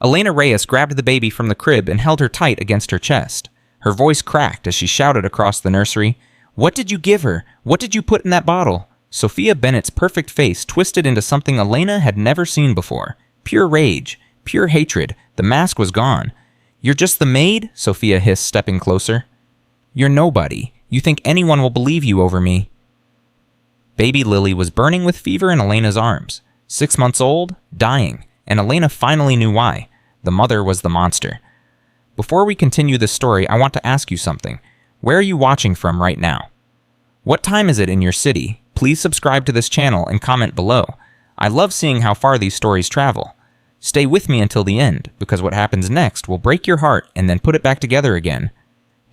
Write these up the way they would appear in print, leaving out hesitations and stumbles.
Elena Reyes grabbed the baby from the crib and held her tight against her chest. Her voice cracked as she shouted across the nursery, "What did you give her? What did you put in that bottle?" Sophia Bennett's perfect face twisted into something Elena had never seen before. Pure rage, pure hatred. The mask was gone. "You're just the maid?" Sophia hissed, stepping closer. "You're nobody. You think anyone will believe you over me?" Baby Lily was burning with fever in Elena's arms. 6 months old, dying, and Elena finally knew why. The mother was the monster. Before we continue this story, I want to ask you something. Where are you watching from right now? What time is it in your city? Please subscribe to this channel and comment below. I love seeing how far these stories travel. Stay with me until the end, because what happens next will break your heart and then put it back together again.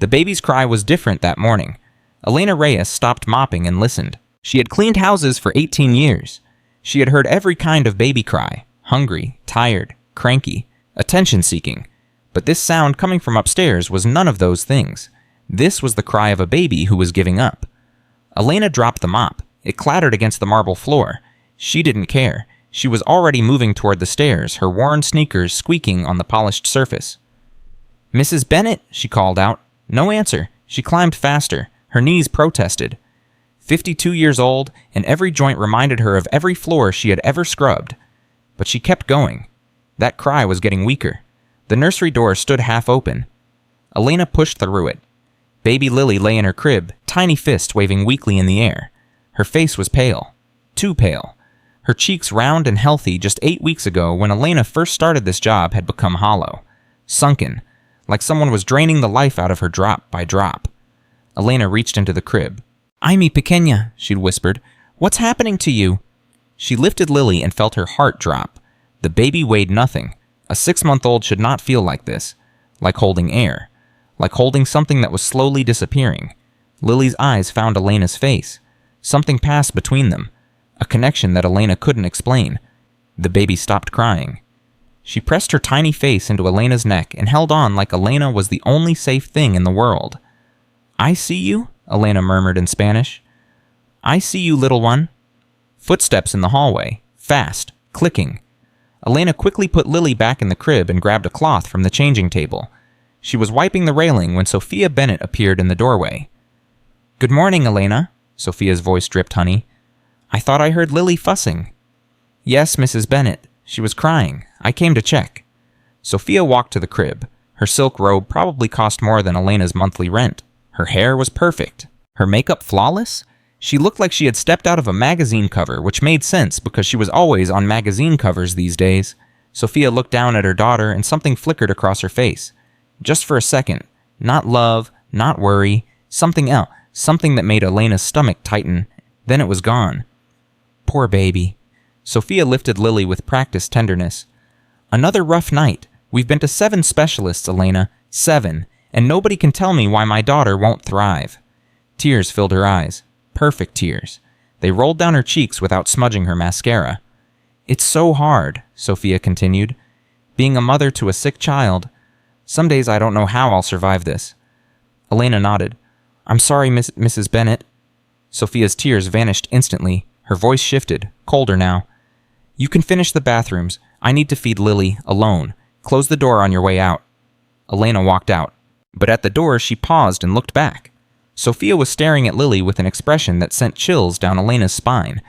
The baby's cry was different that morning. Elena Reyes stopped mopping and listened. She had cleaned houses for 18 years. She had heard every kind of baby cry: hungry, tired, cranky, attention-seeking. But this sound coming from upstairs was none of those things. This was the cry of a baby who was giving up. Elena dropped the mop. It clattered against the marble floor. She didn't care. She was already moving toward the stairs, her worn sneakers squeaking on the polished surface. "Mrs. Bennett," she called out. No answer. She climbed faster. Her knees protested. 52 years old, and every joint reminded her of every floor she had ever scrubbed. But she kept going. That cry was getting weaker. The nursery door stood half open. Elena pushed through it. Baby Lily lay in her crib, tiny fist waving weakly in the air. Her face was pale. Too pale. Her cheeks, round and healthy just 8 weeks ago when Elena first started this job, had become hollow. Sunken. Like someone was draining the life out of her drop by drop. Elena reached into the crib. "Ay, mi pequeña," she'd whispered. "What's happening to you?" She lifted Lily and felt her heart drop. The baby weighed nothing. A 6-month-old should not feel like this. Like holding air. Like holding something that was slowly disappearing. Lily's eyes found Elena's face. Something passed between them. A connection that Elena couldn't explain. The baby stopped crying. She pressed her tiny face into Elena's neck and held on like Elena was the only safe thing in the world. "I see you," Elena murmured in Spanish. "I see you, little one." Footsteps in the hallway. Fast. Clicking. Elena quickly put Lily back in the crib and grabbed a cloth from the changing table. She was wiping the railing when Sophia Bennett appeared in the doorway. "Good morning, Elena." Sophia's voice dripped honey. "I thought I heard Lily fussing." "Yes, Mrs. Bennett. She was crying. I came to check." Sophia walked to the crib. Her silk robe probably cost more than Elena's monthly rent. Her hair was perfect. Her makeup flawless? She looked like she had stepped out of a magazine cover, which made sense because she was always on magazine covers these days. Sophia looked down at her daughter and something flickered across her face. Just for a second. Not love, not worry, something else, something that made Elena's stomach tighten. Then it was gone. Poor baby. Sophia lifted Lily with practiced tenderness. "Another rough night. We've been to 7 specialists, Elena. 7. And nobody can tell me why my daughter won't thrive." Tears filled her eyes. Perfect tears. They rolled down her cheeks without smudging her mascara. "It's so hard," Sophia continued. "Being a mother to a sick child. Some days I don't know how I'll survive this." Elena nodded. "I'm sorry, Mrs. Bennett." Sophia's tears vanished instantly. Her voice shifted, colder now. "You can finish the bathrooms. I need to feed Lily, alone. Close the door on your way out." Elena walked out. But at the door, she paused and looked back. Sophia was staring at Lily with an expression that sent chills down Elena's spine.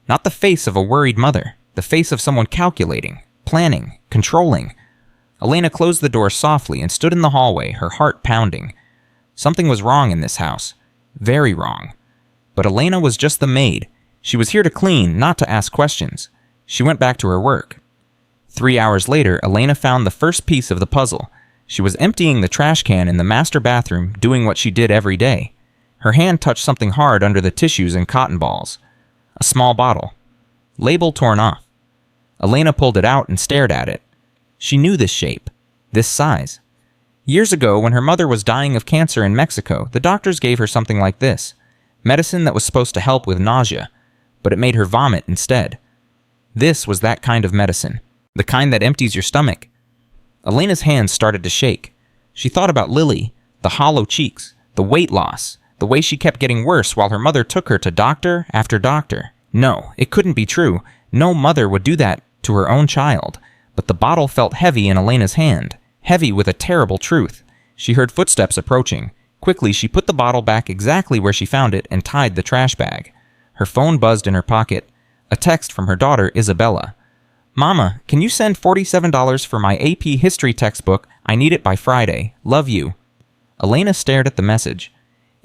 Not the face of a worried mother, the face of someone calculating, planning, controlling. Elena closed the door softly and stood in the hallway, her heart pounding. Something was wrong in this house. Very wrong. But Elena was just the maid. She was here to clean, not to ask questions. She went back to her work. 3 hours later, Elena found the first piece of the puzzle. She was emptying the trash can in the master bathroom, doing what she did every day. Her hand touched something hard under the tissues and cotton balls. A small bottle. Label torn off. Elena pulled it out and stared at it. She knew this shape. This size. Years ago, when her mother was dying of cancer in Mexico, the doctors gave her something like this. Medicine that was supposed to help with nausea, but it made her vomit instead. This was that kind of medicine. The kind that empties your stomach. Elena's hands started to shake. She thought about Lily, the hollow cheeks, the weight loss, the way she kept getting worse while her mother took her to doctor after doctor. No, it couldn't be true. No mother would do that to her own child. But the bottle felt heavy in Elena's hand, heavy with a terrible truth. She heard footsteps approaching. Quickly, she put the bottle back exactly where she found it and tied the trash bag. Her phone buzzed in her pocket. A text from her daughter, Isabella. "Mama, can you send $47 for my AP history textbook? I need it by Friday. Love you." Elena stared at the message.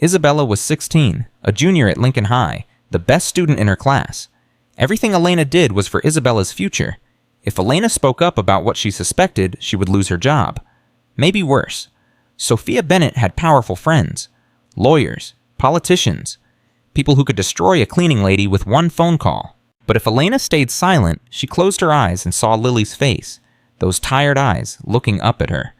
Isabella was 16, a junior at Lincoln High, the best student in her class. Everything Elena did was for Isabella's future. If Elena spoke up about what she suspected, she would lose her job. Maybe worse. Sophia Bennett had powerful friends. Lawyers, politicians, people who could destroy a cleaning lady with one phone call. But if Elena stayed silent, she closed her eyes and saw Lily's face, those tired eyes looking up at her.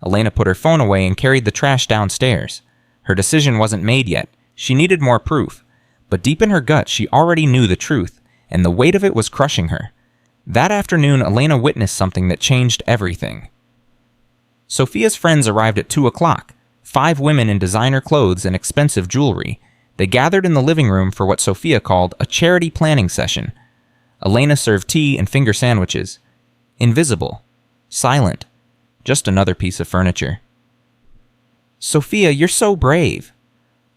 Elena put her phone away and carried the trash downstairs. Her decision wasn't made yet. She needed more proof. But deep in her gut, she already knew the truth, and the weight of it was crushing her. That afternoon, Elena witnessed something that changed everything. Sophia's friends arrived at 2 o'clock, 5 women in designer clothes and expensive jewelry. They gathered in the living room for what Sophia called a charity planning session. Elena served tea and finger sandwiches. Invisible. Silent. Just another piece of furniture. "Sophia, you're so brave."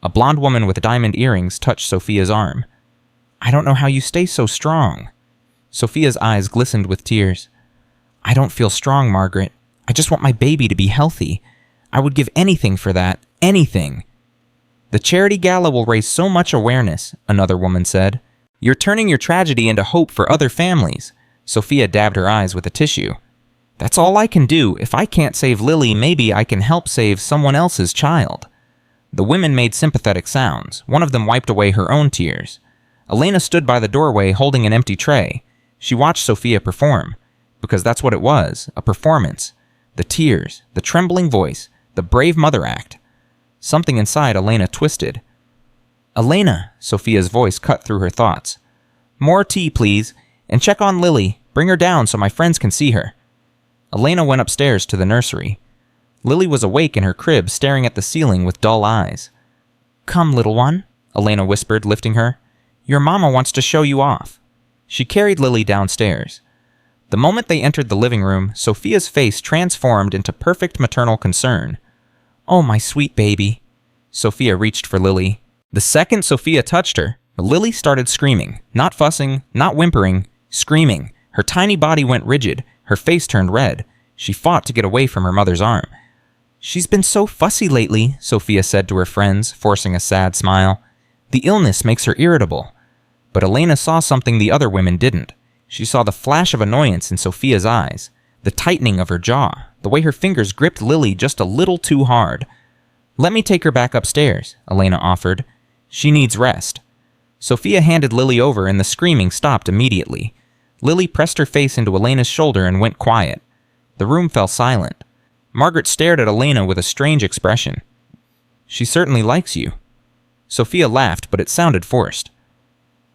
A blonde woman with diamond earrings touched Sophia's arm. "I don't know how you stay so strong." Sophia's eyes glistened with tears. "I don't feel strong, Margaret. I just want my baby to be healthy. I would give anything for that. Anything." "The charity gala will raise so much awareness," another woman said. "You're turning your tragedy into hope for other families." Sophia dabbed her eyes with a tissue. "That's all I can do. If I can't save Lily, maybe I can help save someone else's child." The women made sympathetic sounds. One of them wiped away her own tears. Elena stood by the doorway holding an empty tray. She watched Sophia perform, because that's what it was, a performance. The tears, the trembling voice, the brave mother act. Something inside Elena twisted. "Elena," Sophia's voice cut through her thoughts. "More tea, please, and check on Lily. Bring her down so my friends can see her." Elena went upstairs to the nursery. Lily was awake in her crib, staring at the ceiling with dull eyes. "Come, little one," Elena whispered, lifting her. "Your mama wants to show you off." She carried Lily downstairs. The moment they entered the living room, Sophia's face transformed into perfect maternal concern. "Oh, my sweet baby." Sophia reached for Lily. The second Sophia touched her, Lily started screaming, not fussing, not whimpering, screaming. Her tiny body went rigid, her face turned red. She fought to get away from her mother's arm. "She's been so fussy lately," Sophia said to her friends, forcing a sad smile. "The illness makes her irritable." But Elena saw something the other women didn't. She saw the flash of annoyance in Sophia's eyes, the tightening of her jaw, the way her fingers gripped Lily just a little too hard. "Let me take her back upstairs," Elena offered. "She needs rest." Sophia handed Lily over and the screaming stopped immediately. Lily pressed her face into Elena's shoulder and went quiet. The room fell silent. Margaret stared at Elena with a strange expression. "She certainly likes you." Sophia laughed, but it sounded forced.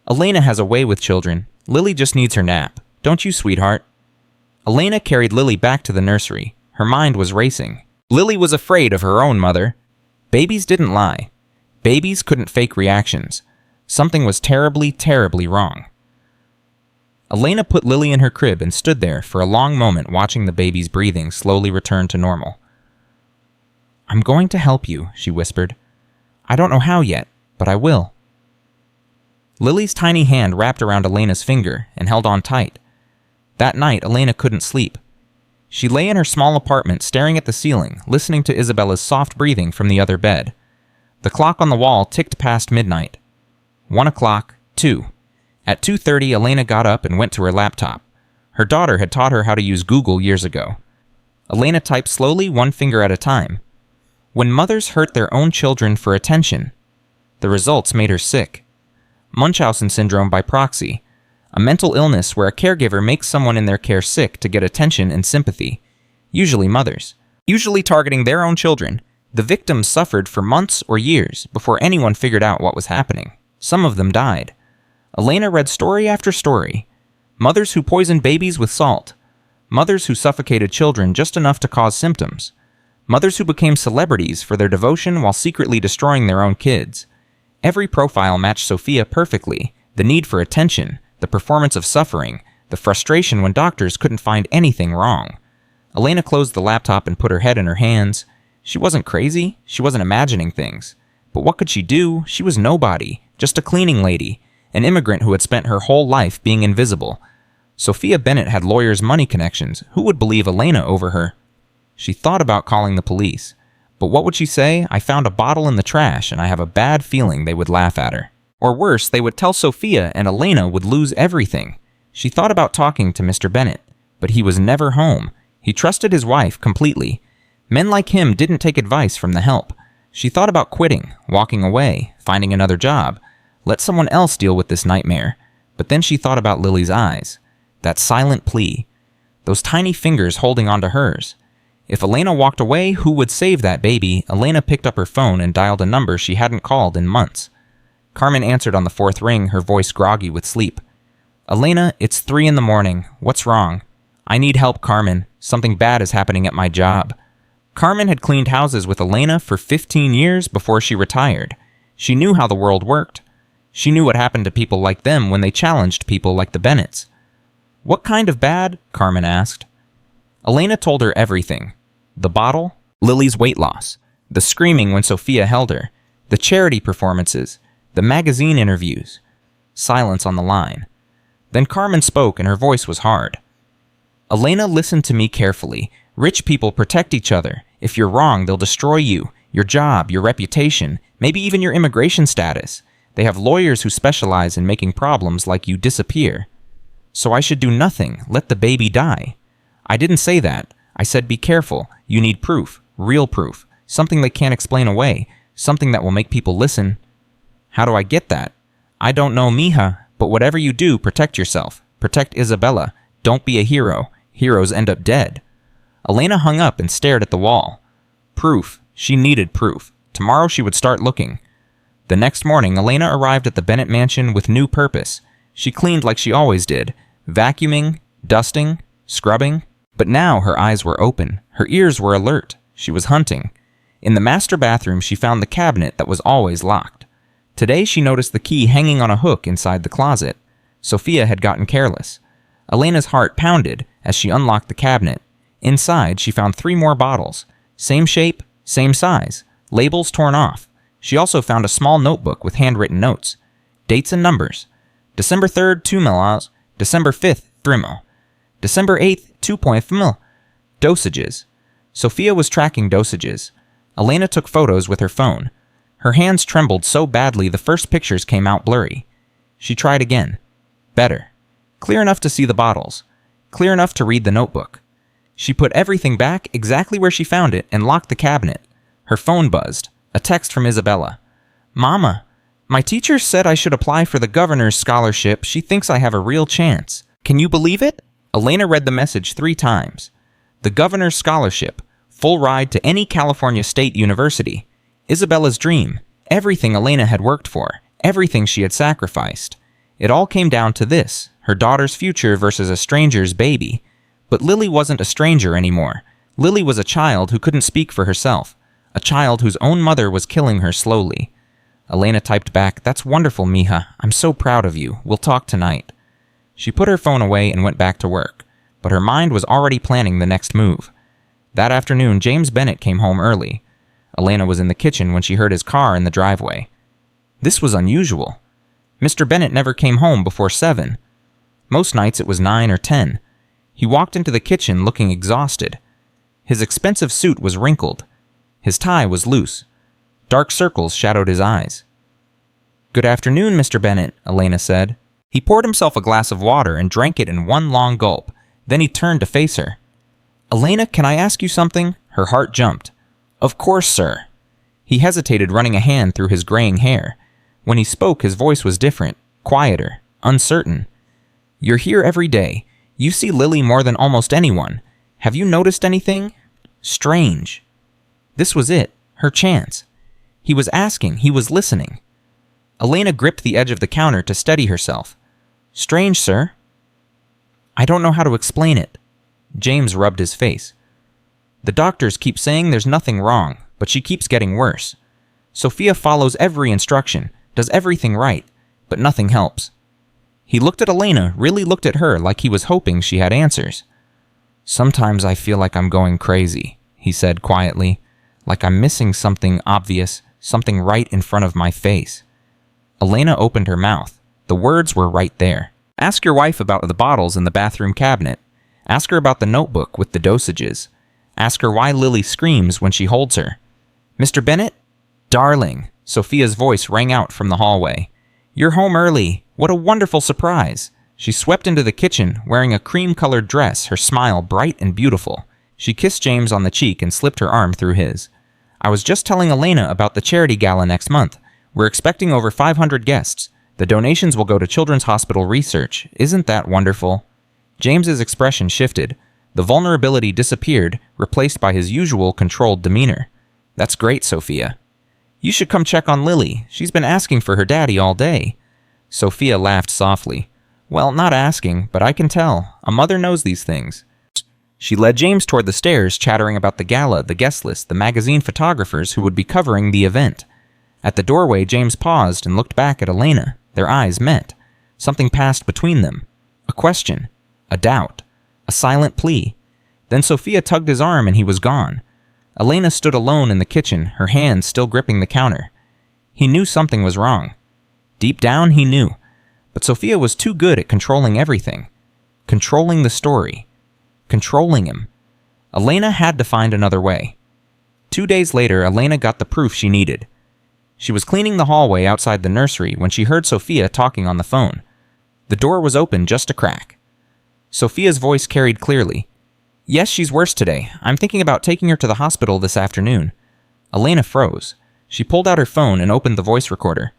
"Elena has a way with children. Lily just needs her nap. Don't you, sweetheart?" Elena carried Lily back to the nursery. Her mind was racing. Lily was afraid of her own mother. Babies didn't lie. Babies couldn't fake reactions. Something was terribly, terribly wrong. Elena put Lily in her crib and stood there for a long moment watching the baby's breathing slowly return to normal. "I'm going to help you," she whispered. "I don't know how yet, but I will." Lily's tiny hand wrapped around Elena's finger and held on tight. That night, Elena couldn't sleep. She lay in her small apartment staring at the ceiling, listening to Isabella's soft breathing from the other bed. The clock on the wall ticked past midnight. 1 o'clock, 2. At 2:30, Elena got up and went to her laptop. Her daughter had taught her how to use Google years ago. Elena typed slowly, one finger at a time. When mothers hurt their own children for attention. The results made her sick. Munchausen syndrome by proxy, a mental illness where a caregiver makes someone in their care sick to get attention and sympathy, usually mothers, usually targeting their own children. The victims suffered for months or years before anyone figured out what was happening. Some of them died. Elena read story after story. Mothers who poisoned babies with salt. Mothers who suffocated children just enough to cause symptoms. Mothers who became celebrities for their devotion while secretly destroying their own kids. Every profile matched Sophia perfectly. The need for attention, the performance of suffering, the frustration when doctors couldn't find anything wrong. Elena closed the laptop and put her head in her hands. She wasn't crazy, she wasn't imagining things. But what could she do? She was nobody, just a cleaning lady, an immigrant who had spent her whole life being invisible. Sophia Bennett had lawyers' money connections. Who would believe Elena over her? She thought about calling the police. But what would she say? I found a bottle in the trash and I have a bad feeling they would laugh at her. Or worse, they would tell Sophia and Elena would lose everything. She thought about talking to Mr. Bennett, but he was never home. He trusted his wife completely. Men like him didn't take advice from the help. She thought about quitting, walking away, finding another job. Let someone else deal with this nightmare. But then she thought about Lily's eyes. That silent plea. Those tiny fingers holding onto hers. If Elena walked away, who would save that baby? Elena picked up her phone and dialed a number she hadn't called in months. Carmen answered on the fourth ring, her voice groggy with sleep. Elena, it's 3 a.m. What's wrong? I need help, Carmen. Something bad is happening at my job. Carmen had cleaned houses with Elena for 15 years before she retired. She knew how the world worked. She knew what happened to people like them when they challenged people like the Bennetts. What kind of bad? Carmen asked. Elena told her everything. The bottle, Lily's weight loss, the screaming when Sophia held her, the charity performances, the magazine interviews. Silence on the line. Then Carmen spoke and her voice was hard. Elena, listen to me carefully. Rich people protect each other. If you're wrong, they'll destroy you, your job, your reputation, maybe even your immigration status. They have lawyers who specialize in making problems like you disappear. So I should do nothing, let the baby die. I didn't say that. I said be careful. You need proof, real proof, something they can't explain away, something that will make people listen. How do I get that? I don't know, mija, but whatever you do, protect yourself. Protect Isabella. Don't be a hero. Heroes end up dead. Elena hung up and stared at the wall. Proof. She needed proof. Tomorrow she would start looking. The next morning, Elena arrived at the Bennett mansion with new purpose. She cleaned like she always did, vacuuming, dusting, scrubbing. But now her eyes were open. Her ears were alert. She was hunting. In the master bathroom, she found the cabinet that was always locked. Today, she noticed the key hanging on a hook inside the closet. Sophia had gotten careless. Elena's heart pounded as she unlocked the cabinet. Inside, she found 3 more bottles. Same shape, same size. Labels torn off. She also found a small notebook with handwritten notes. Dates and numbers. December 3rd, 2 ml. December 5th, 3 ml. December 8th, 2.5 ml. Dosages. Sophia was tracking dosages. Elena took photos with her phone. Her hands trembled so badly the first pictures came out blurry. She tried again. Better. Clear enough to see the bottles. Clear enough to read the notebook. She put everything back exactly where she found it and locked the cabinet. Her phone buzzed. A text from Isabella. Mama, my teacher said I should apply for the governor's scholarship. She thinks I have a real chance. Can you believe it? Elena read the message 3 times. The governor's scholarship. Full ride to any California state university. Isabella's dream. Everything Elena had worked for. Everything she had sacrificed. It all came down to this. Her daughter's future versus a stranger's baby. But Lily wasn't a stranger anymore. Lily was a child who couldn't speak for herself. A child whose own mother was killing her slowly. Elena typed back, "That's wonderful, mija. I'm so proud of you. We'll talk tonight." She put her phone away and went back to work. But her mind was already planning the next move. That afternoon, James Bennett came home early. Elena was in the kitchen when she heard his car in the driveway. This was unusual. Mr. Bennett never came home before 7. Most nights it was 9 or 10. He walked into the kitchen looking exhausted. His expensive suit was wrinkled. His tie was loose. Dark circles shadowed his eyes. "Good afternoon, Mr. Bennett," Elena said. He poured himself a glass of water and drank it in one long gulp. Then he turned to face her. "Elena, can I ask you something?" Her heart jumped. "Of course, sir." He hesitated, running a hand through his graying hair. When he spoke, his voice was different, quieter, uncertain. "You're here every day. You see Lily more than almost anyone. Have you noticed anything? Strange." This was it, her chance. He was asking, he was listening. Elena gripped the edge of the counter to steady herself. "Strange, sir." "I don't know how to explain it." James rubbed his face. "The doctors keep saying there's nothing wrong, but she keeps getting worse. Sophia follows every instruction, does everything right, but nothing helps." He looked at Elena, really looked at her like he was hoping she had answers. "Sometimes I feel like I'm going crazy," he said quietly, "like I'm missing something obvious, something right in front of my face." Elena opened her mouth. The words were right there. "Ask your wife about the bottles in the bathroom cabinet. Ask her about the notebook with the dosages. Ask her why Lily screams when she holds her." "Mr. Bennett?" "Darling," Sophia's voice rang out from the hallway. "You're home early. What a wonderful surprise." She swept into the kitchen, wearing a cream-colored dress, her smile bright and beautiful. She kissed James on the cheek and slipped her arm through his. "I was just telling Elena about the charity gala next month. We're expecting over 500 guests. The donations will go to Children's Hospital Research. Isn't that wonderful?" James's expression shifted. The vulnerability disappeared, replaced by his usual controlled demeanor. "That's great, Sophia." "You should come check on Lily. She's been asking for her daddy all day." Sophia laughed softly. "Well, not asking, but I can tell. A mother knows these things." She led James toward the stairs, chattering about the gala, the guest list, the magazine photographers who would be covering the event. At the doorway, James paused and looked back at Elena. Their eyes met. Something passed between them. A question. A doubt. A silent plea. Then Sophia tugged his arm and he was gone. Elena stood alone in the kitchen, her hands still gripping the counter. He knew something was wrong. Deep down, he knew. But Sophia was too good at controlling everything. Controlling the story. Controlling him. Elena had to find another way. 2 days later, Elena got the proof she needed. She was cleaning the hallway outside the nursery when she heard Sophia talking on the phone. The door was open just a crack. Sophia's voice carried clearly. "Yes, she's worse today. I'm thinking about taking her to the hospital this afternoon." Elena froze. She pulled out her phone and opened the voice recorder.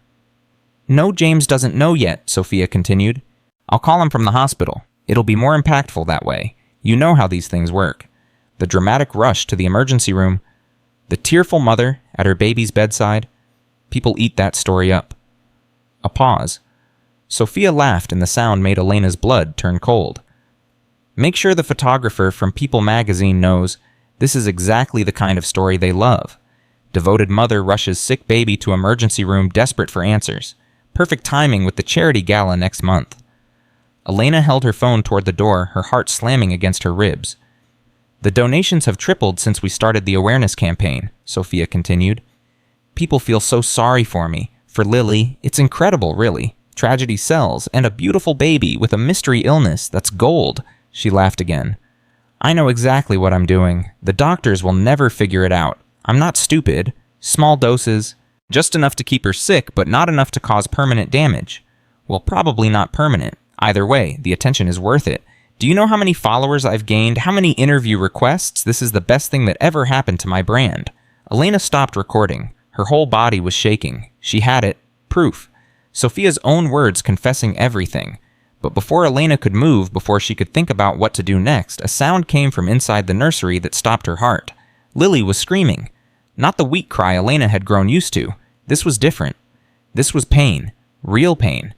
"No, James doesn't know yet," Sophia continued. "I'll call him from the hospital. It'll be more impactful that way. You know how these things work." The dramatic rush to the emergency room. The tearful mother at her baby's bedside. People eat that story up. A pause. Sophia laughed and the sound made Elena's blood turn cold. "Make sure the photographer from People magazine knows this is exactly the kind of story they love. Devoted mother rushes sick baby to emergency room desperate for answers. Perfect timing with the charity gala next month." Elena held her phone toward the door, her heart slamming against her ribs. "The donations have tripled since we started the awareness campaign," Sophia continued. "People feel so sorry for me, for Lily. It's incredible, really. Tragedy sells, and a beautiful baby with a mystery illness that's gold." She laughed again. "I know exactly what I'm doing. The doctors will never figure it out. I'm not stupid. Small doses, just enough to keep her sick, but not enough to cause permanent damage. Well, probably not permanent. Either way, the attention is worth it. Do you know how many followers I've gained? How many interview requests? This is the best thing that ever happened to my brand." Elena stopped recording. Her whole body was shaking. She had it. Proof. Sophia's own words confessing everything. But before Elena could move, before she could think about what to do next, a sound came from inside the nursery that stopped her heart. Lily was screaming. Not the weak cry Elena had grown used to. This was different. This was pain. Real pain.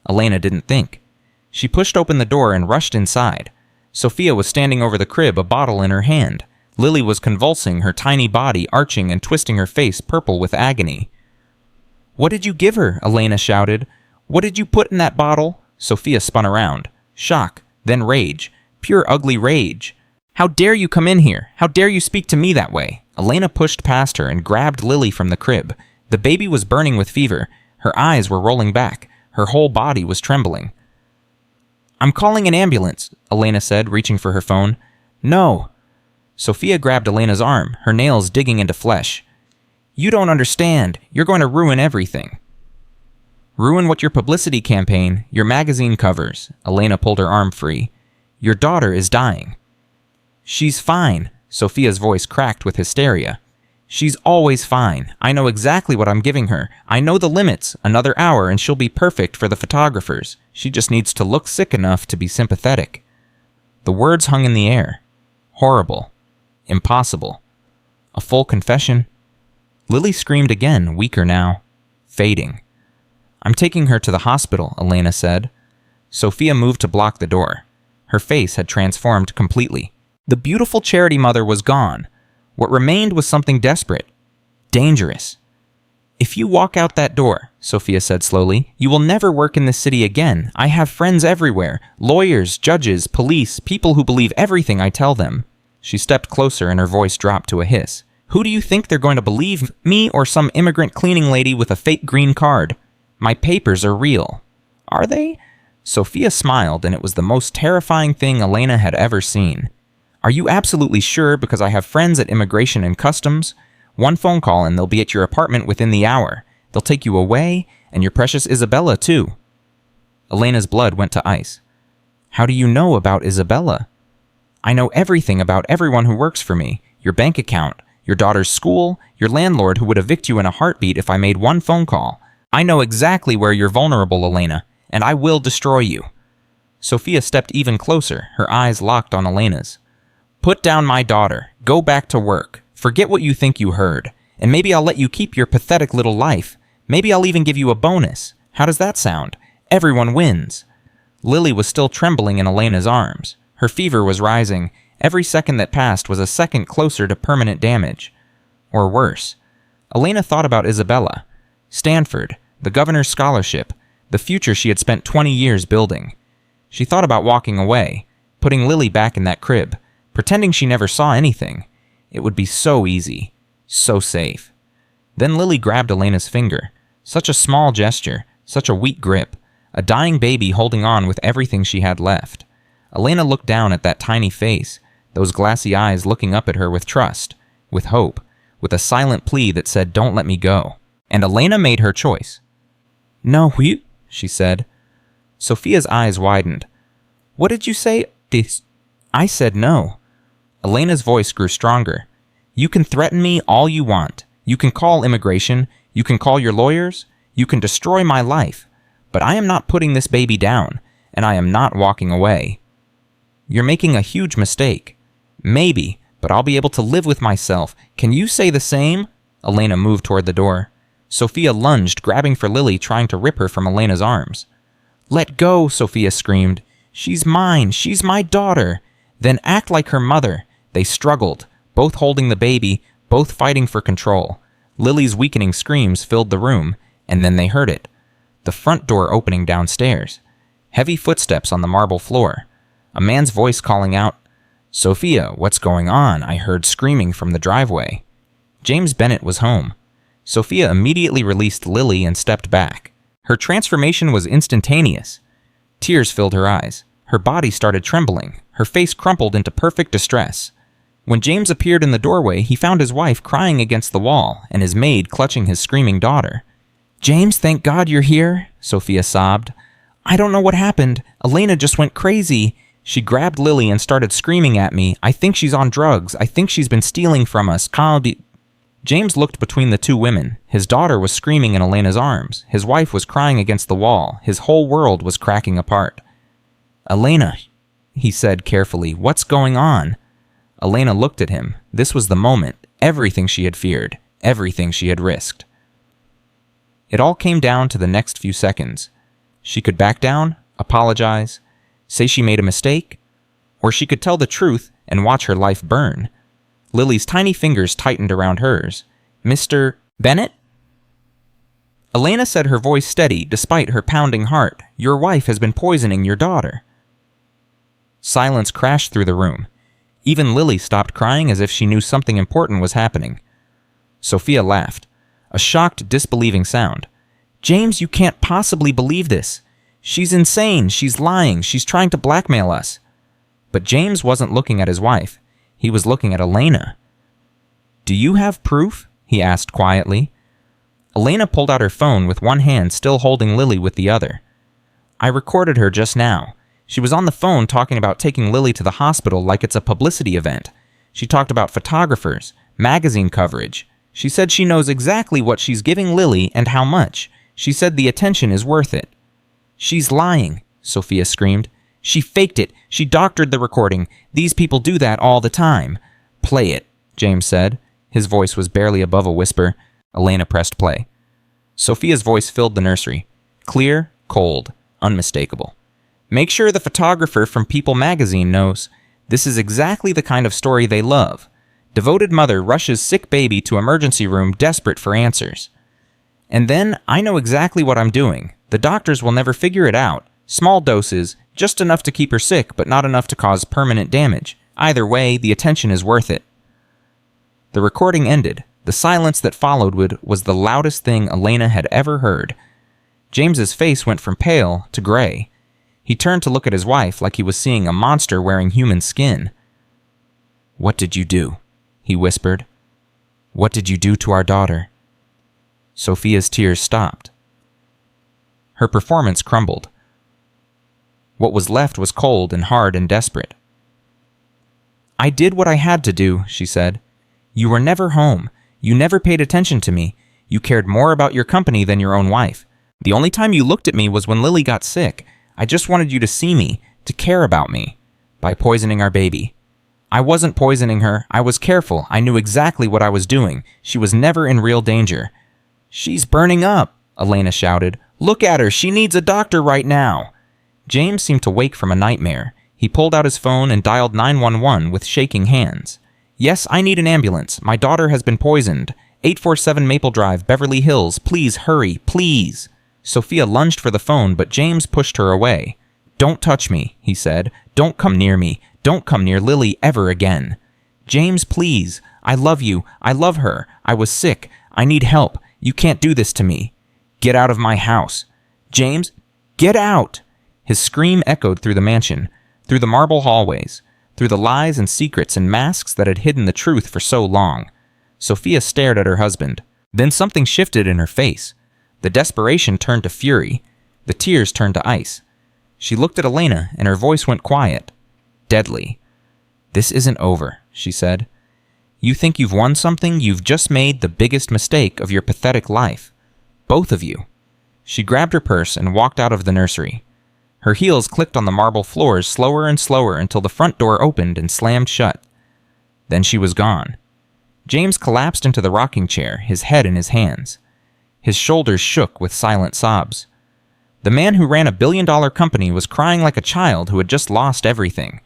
Elena didn't think. She pushed open the door and rushed inside. Sophia was standing over the crib, a bottle in her hand. Lily was convulsing, her tiny body arching and twisting her face purple with agony. "What did you give her?" Elena shouted. "What did you put in that bottle?" Sophia spun around. Shock, then rage. Pure ugly rage. "How dare you come in here? How dare you speak to me that way?" Elena pushed past her and grabbed Lily from the crib. The baby was burning with fever. Her eyes were rolling back. Her whole body was trembling. "I'm calling an ambulance," Elena said, reaching for her phone. "No." Sophia grabbed Elena's arm, her nails digging into flesh. "You don't understand. You're going to ruin everything." "Ruin what? Your publicity campaign, your magazine covers." Elena pulled her arm free. "Your daughter is dying." "She's fine." Sophia's voice cracked with hysteria. "She's always fine. I know exactly what I'm giving her. I know the limits. Another hour and she'll be perfect for the photographers. She just needs to look sick enough to be sympathetic." The words hung in the air. Horrible. Impossible. A full confession. Lily screamed again, weaker now. Fading. "I'm taking her to the hospital," Elena said. Sophia moved to block the door. Her face had transformed completely. The beautiful charity mother was gone. What remained was something desperate. Dangerous. If you walk out that door, Sophia said slowly, you will never work in this city again. I have friends everywhere. Lawyers, judges, police, people who believe everything I tell them. She stepped closer and her voice dropped to a hiss. Who do you think they're going to believe, me or some immigrant cleaning lady with a fake green card? My papers are real. Are they? Sophia smiled, and it was the most terrifying thing Elena had ever seen. Are you absolutely sure because I have friends at Immigration and Customs? One phone call and they'll be at your apartment within the hour. They'll take you away, and your precious Isabella, too. Elena's blood went to ice. How do you know about Isabella? I know everything about everyone who works for me. Your bank account, your daughter's school, your landlord who would evict you in a heartbeat if I made one phone call. I know exactly where you're vulnerable, Elena, and I will destroy you. Sophia stepped even closer, her eyes locked on Elena's. Put down my daughter. Go back to work. Forget what you think you heard, and maybe I'll let you keep your pathetic little life. Maybe I'll even give you a bonus. How does that sound? Everyone wins. Lily was still trembling in Elena's arms. Her fever was rising. Every second that passed was a second closer to permanent damage. Or worse. Elena thought about Isabella, Stanford, the governor's scholarship, the future she had spent 20 years building. She thought about walking away, putting Lily back in that crib, pretending she never saw anything. It would be so easy, so safe. Then Lily grabbed Elena's finger. Such a small gesture, such a weak grip, a dying baby holding on with everything she had left. Elena looked down at that tiny face, those glassy eyes looking up at her with trust, with hope, with a silent plea that said, "Don't let me go." And Elena made her choice. "No, you," she said. Sophia's eyes widened. "What did you say?" I said no. Elena's voice grew stronger. You can threaten me all you want. You can call immigration. You can call your lawyers. You can destroy my life. But I am not putting this baby down, and I am not walking away. You're making a huge mistake. Maybe, but I'll be able to live with myself. Can you say the same? Elena moved toward the door. Sophia lunged, grabbing for Lily, trying to rip her from Elena's arms. Let go, Sophia screamed. She's mine. She's my daughter. Then act like her mother. They struggled, both holding the baby, both fighting for control. Lily's weakening screams filled the room, and then they heard it. The front door opening downstairs. Heavy footsteps on the marble floor. A man's voice calling out, Sophia, what's going on? I heard screaming from the driveway. James Bennett was home. Sophia immediately released Lily and stepped back. Her transformation was instantaneous. Tears filled her eyes. Her body started trembling. Her face crumpled into perfect distress. When James appeared in the doorway, he found his wife crying against the wall and his maid clutching his screaming daughter. James, thank God you're here, Sophia sobbed. I don't know what happened. Elena just went crazy. She grabbed Lily and started screaming at me. I think she's on drugs. I think she's been stealing from us. James looked between the two women. His daughter was screaming in Elena's arms. His wife was crying against the wall. His whole world was cracking apart. Elena, he said carefully, what's going on? Elena looked at him. This was the moment. Everything she had feared. Everything she had risked. It all came down to the next few seconds. She could back down, apologize, say she made a mistake, or she could tell the truth and watch her life burn. Lily's tiny fingers tightened around hers. Mr. Bennett? Elena said, her voice steady despite her pounding heart. Your wife has been poisoning your daughter. Silence crashed through the room. Even Lily stopped crying as if she knew something important was happening. Sophia laughed. A shocked, disbelieving sound. James, you can't possibly believe this. She's insane. She's lying. She's trying to blackmail us. But James wasn't looking at his wife. He was looking at Elena. Do you have proof? He asked quietly. Elena pulled out her phone with one hand still holding Lily with the other. I recorded her just now. She was on the phone talking about taking Lily to the hospital like it's a publicity event. She talked about photographers, magazine coverage. She said she knows exactly what she's giving Lily and how much. She said the attention is worth it. She's lying, Sophia screamed. She faked it. She doctored the recording. These people do that all the time. Play it, James said. His voice was barely above a whisper. Elena pressed play. Sophia's voice filled the nursery. Clear, cold, unmistakable. Make sure the photographer from People magazine knows. This is exactly the kind of story they love. Devoted mother rushes sick baby to emergency room desperate for answers. And then, I know exactly what I'm doing. The doctors will never figure it out. Small doses, just enough to keep her sick, but not enough to cause permanent damage. Either way, the attention is worth it. The recording ended. The silence that followed was the loudest thing Elena had ever heard. James's face went from pale to gray. He turned to look at his wife like he was seeing a monster wearing human skin. "What did you do?" he whispered. "What did you do to our daughter?" Sophia's tears stopped. Her performance crumbled. What was left was cold and hard and desperate. "I did what I had to do," she said. "You were never home. You never paid attention to me. You cared more about your company than your own wife. The only time you looked at me was when Lily got sick. I just wanted you to see me, to care about me. By poisoning our baby. I wasn't poisoning her. I was careful. I knew exactly what I was doing. She was never in real danger." "She's burning up," Elena shouted. "Look at her. She needs a doctor right now." James seemed to wake from a nightmare. He pulled out his phone and dialed 911 with shaking hands. "Yes, I need an ambulance. My daughter has been poisoned. 847 Maple Drive, Beverly Hills. Please hurry, please." Sophia lunged for the phone, but James pushed her away. "Don't touch me," he said. "Don't come near me. Don't come near Lily ever again." "James, please. I love you. I love her. I was sick. I need help. You can't do this to me. Get out of my house. James, get out!" His scream echoed through the mansion, through the marble hallways, through the lies and secrets and masks that had hidden the truth for so long. Sophia stared at her husband. Then something shifted in her face. The desperation turned to fury. The tears turned to ice. She looked at Elena, and her voice went quiet. Deadly. "This isn't over," she said. "You think you've won something? You've just made the biggest mistake of your pathetic life. Both of you." She grabbed her purse and walked out of the nursery. Her heels clicked on the marble floors slower and slower until the front door opened and slammed shut. Then she was gone. James collapsed into the rocking chair, his head in his hands. His shoulders shook with silent sobs. The man who ran a billion-dollar company was crying like a child who had just lost everything.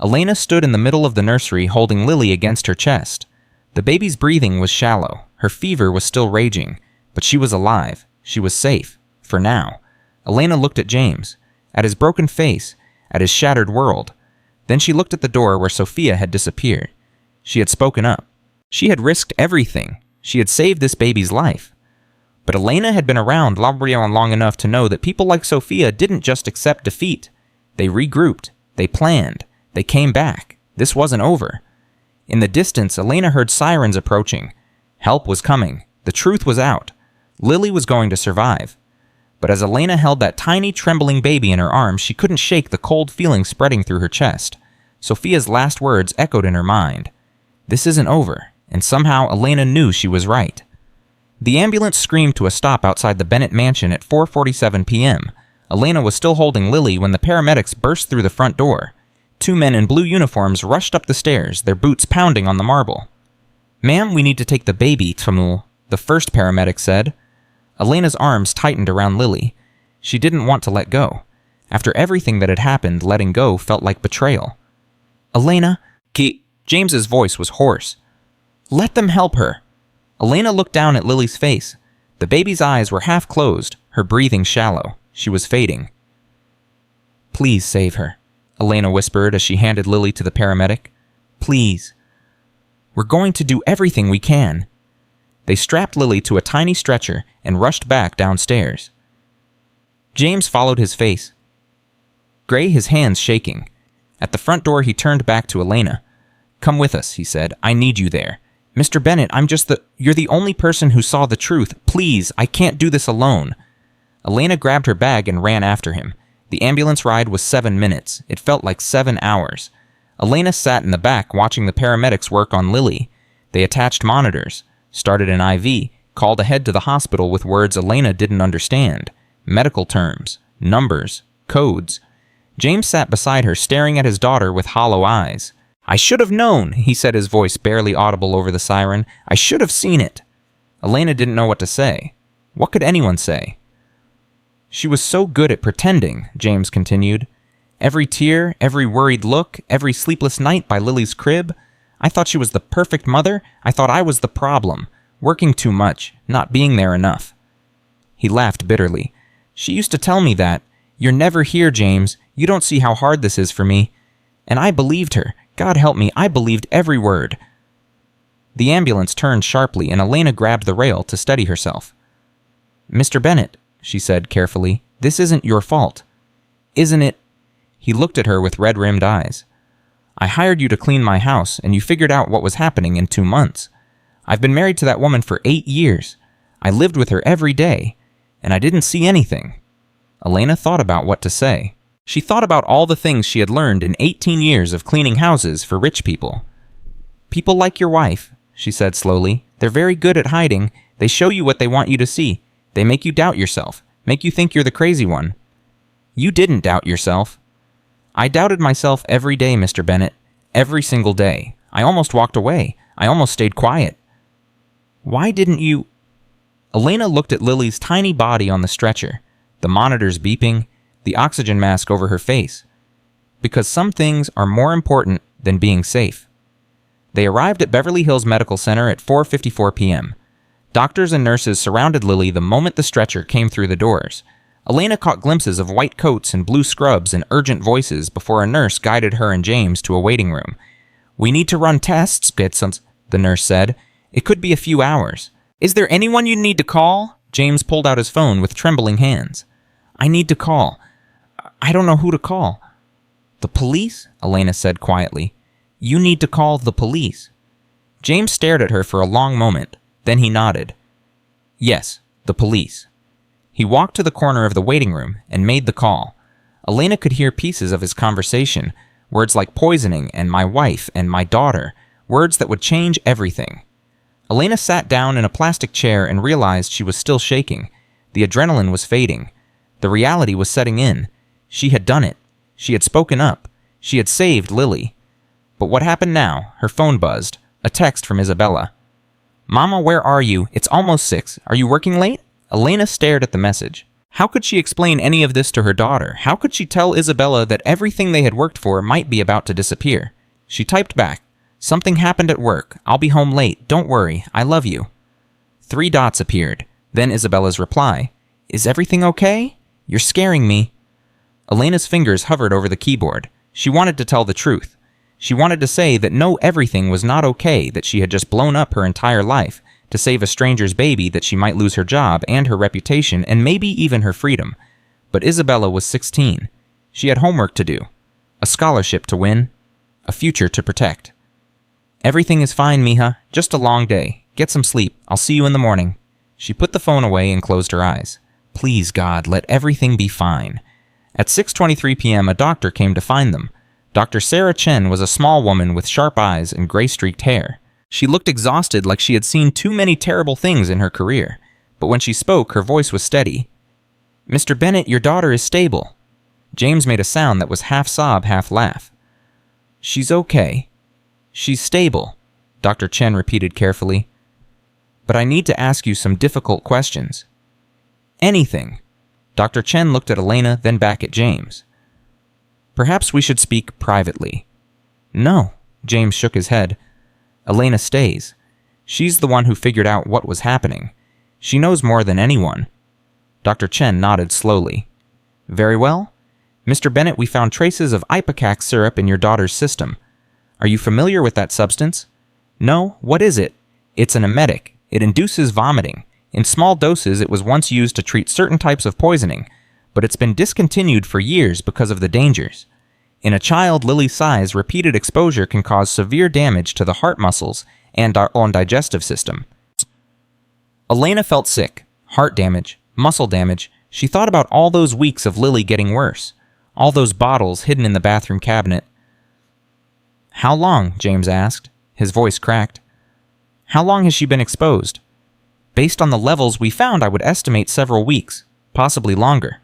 Elena stood in the middle of the nursery holding Lily against her chest. The baby's breathing was shallow. Her fever was still raging. But she was alive. She was safe. For now. Elena looked at James. At his broken face. At his shattered world. Then she looked at the door where Sophia had disappeared. She had spoken up. She had risked everything. She had saved this baby's life. But Elena had been around long enough to know that people like Sophia didn't just accept defeat. They regrouped. They planned. They came back. This wasn't over. In the distance, Elena heard sirens approaching. Help was coming. The truth was out. Lily was going to survive. But as Elena held that tiny, trembling baby in her arms, she couldn't shake the cold feeling spreading through her chest. Sophia's last words echoed in her mind. This isn't over, and somehow Elena knew she was right. The ambulance screamed to a stop outside the Bennett mansion at 4:47 p.m. Elena was still holding Lily when the paramedics burst through the front door. Two men in blue uniforms rushed up the stairs, their boots pounding on the marble. "Ma'am, we need to take the baby, Tamul," the first paramedic said. Elena's arms tightened around Lily. She didn't want to let go. After everything that had happened, letting go felt like betrayal. "Elena," James's voice was hoarse. "Let them help her." Elena looked down at Lily's face. The baby's eyes were half closed, her breathing shallow. She was fading. "Please save her," Elena whispered as she handed Lily to the paramedic. "Please. We're going to do everything we can." They strapped Lily to a tiny stretcher and rushed back downstairs. James followed his face. Gray, his hands shaking. At the front door, he turned back to Elena. "Come with us," he said. "I need you there. Mr. Bennett, you're the only person who saw the truth. Please, I can't do this alone." Elena grabbed her bag and ran after him. The ambulance ride was 7 minutes. It felt like 7 hours. Elena sat in the back watching the paramedics work on Lily. They attached monitors, started an IV, called ahead to the hospital with words Elena didn't understand. Medical terms, numbers, codes. James sat beside her, staring at his daughter with hollow eyes. "I should have known," he said, his voice barely audible over the siren. "I should have seen it." Elena didn't know what to say. What could anyone say? "She was so good at pretending," James continued. "Every tear, every worried look, every sleepless night by Lily's crib. I thought she was the perfect mother. I thought I was the problem. Working too much, not being there enough. He laughed bitterly. She used to tell me that. You're never here, James. You don't see how hard this is for me. And I believed her. God help me, I believed every word. The ambulance turned sharply, and Elena grabbed the rail to steady herself. Mr. Bennett, she said carefully, this isn't your fault. Isn't it? He looked at her with red-rimmed eyes. I hired you to clean my house, and you figured out what was happening in 2 months. I've been married to that woman for 8 years. I lived with her every day, and I didn't see anything. Elena thought about what to say. She thought about all the things she had learned in 18 years of cleaning houses for rich people. People like your wife, she said slowly. They're very good at hiding. They show you what they want you to see. They make you doubt yourself, make you think you're the crazy one. You didn't doubt yourself. I doubted myself every day, Mr. Bennett. Every single day. I almost walked away. I almost stayed quiet. Why didn't you... Elena looked at Lily's tiny body on the stretcher, the monitors beeping, the oxygen mask over her face. Because some things are more important than being safe. They arrived at Beverly Hills Medical Center at 4:54 p.m. Doctors and nurses surrounded Lily the moment the stretcher came through the doors. Elena caught glimpses of white coats and blue scrubs and urgent voices before a nurse guided her and James to a waiting room. We need to run tests, Bitsons, the nurse said. It could be a few hours. Is there anyone you need to call? James pulled out his phone with trembling hands. I need to call. I don't know who to call. The police? Elena said quietly. You need to call the police. James stared at her for a long moment. Then he nodded. Yes, the police. He walked to the corner of the waiting room and made the call. Elena could hear pieces of his conversation, words like poisoning and my wife and my daughter, words that would change everything. Elena sat down in a plastic chair and realized she was still shaking. The adrenaline was fading. The reality was setting in. She had done it. She had spoken up. She had saved Lily. But what happened now? Her phone buzzed. A text from Isabella. Mama, where are you? It's almost 6. Are you working late? Elena stared at the message. How could she explain any of this to her daughter? How could she tell Isabella that everything they had worked for might be about to disappear? She typed back. Something happened at work. I'll be home late. Don't worry. I love you. 3 dots appeared. Then Isabella's reply. Is everything okay? You're scaring me. Elena's fingers hovered over the keyboard. She wanted to tell the truth. She wanted to say that no, everything was not okay, that she had just blown up her entire life to save a stranger's baby, that she might lose her job and her reputation and maybe even her freedom. But Isabella was 16. She had homework to do, a scholarship to win, a future to protect. Everything is fine, mija. Just a long day. Get some sleep. I'll see you in the morning. She put the phone away and closed her eyes. Please, God, let everything be fine. At 6:23 p.m., a doctor came to find them. Dr. Sarah Chen was a small woman with sharp eyes and gray-streaked hair. She looked exhausted, like she had seen too many terrible things in her career. But when she spoke, her voice was steady. Mr. Bennett, your daughter is stable. James made a sound that was half sob, half laugh. She's okay. She's stable, Dr. Chen repeated carefully. But I need to ask you some difficult questions. Anything. Dr. Chen looked at Elena, then back at James. Perhaps we should speak privately. No, James shook his head. Elena stays. She's the one who figured out what was happening. She knows more than anyone. Dr. Chen nodded slowly. Very well. Mr. Bennett, we found traces of ipecac syrup in your daughter's system. Are you familiar with that substance? No? What is it? It's an emetic. It induces vomiting. In small doses, it was once used to treat certain types of poisoning, but it's been discontinued for years because of the dangers. In a child Lily's size, repeated exposure can cause severe damage to the heart muscles and our own digestive system. Elena felt sick. Heart damage, muscle damage. She thought about all those weeks of Lily getting worse. All those bottles hidden in the bathroom cabinet. How long? James asked. His voice cracked. How long has she been exposed? Based on the levels we found, I would estimate several weeks, possibly longer.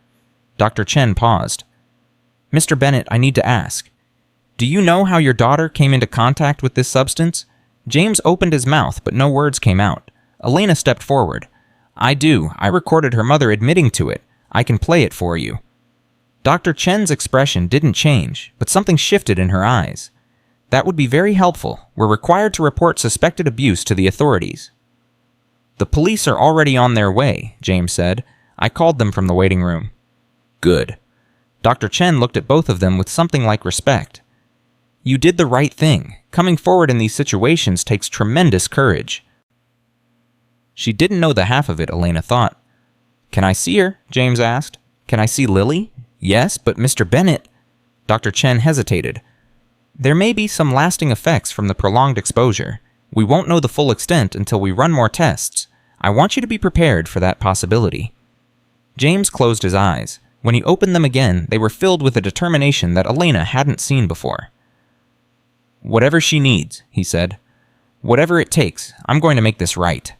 Dr. Chen paused. Mr. Bennett, I need to ask. Do you know how your daughter came into contact with this substance? James opened his mouth, but no words came out. Elena stepped forward. I do. I recorded her mother admitting to it. I can play it for you. Dr. Chen's expression didn't change, but something shifted in her eyes. That would be very helpful. We're required to report suspected abuse to the authorities. The police are already on their way, James said. I called them from the waiting room. Good. Dr. Chen looked at both of them with something like respect. You did the right thing. Coming forward in these situations takes tremendous courage. She didn't know the half of it, Elena thought. Can I see her? James asked. Can I see Lily? Yes, but Mr. Bennett... Dr. Chen hesitated. There may be some lasting effects from the prolonged exposure. We won't know the full extent until we run more tests. I want you to be prepared for that possibility. James closed his eyes. When he opened them again, they were filled with a determination that Elena hadn't seen before. Whatever she needs, he said. Whatever it takes, I'm going to make this right.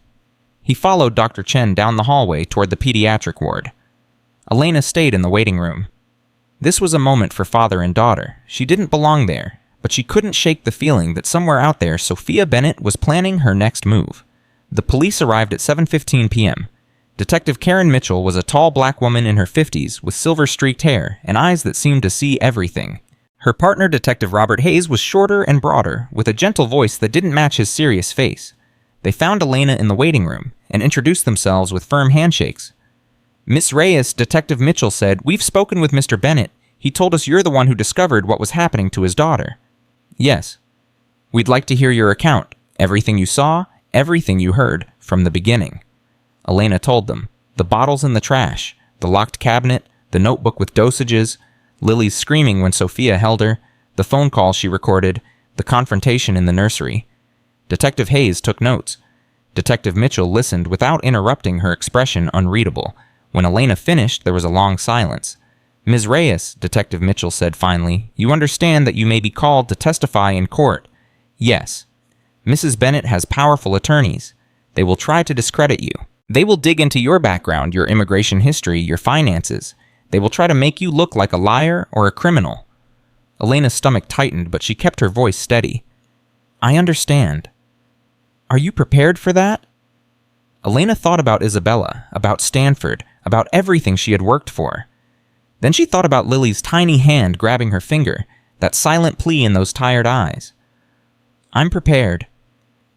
He followed Dr. Chen down the hallway toward the pediatric ward. Elena stayed in the waiting room. This was a moment for father and daughter. She didn't belong there, but she couldn't shake the feeling that somewhere out there Sophia Bennett was planning her next move. The police arrived at 7:15 p.m. Detective Karen Mitchell was a tall black woman in her 50s with silver-streaked hair and eyes that seemed to see everything. Her partner, Detective Robert Hayes, was shorter and broader, with a gentle voice that didn't match his serious face. They found Elena in the waiting room and introduced themselves with firm handshakes. Miss Reyes, Detective Mitchell said, "We've spoken with Mr. Bennett. He told us you're the one who discovered what was happening to his daughter." "Yes. We'd like to hear your account. Everything you saw, everything you heard, from the beginning." Elena told them. The bottles in the trash, the locked cabinet, the notebook with dosages, Lily's screaming when Sophia held her, the phone call she recorded, the confrontation in the nursery. Detective Hayes took notes. Detective Mitchell listened without interrupting, her expression unreadable. When Elena finished, there was a long silence. "Ms. Reyes," Detective Mitchell said finally, "you understand that you may be called to testify in court." "Yes." "Mrs. Bennett has powerful attorneys. They will try to discredit you. They will dig into your background, your immigration history, your finances. They will try to make you look like a liar or a criminal." Elena's stomach tightened, but she kept her voice steady. "I understand. Are you prepared for that?" Elena thought about Isabella, about Stanford, about everything she had worked for. Then she thought about Lily's tiny hand grabbing her finger, that silent plea in those tired eyes. "I'm prepared."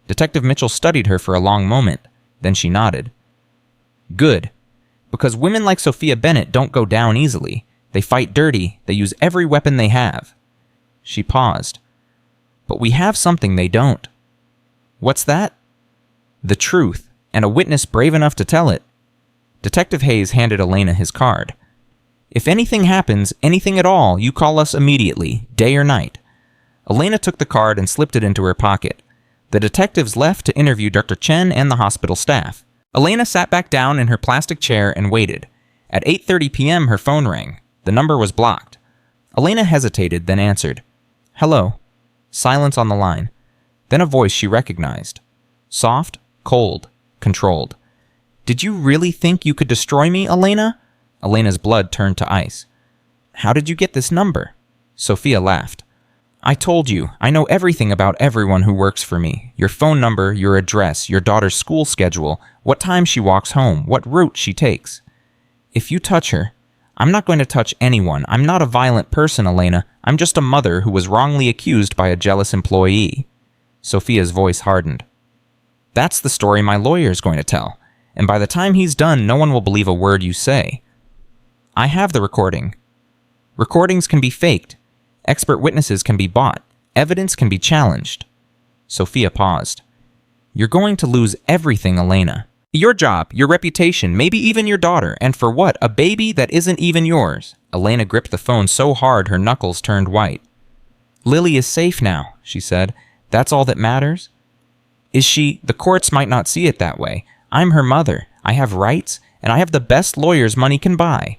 Detective Mitchell studied her for a long moment. Then she nodded. "Good. Because women like Sophia Bennett don't go down easily. They fight dirty. They use every weapon they have." She paused. "But we have something they don't." "What's that?" "The truth, and a witness brave enough to tell it." Detective Hayes handed Elena his card. "If anything happens, anything at all, you call us immediately, day or night." Elena took the card and slipped it into her pocket. The detectives left to interview Dr. Chen and the hospital staff. Elena sat back down in her plastic chair and waited. At 8:30 p.m. her phone rang. The number was blocked. Elena hesitated, then answered. "Hello." Silence on the line. Then a voice she recognized. Soft, cold, controlled. "Did you really think you could destroy me, Elena?" Elena's blood turned to ice. "How did you get this number?" Sophia laughed. "I told you, I know everything about everyone who works for me. Your phone number, your address, your daughter's school schedule, what time she walks home, what route she takes. If you touch her, I'm not going to touch anyone. I'm not a violent person, Elena. I'm just a mother who was wrongly accused by a jealous employee." Sophia's voice hardened. "That's the story my lawyer's going to tell. And by the time he's done, no one will believe a word you say." "I have the recording." "Recordings can be faked. Expert witnesses can be bought. Evidence can be challenged." Sophia paused. "You're going to lose everything, Elena. Your job, your reputation, maybe even your daughter, and for what? A baby that isn't even yours." Elena gripped the phone so hard her knuckles turned white. "Lily is safe now," she said. "That's all that matters." "Is she? The courts might not see it that way. I'm her mother. I have rights, and I have the best lawyers money can buy."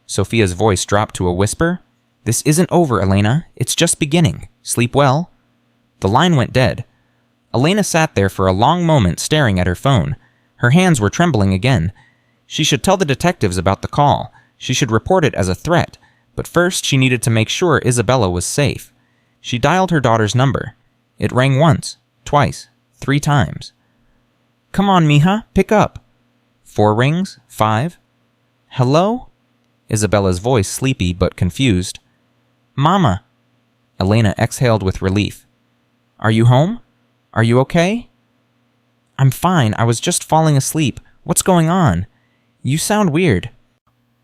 Sophia's voice dropped to a whisper. "This isn't over, Elena. It's just beginning. Sleep well." The line went dead. Elena sat there for a long moment staring at her phone. Her hands were trembling again. She should tell the detectives about the call. She should report it as a threat. But first she needed to make sure Isabella was safe. She dialed her daughter's number. It rang once, twice, 3 times. "Come on, mija, pick up." 4 rings, 5. "Hello?" Isabella's voice sleepy but confused. "Mama." Elena exhaled with relief. "Are you home? Are you okay?" "I'm fine. I was just falling asleep. What's going on?" You sound weird.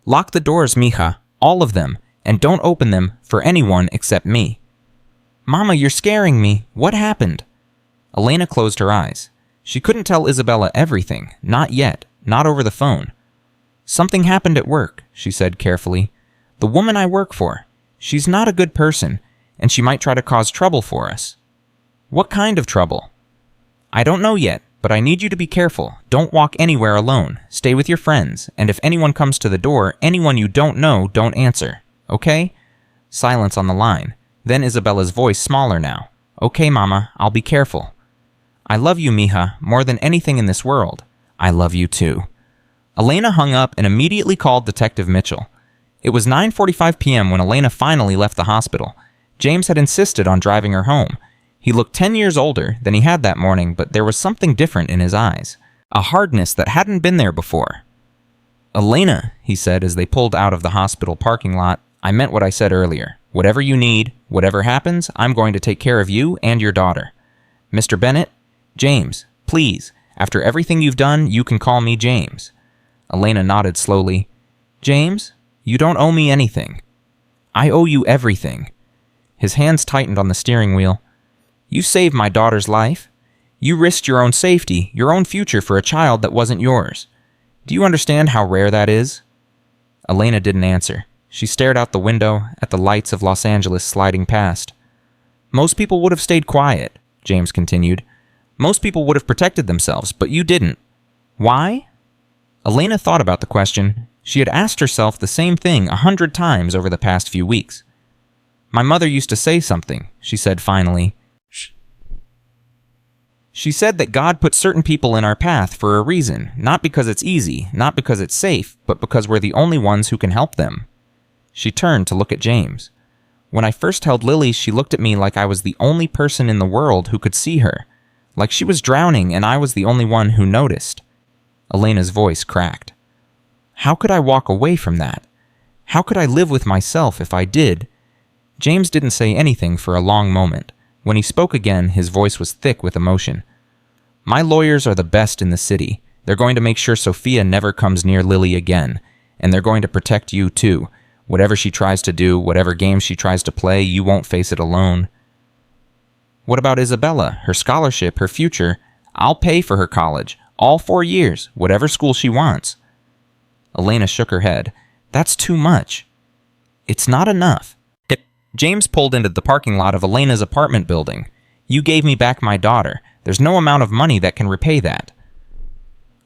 Lock the doors, mija, all of them, and don't open them for anyone except me. Mama, you're scaring me. What happened? Elena closed her eyes. She couldn't tell Isabella everything, not yet, not over the phone. Something happened at work, she said carefully. The woman I work for. She's not a good person, and she might try to cause trouble for us. What kind of trouble? I don't know yet, but I need you to be careful. Don't walk anywhere alone. Stay with your friends, and if anyone comes to the door, anyone you don't know, don't answer. Okay? Silence on the line. Then Isabella's voice smaller now. Okay, Mama, I'll be careful. I love you, mija, more than anything in this world. I love you too. Elena hung up and immediately called Detective Mitchell. It was 9:45 p.m. when Elena finally left the hospital. James had insisted on driving her home. He looked 10 years older than he had that morning, but there was something different in his eyes. A hardness that hadn't been there before. Elena, he said as they pulled out of the hospital parking lot, I meant what I said earlier. Whatever you need, whatever happens, I'm going to take care of you and your daughter. Mr. Bennett? James, please. After everything you've done, you can call me James. Elena nodded slowly. James, you don't owe me anything. I owe you everything. His hands tightened on the steering wheel. You saved my daughter's life. You risked your own safety, your own future for a child that wasn't yours. Do you understand how rare that is? Elena didn't answer. She stared out the window at the lights of Los Angeles sliding past. Most people would have stayed quiet, James continued. Most people would have protected themselves, but you didn't. Why? Elena thought about the question. She had asked herself the same thing 100 times over the past few weeks. My mother used to say something, she said finally. She said that God put certain people in our path for a reason, not because it's easy, not because it's safe, but because we're the only ones who can help them. She turned to look at James. When I first held Lily, she looked at me like I was the only person in the world who could see her, like she was drowning and I was the only one who noticed. Elena's voice cracked. How could I walk away from that? How could I live with myself if I did? James didn't say anything for a long moment. When he spoke again, his voice was thick with emotion. My lawyers are the best in the city. They're going to make sure Sophia never comes near Lily again, and they're going to protect you too. Whatever she tries to do, whatever game she tries to play, you won't face it alone. What about Isabella, her scholarship, her future? I'll pay for her college, all 4 years, whatever school she wants. Elena shook her head. That's too much. It's not enough. James pulled into the parking lot of Elena's apartment building. You gave me back my daughter. There's no amount of money that can repay that.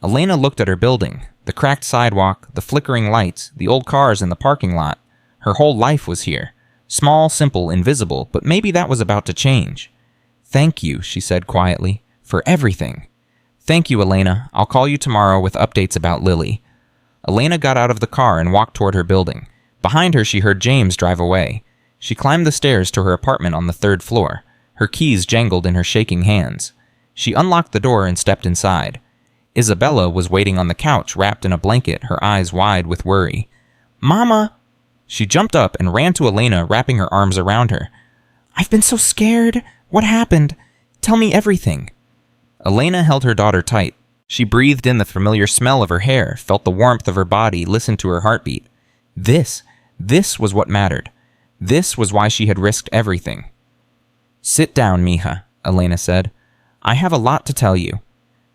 Elena looked at her building, the cracked sidewalk, the flickering lights, the old cars in the parking lot. Her whole life was here. Small, simple, invisible, but maybe that was about to change. Thank you, she said quietly, for everything. Thank you, Elena. I'll call you tomorrow with updates about Lily. Elena got out of the car and walked toward her building. Behind her, she heard James drive away. She climbed the stairs to her apartment on the 3rd floor. Her keys jangled in her shaking hands. She unlocked the door and stepped inside. Isabella was waiting on the couch, wrapped in a blanket, her eyes wide with worry. Mama! She jumped up and ran to Elena, wrapping her arms around her. I've been so scared. What happened? Tell me everything. Elena held her daughter tight. She breathed in the familiar smell of her hair, felt the warmth of her body, listened to her heartbeat. This was what mattered. This was why she had risked everything. Sit down, mija, Elena said. I have a lot to tell you.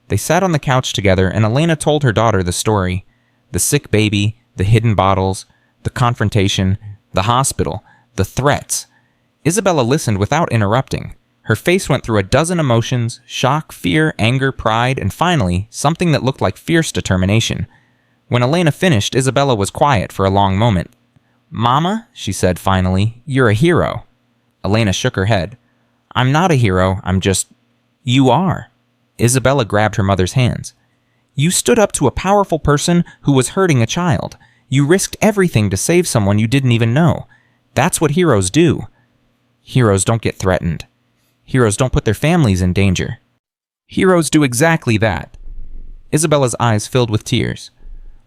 They sat on the couch together, and Elena told her daughter the story. The sick baby, the hidden bottles, the confrontation, the hospital, the threats. Isabella listened without interrupting. Her face went through a dozen emotions, shock, fear, anger, pride, and finally, something that looked like fierce determination. When Elena finished, Isabella was quiet for a long moment. Mama, she said finally, you're a hero. Elena shook her head. I'm not a hero, I'm just... You are. Isabella grabbed her mother's hands. You stood up to a powerful person who was hurting a child. You risked everything to save someone you didn't even know. That's what heroes do. Heroes don't get threatened. Heroes don't put their families in danger. Heroes do exactly that. Isabella's eyes filled with tears.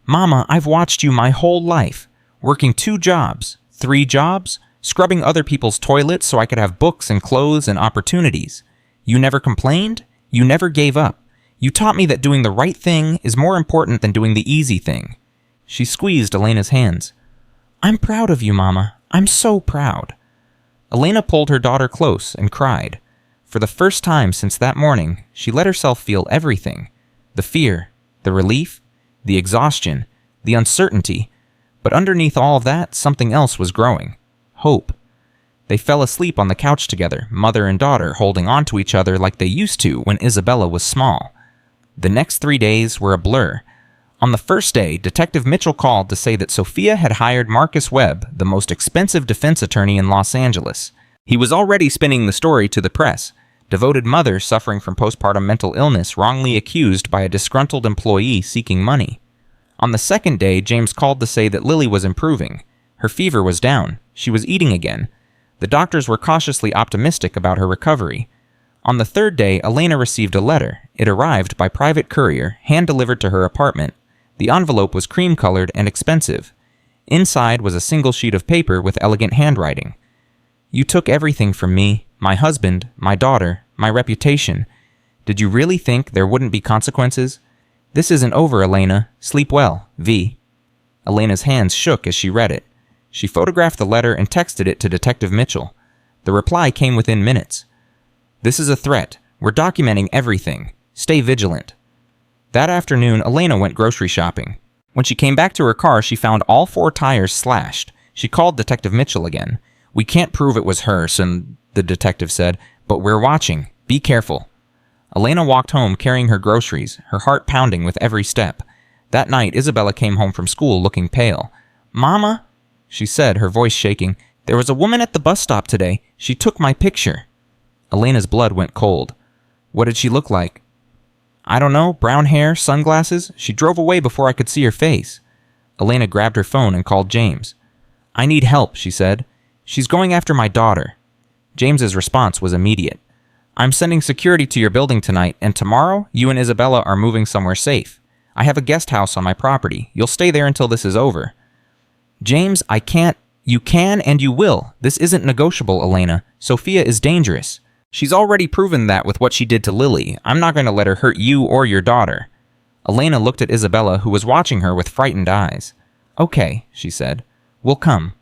Mama, I've watched you my whole life. Working 2 jobs, 3 jobs, scrubbing other people's toilets so I could have books and clothes and opportunities. You never complained. You never gave up. You taught me that doing the right thing is more important than doing the easy thing. She squeezed Elena's hands. "I'm proud of you, Mama. I'm so proud." Elena pulled her daughter close and cried. For the first time since that morning, she let herself feel everything. The fear, the relief, the exhaustion, the uncertainty. But underneath all of that, something else was growing. Hope. They fell asleep on the couch together, mother and daughter holding on to each other like they used to when Isabella was small. The next 3 days were a blur. On the first day, Detective Mitchell called to say that Sophia had hired Marcus Webb, the most expensive defense attorney in Los Angeles. He was already spinning the story to the press. Devoted mother suffering from postpartum mental illness wrongly accused by a disgruntled employee seeking money. On the second day, James called to say that Lily was improving. Her fever was down. She was eating again. The doctors were cautiously optimistic about her recovery. On the third day, Elena received a letter. It arrived by private courier, hand-delivered to her apartment. The envelope was cream-colored and expensive. Inside was a single sheet of paper with elegant handwriting. "You took everything from me, my husband, my daughter, my reputation. Did you really think there wouldn't be consequences? This isn't over, Elena. Sleep well, V." Elena's hands shook as she read it. She photographed the letter and texted it to Detective Mitchell. The reply came within minutes. "This is a threat. We're documenting everything. Stay vigilant." That afternoon, Elena went grocery shopping. When she came back to her car, she found all 4 tires slashed. She called Detective Mitchell again. "We can't prove it was her," the detective said, "but we're watching. Be careful." Elena walked home carrying her groceries, her heart pounding with every step. That night, Isabella came home from school looking pale. "Mama," she said, her voice shaking, "there was a woman at the bus stop today. She took my picture." Elena's blood went cold. "What did she look like?" "I don't know, brown hair, sunglasses. She drove away before I could see her face." Elena grabbed her phone and called James. "I need help," she said. "She's going after my daughter." James's response was immediate. "I'm sending security to your building tonight, and tomorrow, you and Isabella are moving somewhere safe. I have a guest house on my property. You'll stay there until this is over." "James, I can't." "You can and you will. This isn't negotiable, Elena. Sophia is dangerous. She's already proven that with what she did to Lily. I'm not going to let her hurt you or your daughter." Elena looked at Isabella, who was watching her with frightened eyes. "Okay," she said. "We'll come."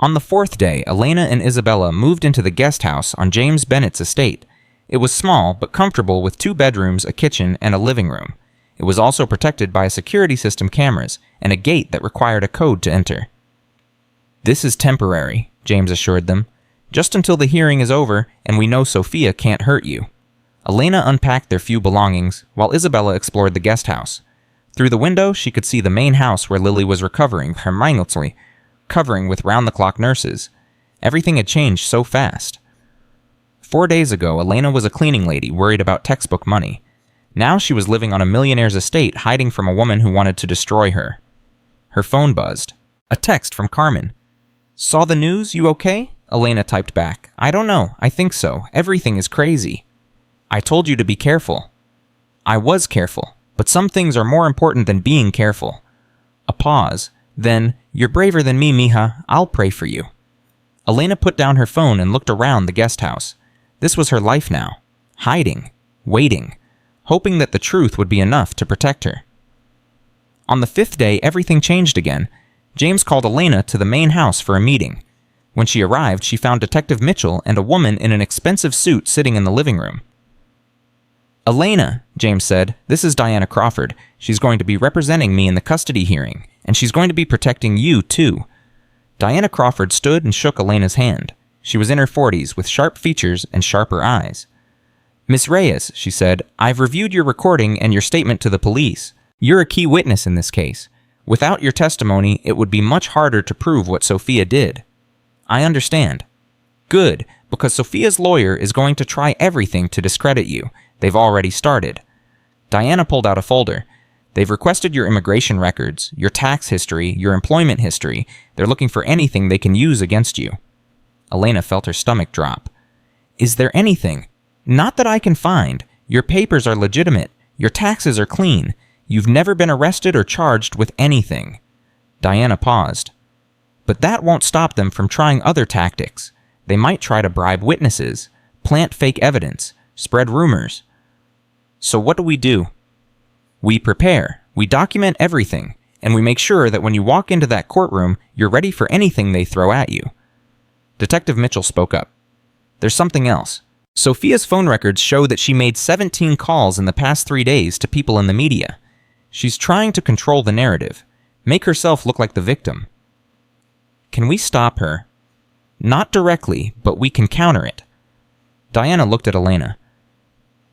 On the 4th day, Elena and Isabella moved into the guest house on James Bennett's estate. It was small but comfortable with 2 bedrooms, a kitchen, and a living room. It was also protected by a security system cameras and a gate that required a code to enter. "This is temporary," James assured them. "Just until the hearing is over and we know Sophia can't hurt you." Elena unpacked their few belongings while Isabella explored the guest house. Through the window, she could see the main house where Lily was recovering harmoniously, covering with round-the-clock nurses. Everything had changed so fast. 4 days ago, Elena was a cleaning lady worried about textbook money. Now she was living on a millionaire's estate, hiding from a woman who wanted to destroy her. Her phone buzzed. A text from Carmen. "Saw the news? You okay?" Elena typed back. "I don't know. I think so. Everything is crazy." "I told you to be careful." "I was careful, but some things are more important than being careful." A pause. Then, "You're braver than me, mija. I'll pray for you." Elena put down her phone and looked around the guest house. This was her life now. Hiding. Waiting. Hoping that the truth would be enough to protect her. On the 5th day, everything changed again. James called Elena to the main house for a meeting. When she arrived, she found Detective Mitchell and a woman in an expensive suit sitting in the living room. "Elena," James said, "this is Diana Crawford. She's going to be representing me in the custody hearing, and she's going to be protecting you, too." Diana Crawford stood and shook Elena's hand. She was in her 40s, with sharp features and sharper eyes. "Miss Reyes," she said, "I've reviewed your recording and your statement to the police. You're a key witness in this case. Without your testimony, it would be much harder to prove what Sophia did." "I understand." "Good, because Sophia's lawyer is going to try everything to discredit you. They've already started." Diana pulled out a folder. "They've requested your immigration records, your tax history, your employment history. They're looking for anything they can use against you." Elena felt her stomach drop. "Is there anything?" "Not that I can find. Your papers are legitimate. Your taxes are clean. You've never been arrested or charged with anything." Diana paused. "But that won't stop them from trying other tactics. They might try to bribe witnesses, plant fake evidence, spread rumors." "So what do we do?" "We prepare. We document everything. and we make sure that when you walk into that courtroom, you're ready for anything they throw at you." Detective Mitchell spoke up. "There's something else. Sophia's phone records show that she made 17 calls in the past 3 days to people in the media. She's trying to control the narrative, make herself look like the victim. Can we stop her? Not directly, but we can counter it." Diana looked at Elena.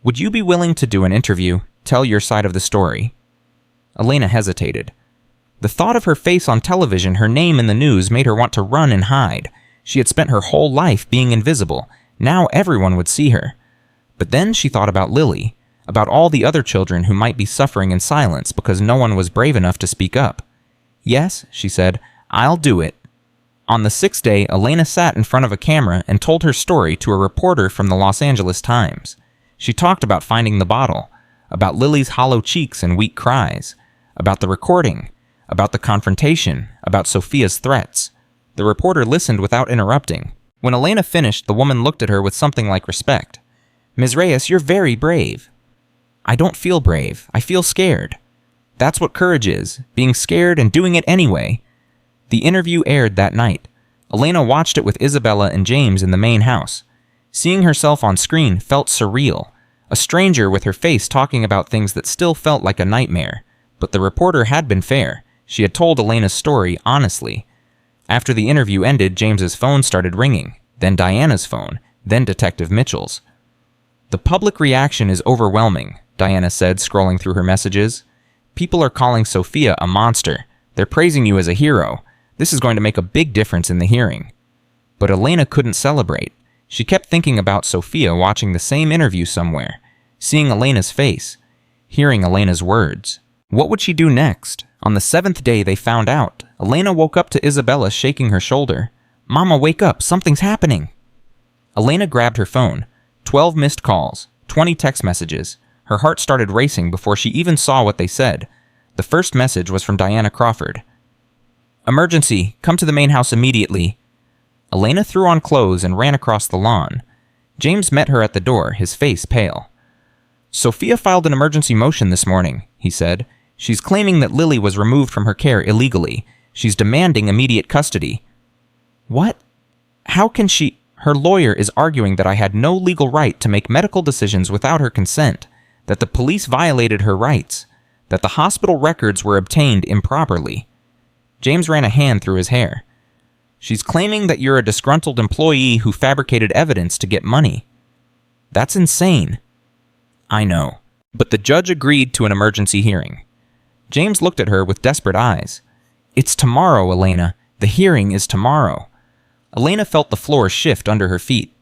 "Would you be willing to do an interview, tell your side of the story?" Elena hesitated. The thought of her face on television, her name in the news, made her want to run and hide. She had spent her whole life being invisible. Now everyone would see her. But then she thought about Lily, about all the other children who might be suffering in silence because no one was brave enough to speak up. "Yes," she said, "I'll do it." On the 6th day, Elena sat in front of a camera and told her story to a reporter from the Los Angeles Times. She talked about finding the bottle, about Lily's hollow cheeks and weak cries, about the recording, about the confrontation, about Sophia's threats. The reporter listened without interrupting. When Elena finished, the woman looked at her with something like respect. "Ms. Reyes, you're very brave." "I don't feel brave. I feel scared." That's what courage is, being scared and doing it anyway. The interview aired that night. Elena watched it with Isabella and James in the main house. Seeing herself on screen felt surreal. A stranger with her face talking about things that still felt like a nightmare. But the reporter had been fair. She had told Elena's story honestly. After the interview ended, James's phone started ringing, then Diana's phone, then Detective Mitchell's. "The public reaction is overwhelming," Diana said, scrolling through her messages. "People are calling Sophia a monster. They're praising you as a hero. This is going to make a big difference in the hearing." But Elena couldn't celebrate. She kept thinking about Sophia watching the same interview somewhere, seeing Elena's face, hearing Elena's words. What would she do next? On the 7th day they found out. Elena woke up to Isabella shaking her shoulder. "Mama, wake up, something's happening." Elena grabbed her phone. 12 missed calls, 20 text messages. Her heart started racing before she even saw what they said. The first message was from Diana Crawford. "Emergency, come to the main house immediately." Elena threw on clothes and ran across the lawn. James met her at the door, his face pale. "Sophia filed an emergency motion this morning," he said. "She's claiming that Lily was removed from her care illegally. She's demanding immediate custody." "What? How can she—" "Her lawyer is arguing that I had no legal right to make medical decisions without her consent, that the police violated her rights, that the hospital records were obtained improperly." James ran a hand through his hair. "She's claiming that you're a disgruntled employee who fabricated evidence to get money. That's insane." "I know." But the judge agreed to an emergency hearing. James looked at her with desperate eyes. "It's tomorrow, Elena. The hearing is tomorrow." Elena felt the floor shift under her feet.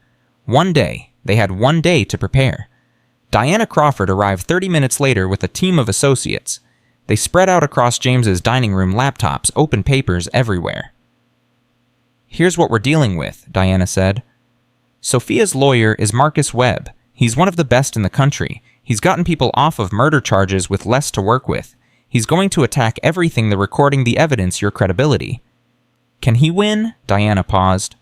One day. They had 1 day to prepare. Diana Crawford arrived 30 minutes later with a team of associates. They spread out across James's dining room laptops, open papers everywhere. "Here's what we're dealing with," Diana said. "Sophia's lawyer is Marcus Webb. He's one of the best in the country. He's gotten people off of murder charges with less to work with. He's going to attack everything the recording, the evidence, your credibility." "Can he win?" Diana paused.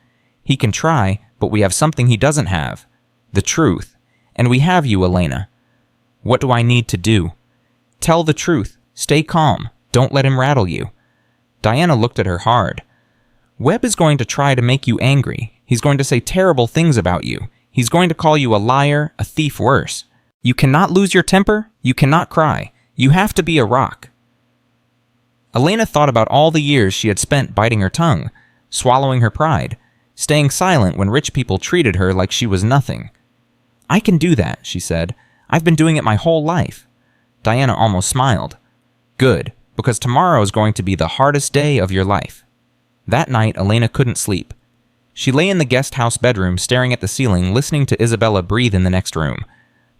"He can try, but we have something he doesn't have. The truth. And we have you, Elena. What do I need to do?" "Tell the truth. Stay calm. Don't let him rattle you." Diana looked at her hard. "Webb is going to try to make you angry. He's going to say terrible things about you. He's going to call you a liar, a thief worse. You cannot lose your temper. You cannot cry. You have to be a rock." Elena thought about all the years she had spent biting her tongue, swallowing her pride, staying silent when rich people treated her like she was nothing. "I can do that," she said. "I've been doing it my whole life." Diana almost smiled. "Good, because tomorrow is going to be the hardest day of your life." That night, Elena couldn't sleep. She lay in the guest house bedroom, staring at the ceiling, listening to Isabella breathe in the next room.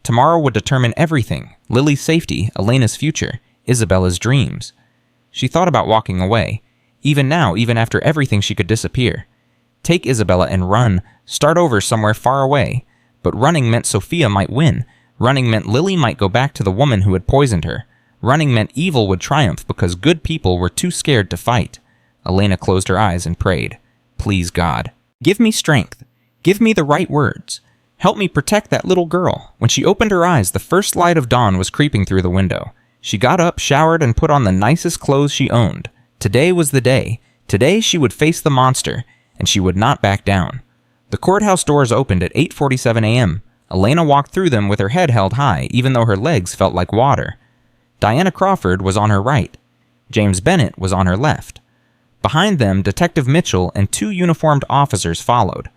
Tomorrow would determine everything: Lily's safety, Elena's future, Isabella's dreams. She thought about walking away. Even now, even after everything, she could disappear. Take Isabella and run, start over somewhere far away. But running meant Sophia might win. Running meant Lily might go back to the woman who had poisoned her. Running meant evil would triumph because good people were too scared to fight. Elena closed her eyes and prayed. "Please, God, give me strength. Give me the right words. Help me protect that little girl." When she opened her eyes, the first light of dawn was creeping through the window. She got up, showered, and put on the nicest clothes she owned. Today was the day. Today she would face the monster, and she would not back down. The courthouse doors opened at 8:47 a.m. Elena walked through them with her head held high, even though her legs felt like water. Diana Crawford was on her right. James Bennett was on her left. Behind them, Detective Mitchell and 2 uniformed officers followed.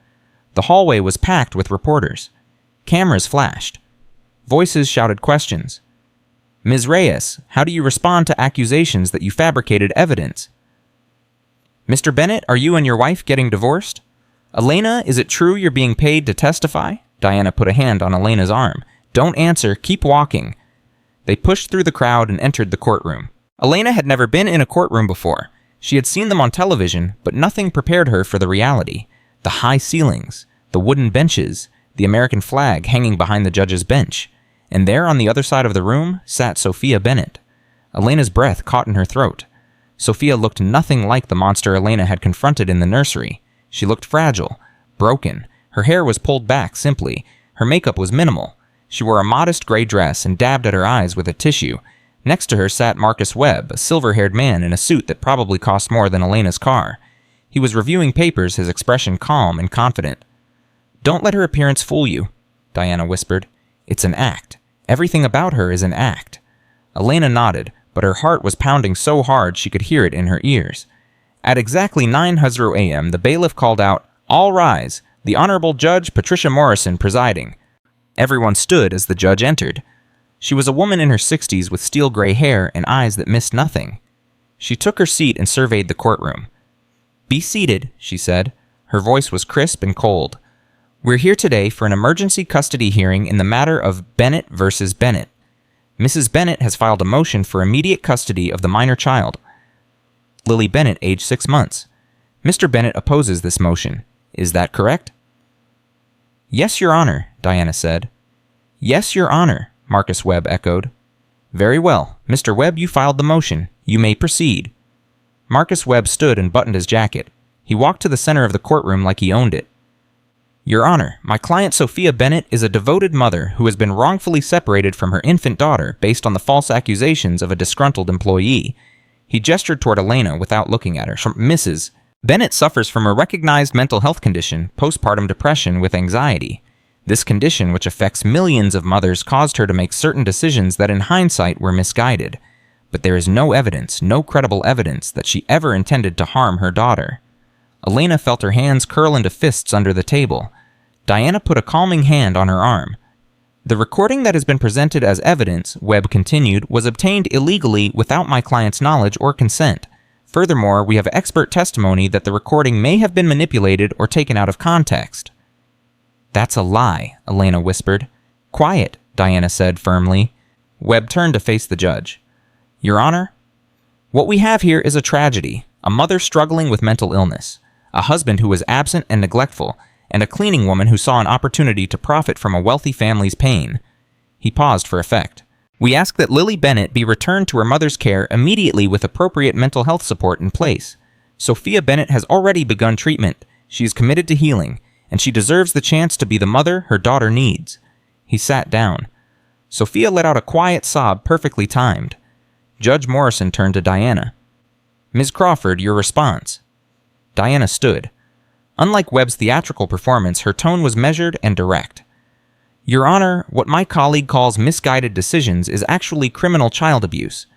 The hallway was packed with reporters. Cameras flashed. Voices shouted questions. Ms. Reyes, how do you respond to accusations that you fabricated evidence? Mr. Bennett, are you and your wife getting divorced? Elena, is it true you're being paid to testify? Diana put a hand on Elena's arm. Don't answer, keep walking. They pushed through the crowd and entered the courtroom. Elena had never been in a courtroom before. She had seen them on television, but nothing prepared her for the reality. The high ceilings, the wooden benches, the American flag hanging behind the judge's bench. And there on the other side of the room sat Sophia Bennett. Elena's breath caught in her throat. Sophia looked nothing like the monster Elena had confronted in the nursery. She looked fragile, broken. Her hair was pulled back simply. Her makeup was minimal. She wore a modest gray dress and dabbed at her eyes with a tissue. Next to her sat Marcus Webb, a silver-haired man in a suit that probably cost more than Elena's car. He was reviewing papers, his expression calm and confident. Don't let her appearance fool you, Diana whispered. It's an act. Everything about her is an act. Elena nodded, but her heart was pounding so hard she could hear it in her ears. At exactly 9:00 a.m., the bailiff called out, All rise! The Honorable Judge Patricia Morrison presiding. Everyone stood as the judge entered. She was a woman in her 60s with steel gray hair and eyes that missed nothing. She took her seat and surveyed the courtroom. Be seated, she said. Her voice was crisp and cold. We're here today for an emergency custody hearing in the matter of Bennett versus Bennett. Mrs. Bennett has filed a motion for immediate custody of the minor child, Lily Bennett, age 6 months. Mr. Bennett opposes this motion. Is that correct? Yes, Your Honor, Diana said. Yes, Your Honor, Marcus Webb echoed. Very well. Mr. Webb, you filed the motion. You may proceed. Marcus Webb stood and buttoned his jacket. He walked to the center of the courtroom like he owned it. Your Honor, my client Sophia Bennett is a devoted mother who has been wrongfully separated from her infant daughter based on the false accusations of a disgruntled employee. He gestured toward Elena without looking at her. Mrs. Bennett suffers from a recognized mental health condition, postpartum depression with anxiety. This condition, which affects millions of mothers, caused her to make certain decisions that in hindsight were misguided. But there is no evidence, no credible evidence, that she ever intended to harm her daughter. Elena felt her hands curl into fists under the table. Diana put a calming hand on her arm. The recording that has been presented as evidence, Webb continued, was obtained illegally without my client's knowledge or consent. Furthermore, we have expert testimony that the recording may have been manipulated or taken out of context. That's a lie, Elena whispered. Quiet, Diana said firmly. Webb turned to face the judge. Your Honor, what we have here is a tragedy, a mother struggling with mental illness, a husband who was absent and neglectful, and a cleaning woman who saw an opportunity to profit from a wealthy family's pain. He paused for effect. We ask that Lily Bennett be returned to her mother's care immediately with appropriate mental health support in place. Sophia Bennett has already begun treatment. She is committed to healing, and she deserves the chance to be the mother her daughter needs. He sat down. Sophia let out a quiet sob perfectly timed. Judge Morrison turned to Diana. Ms. Crawford, your response. Diana stood. Unlike Webb's theatrical performance, her tone was measured and direct. Your Honor, what my colleague calls misguided decisions is actually criminal child abuse.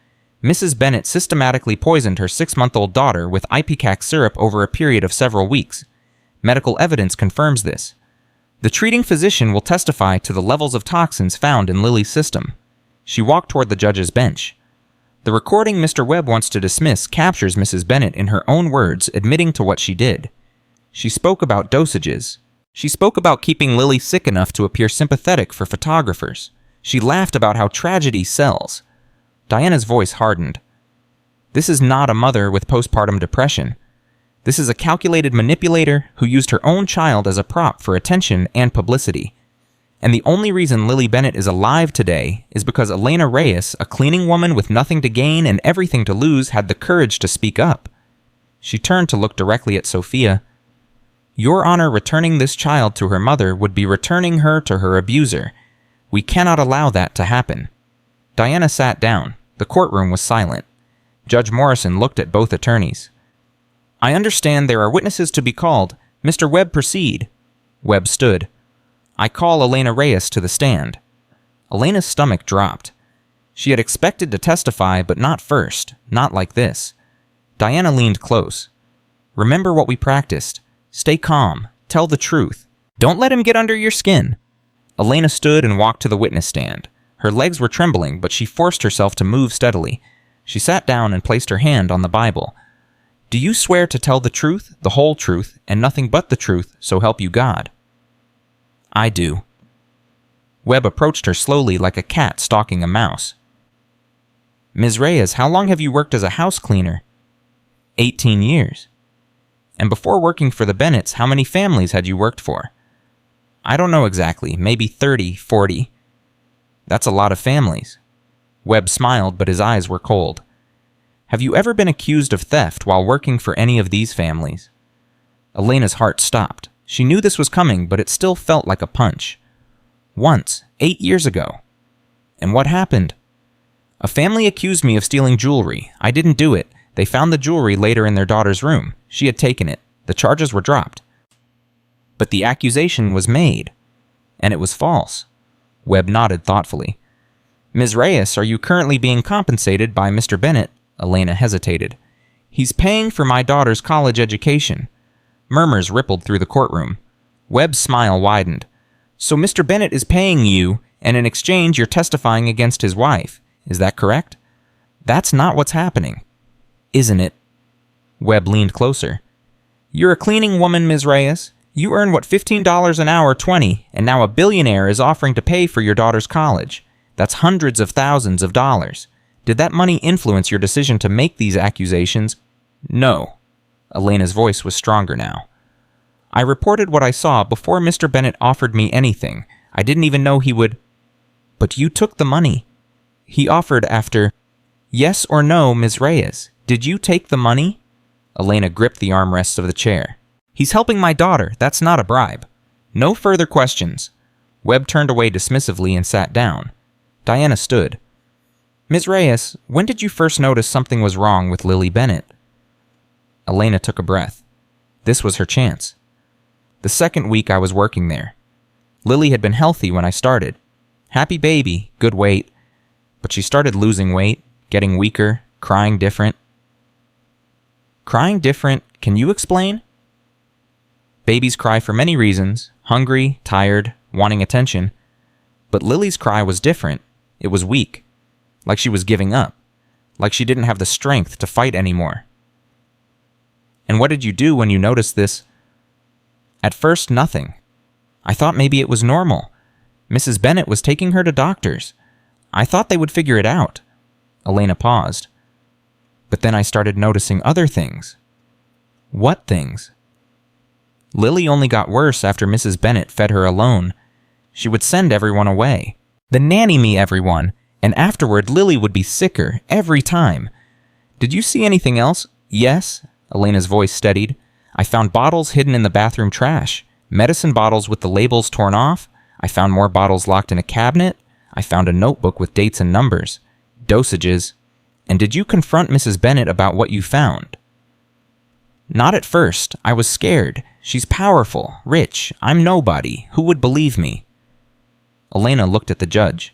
Mrs. Bennett systematically poisoned her 6-month-old daughter with ipecac syrup over a period of several weeks. Medical evidence confirms this. The treating physician will testify to the levels of toxins found in Lily's system. She walked toward the judge's bench. The recording Mr. Webb wants to dismiss captures Mrs. Bennett in her own words, admitting to what she did. She spoke about dosages. She spoke about keeping Lily sick enough to appear sympathetic for photographers. She laughed about how tragedy sells. Diana's voice hardened. This is not a mother with postpartum depression. This is a calculated manipulator who used her own child as a prop for attention and publicity. And the only reason Lily Bennett is alive today is because Elena Reyes, a cleaning woman with nothing to gain and everything to lose, had the courage to speak up. She turned to look directly at Sophia. Your Honor, returning this child to her mother would be returning her to her abuser. We cannot allow that to happen. Diana sat down. The courtroom was silent. Judge Morrison looked at both attorneys. "I understand there are witnesses to be called. Mr. Webb, proceed." Webb stood. "I call Elena Reyes to the stand." Elena's stomach dropped. She had expected to testify, but not first, not like this. Diana leaned close. "Remember what we practiced. Stay calm. Tell the truth. Don't let him get under your skin." Elena stood and walked to the witness stand. Her legs were trembling, but she forced herself to move steadily. She sat down and placed her hand on the Bible. "Do you swear to tell the truth, the whole truth, and nothing but the truth, so help you God?" "I do." Webb approached her slowly like a cat stalking a mouse. "Ms. Reyes, how long have you worked as a house cleaner?" 18 years. "And before working for the Bennetts, how many families had you worked for?" "I don't know exactly, maybe 30, 40. "That's a lot of families." Webb smiled, but his eyes were cold. "Have you ever been accused of theft while working for any of these families?" Elena's heart stopped. She knew this was coming, but it still felt like a punch. "Once, 8 years ago." "And what happened?" "A family accused me of stealing jewelry. I didn't do it. They found the jewelry later in their daughter's room. She had taken it. The charges were dropped. But the accusation was made. And it was false." Webb nodded thoughtfully. "Ms. Reyes, are you currently being compensated by Mr. Bennett?" Elena hesitated. "He's paying for my daughter's college education." Murmurs rippled through the courtroom. Webb's smile widened. "So Mr. Bennett is paying you, and in exchange you're testifying against his wife. Is that correct?" "That's not what's happening." "Isn't it?" Webb leaned closer. "You're a cleaning woman, Ms. Reyes. You earn, what, $15 an hour, 20, and now a billionaire is offering to pay for your daughter's college. That's hundreds of thousands of dollars. Did that money influence your decision to make these accusations?" "No." Elena's voice was stronger now. "I reported what I saw before Mr. Bennett offered me anything. I didn't even know he would—" "But you took the money." "He offered after—" "Yes or no, Ms. Reyes, did you take the money?" Elena gripped the armrests of the chair. "He's helping my daughter. That's not a bribe." "No further questions." Webb turned away dismissively and sat down. Diana stood. "Ms. Reyes, when did you first notice something was wrong with Lily Bennett?" Elena took a breath. This was her chance. "The second week I was working there. Lily had been healthy when I started. Happy baby, good weight. But she started losing weight, getting weaker, crying different." "Crying different? Can you explain?" "Babies cry for many reasons. Hungry, tired, wanting attention. But Lily's cry was different. It was weak. Like she was giving up. Like she didn't have the strength to fight anymore." "And what did you do when you noticed this?" "At first, nothing. I thought maybe it was normal. Mrs. Bennett was taking her to doctors. I thought they would figure it out." Elena paused. "But then I started noticing other things." "What things?" "Lily only got worse after Mrs. Bennett fed her alone. She would send everyone away. The nanny me everyone, and afterward Lily would be sicker every time. Did you see anything else?" "Yes." Elena's voice steadied. "I found bottles hidden in the bathroom trash. Medicine bottles with the labels torn off. I found more bottles locked in a cabinet. I found a notebook with dates and numbers. Dosages. And did you confront Mrs. Bennett about what you found?" "Not at first. I was scared. She's powerful, rich. I'm nobody. Who would believe me?" Elena looked at the judge.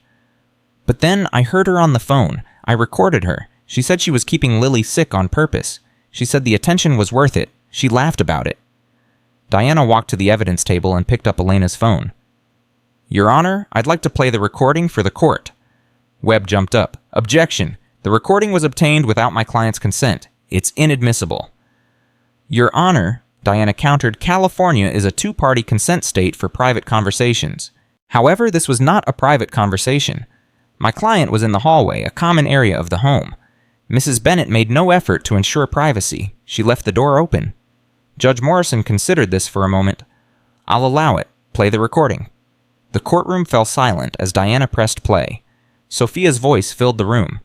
"But then I heard her on the phone. I recorded her. She said she was keeping Lily sick on purpose. She said the attention was worth it. She laughed about it." Diana walked to the evidence table and picked up Elena's phone. "Your Honor, I'd like to play the recording for the court." Webb jumped up. "Objection. The recording was obtained without my client's consent. It's inadmissible." "Your Honor," Diana countered, "California is a two-party consent state for private conversations. However, this was not a private conversation. My client was in the hallway, a common area of the home. Mrs. Bennett made no effort to ensure privacy. She left the door open." Judge Morrison considered this for a moment. "I'll allow it. Play the recording." The courtroom fell silent as Diana pressed play. Sophia's voice filled the room.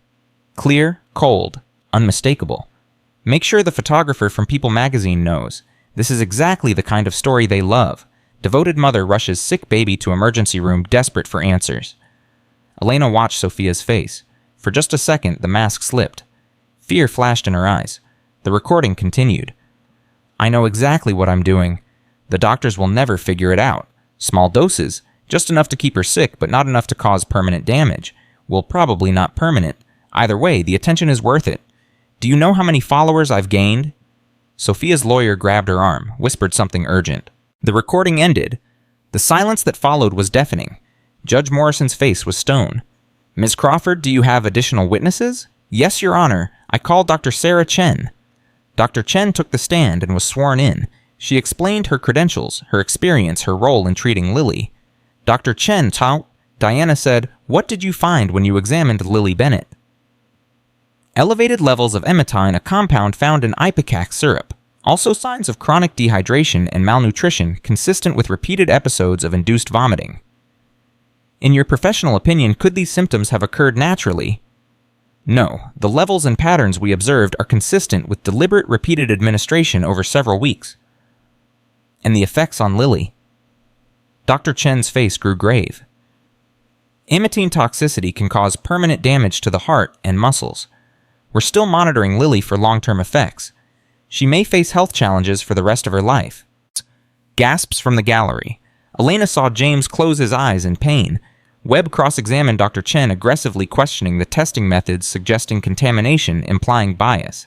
Clear, cold, unmistakable. "Make sure the photographer from People magazine knows. This is exactly the kind of story they love. Devoted mother rushes sick baby to emergency room desperate for answers." Elena watched Sophia's face. For just a second, the mask slipped. Fear flashed in her eyes. The recording continued. I know exactly what I'm doing. The doctors will never figure it out. Small doses, just enough to keep her sick, but not enough to cause permanent damage. Well, probably not permanent. Either way, the attention is worth it. Do you know how many followers I've gained? Sophia's lawyer grabbed her arm, whispered something urgent. The recording ended. The silence that followed was deafening. Judge Morrison's face was stone. Ms. Crawford, do you have additional witnesses? Yes, Your Honor. I called Dr. Sarah Chen. Dr. Chen took the stand and was sworn in. She explained her credentials, her experience, her role in treating Lily. Dr. Chen taught. Diana said, what did you find when you examined Lily Bennett? Elevated levels of emetine, a compound found in ipecac syrup. Also signs of chronic dehydration and malnutrition consistent with repeated episodes of induced vomiting. In your professional opinion, could these symptoms have occurred naturally? No, the levels and patterns we observed are consistent with deliberate repeated administration over several weeks. And the effects on Lily? Dr. Chen's face grew grave. Immigrant toxicity can cause permanent damage to the heart and muscles. We're still monitoring Lily for long-term effects. She may face health challenges for the rest of her life. Gasps from the gallery. Elena saw James close his eyes in pain. Webb cross-examined Dr. Chen, aggressively questioning the testing methods suggesting contamination, implying bias.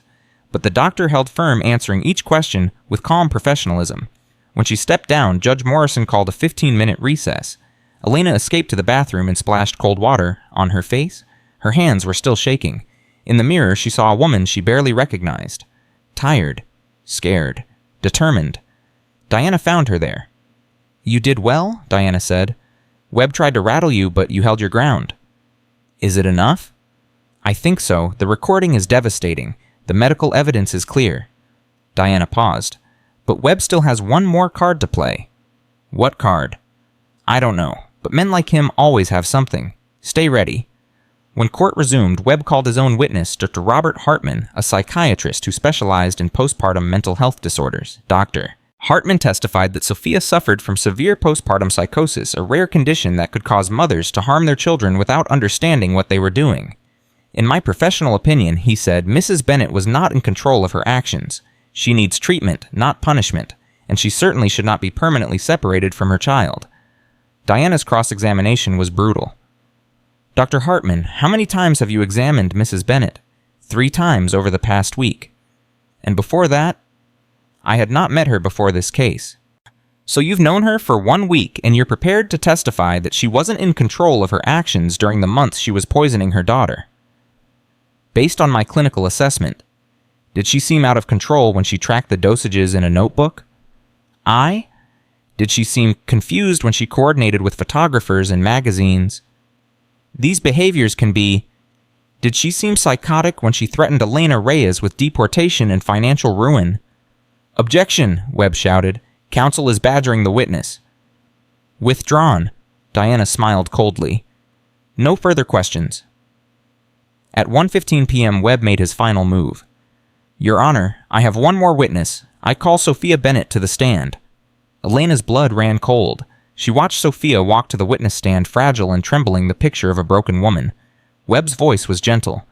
But the doctor held firm, answering each question with calm professionalism. When she stepped down, Judge Morrison called a 15-minute recess. Elena escaped to the bathroom and splashed cold water on her face. Her hands were still shaking. In the mirror, she saw a woman she barely recognized. Tired, scared, determined. Diana found her there. You did well, Diana said. Webb tried to rattle you, but you held your ground. Is it enough? I think so. The recording is devastating. The medical evidence is clear. Diana paused. But Webb still has one more card to play. What card? I don't know, but men like him always have something. Stay ready. When court resumed, Webb called his own witness, Dr. Robert Hartman, a psychiatrist who specialized in postpartum mental health disorders. Dr. Hartman testified that Sophia suffered from severe postpartum psychosis, a rare condition that could cause mothers to harm their children without understanding what they were doing. In my professional opinion, he said, Mrs. Bennett was not in control of her actions. She needs treatment, not punishment, and she certainly should not be permanently separated from her child. Diana's cross-examination was brutal. Dr. Hartman, how many times have you examined Mrs. Bennett? 3 times over the past week. And before that? I had not met her before this case. So you've known her for 1 week, and you're prepared to testify that she wasn't in control of her actions during the months she was poisoning her daughter. Based on my clinical assessment, did she seem out of control when she tracked the dosages in a notebook? Did she seem confused when she coordinated with photographers and magazines? These behaviors can be... Did she seem psychotic when she threatened Elena Reyes with deportation and financial ruin? Objection, Webb shouted. Counsel is badgering the witness. Withdrawn. Diana smiled coldly. No further questions. At 1:15 p.m., Webb made his final move. Your Honor, I have one more witness. I call Sophia Bennett to the stand. Elena's blood ran cold. She watched Sophia walk to the witness stand, fragile and trembling, the picture of a broken woman. Webb's voice was gentle.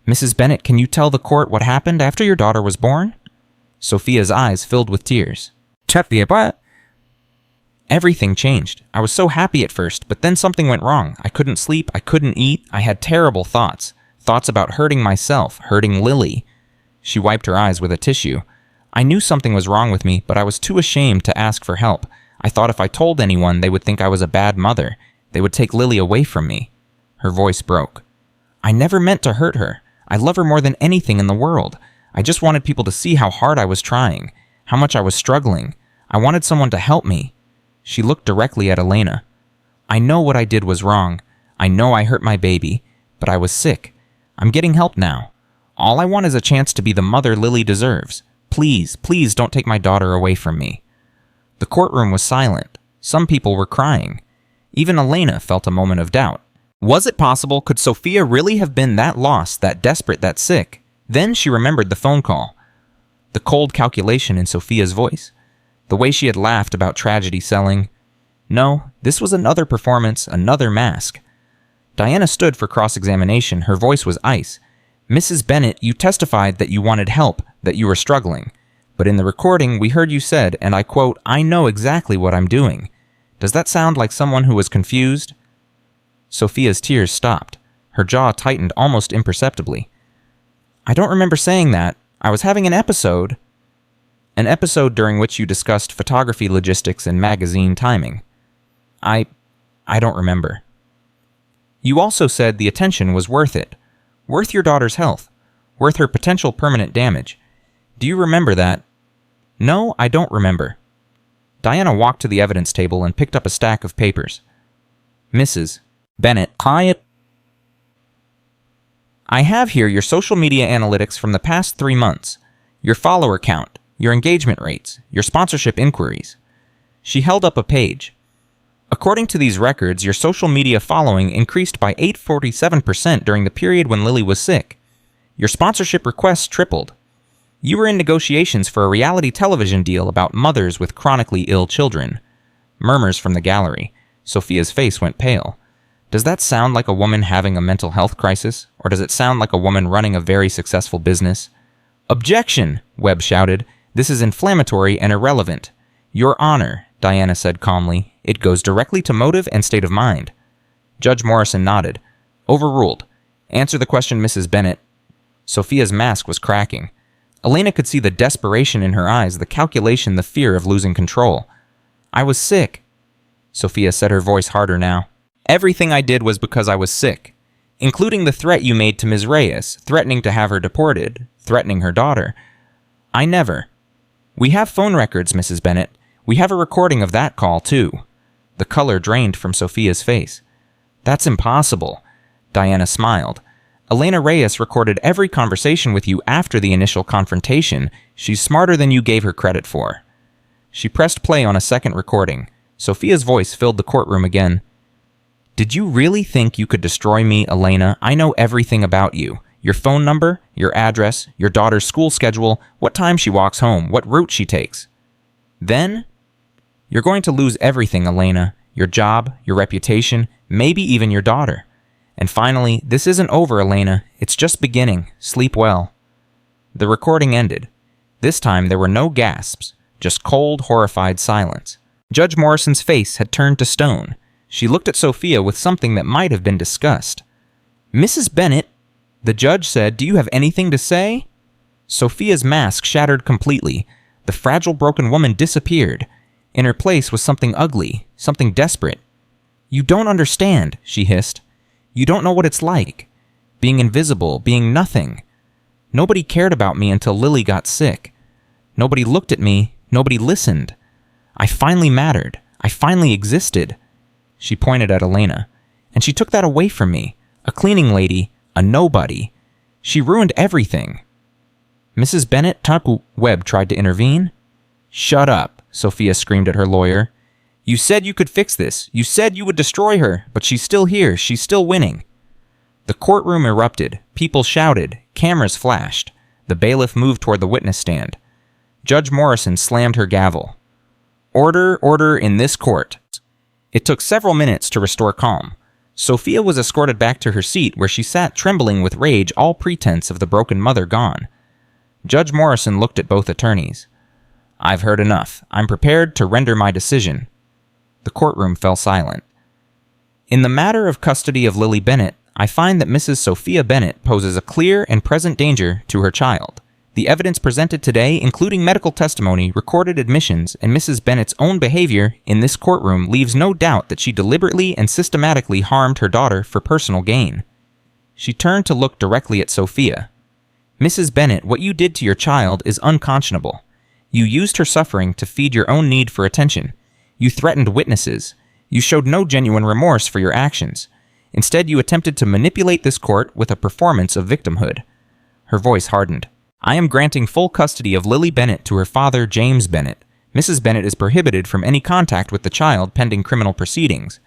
Mrs. Bennett, can you tell the court what happened after your daughter was born? Sophia's eyes filled with tears. Everything changed. I was so happy at first, but then something went wrong. I couldn't sleep, I couldn't eat, I had terrible thoughts. Thoughts about hurting myself, hurting Lily. She wiped her eyes with a tissue. I knew something was wrong with me, but I was too ashamed to ask for help. I thought if I told anyone, they would think I was a bad mother. They would take Lily away from me. Her voice broke. I never meant to hurt her. I love her more than anything in the world. I just wanted people to see how hard I was trying, how much I was struggling. I wanted someone to help me. She looked directly at Elena. I know what I did was wrong. I know I hurt my baby, but I was sick. I'm getting help now. All I want is a chance to be the mother Lily deserves. Please, please don't take my daughter away from me. The courtroom was silent. Some people were crying. Even Elena felt a moment of doubt. Was it possible? Could Sophia really have been that lost, that desperate, that sick? Then she remembered the phone call. The cold calculation in Sophia's voice. The way she had laughed about tragedy selling. No, this was another performance, another mask. Diana stood for cross-examination. Her voice was ice. "Mrs. Bennett, you testified that you wanted help, that you were struggling. But in the recording, we heard you said, and I quote, 'I know exactly what I'm doing.' Does that sound like someone who was confused?" Sophia's tears stopped. Her jaw tightened almost imperceptibly. "I don't remember saying that. I was having an episode." "An episode during which you discussed photography logistics and magazine timing." I don't remember." "You also said the attention was worth it. Worth your daughter's health. Worth her potential permanent damage. Do you remember that?" "No, I don't remember." Diana walked to the evidence table and picked up a stack of papers. "Mrs. Bennett, I have here your social media analytics from the past 3 months, your follower count, your engagement rates, your sponsorship inquiries." She held up a page. "According to these records, your social media following increased by 847% during the period when Lily was sick. Your sponsorship requests tripled. You were in negotiations for a reality television deal about mothers with chronically ill children." Murmurs from the gallery. Sophia's face went pale. "Does that sound like a woman having a mental health crisis, or does it sound like a woman running a very successful business?" "Objection!" Webb shouted. "This is inflammatory and irrelevant." "Your Honor," Diana said calmly, "it goes directly to motive and state of mind." Judge Morrison nodded. "Overruled. Answer the question, Mrs. Bennett." Sophia's mask was cracking. Elena could see the desperation in her eyes, the calculation, the fear of losing control. "I was sick." Sophia said, her voice harder now. "Everything I did was because I was sick, including the threat you made to Ms. Reyes, threatening to have her deported, threatening her daughter. I never. We have phone records, Mrs. Bennett. We have a recording of that call, too." The color drained from Sophia's face. "That's impossible." Diana smiled. "Elena Reyes recorded every conversation with you after the initial confrontation. She's smarter than you gave her credit for." She pressed play on a second recording. Sophia's voice filled the courtroom again. "Did you really think you could destroy me, Elena? I know everything about you. Your phone number, your address, your daughter's school schedule, what time she walks home, what route she takes. Then? You're going to lose everything, Elena. Your job, your reputation, maybe even your daughter. And finally, this isn't over, Elena. It's just beginning. Sleep well." The recording ended. This time there were no gasps, just cold, horrified silence. Judge Morrison's face had turned to stone. She looked at Sophia with something that might have been disgust. "Mrs. Bennett," the judge said, "do you have anything to say?" Sophia's mask shattered completely. The fragile, broken woman disappeared. In her place was something ugly, something desperate. "You don't understand," she hissed. "You don't know what it's like. Being invisible, being nothing. Nobody cared about me until Lily got sick. Nobody looked at me, nobody listened. I finally mattered. I finally existed." She pointed at Elena. "And she took that away from me. A cleaning lady, a nobody. She ruined everything." "Mrs. Bennett," Webb tried to intervene. "Shut up," Sophia screamed at her lawyer. "You said you could fix this. You said you would destroy her, but she's still here. She's still winning." The courtroom erupted. People shouted. Cameras flashed. The bailiff moved toward the witness stand. Judge Morrison slammed her gavel. "Order, order in this court." It took several minutes to restore calm. Sophia was escorted back to her seat, where she sat trembling with rage, all pretense of the broken mother gone. Judge Morrison looked at both attorneys. "I've heard enough. I'm prepared to render my decision." The courtroom fell silent. "In the matter of custody of Lily Bennett, I find that Mrs. Sophia Bennett poses a clear and present danger to her child. The evidence presented today, including medical testimony, recorded admissions, and Mrs. Bennett's own behavior in this courtroom, leaves no doubt that she deliberately and systematically harmed her daughter for personal gain." She turned to look directly at Sophia. "Mrs. Bennett, what you did to your child is unconscionable. You used her suffering to feed your own need for attention. You threatened witnesses. You showed no genuine remorse for your actions. Instead, you attempted to manipulate this court with a performance of victimhood." Her voice hardened. "I am granting full custody of Lily Bennett to her father, James Bennett. Mrs. Bennett is prohibited from any contact with the child pending criminal proceedings.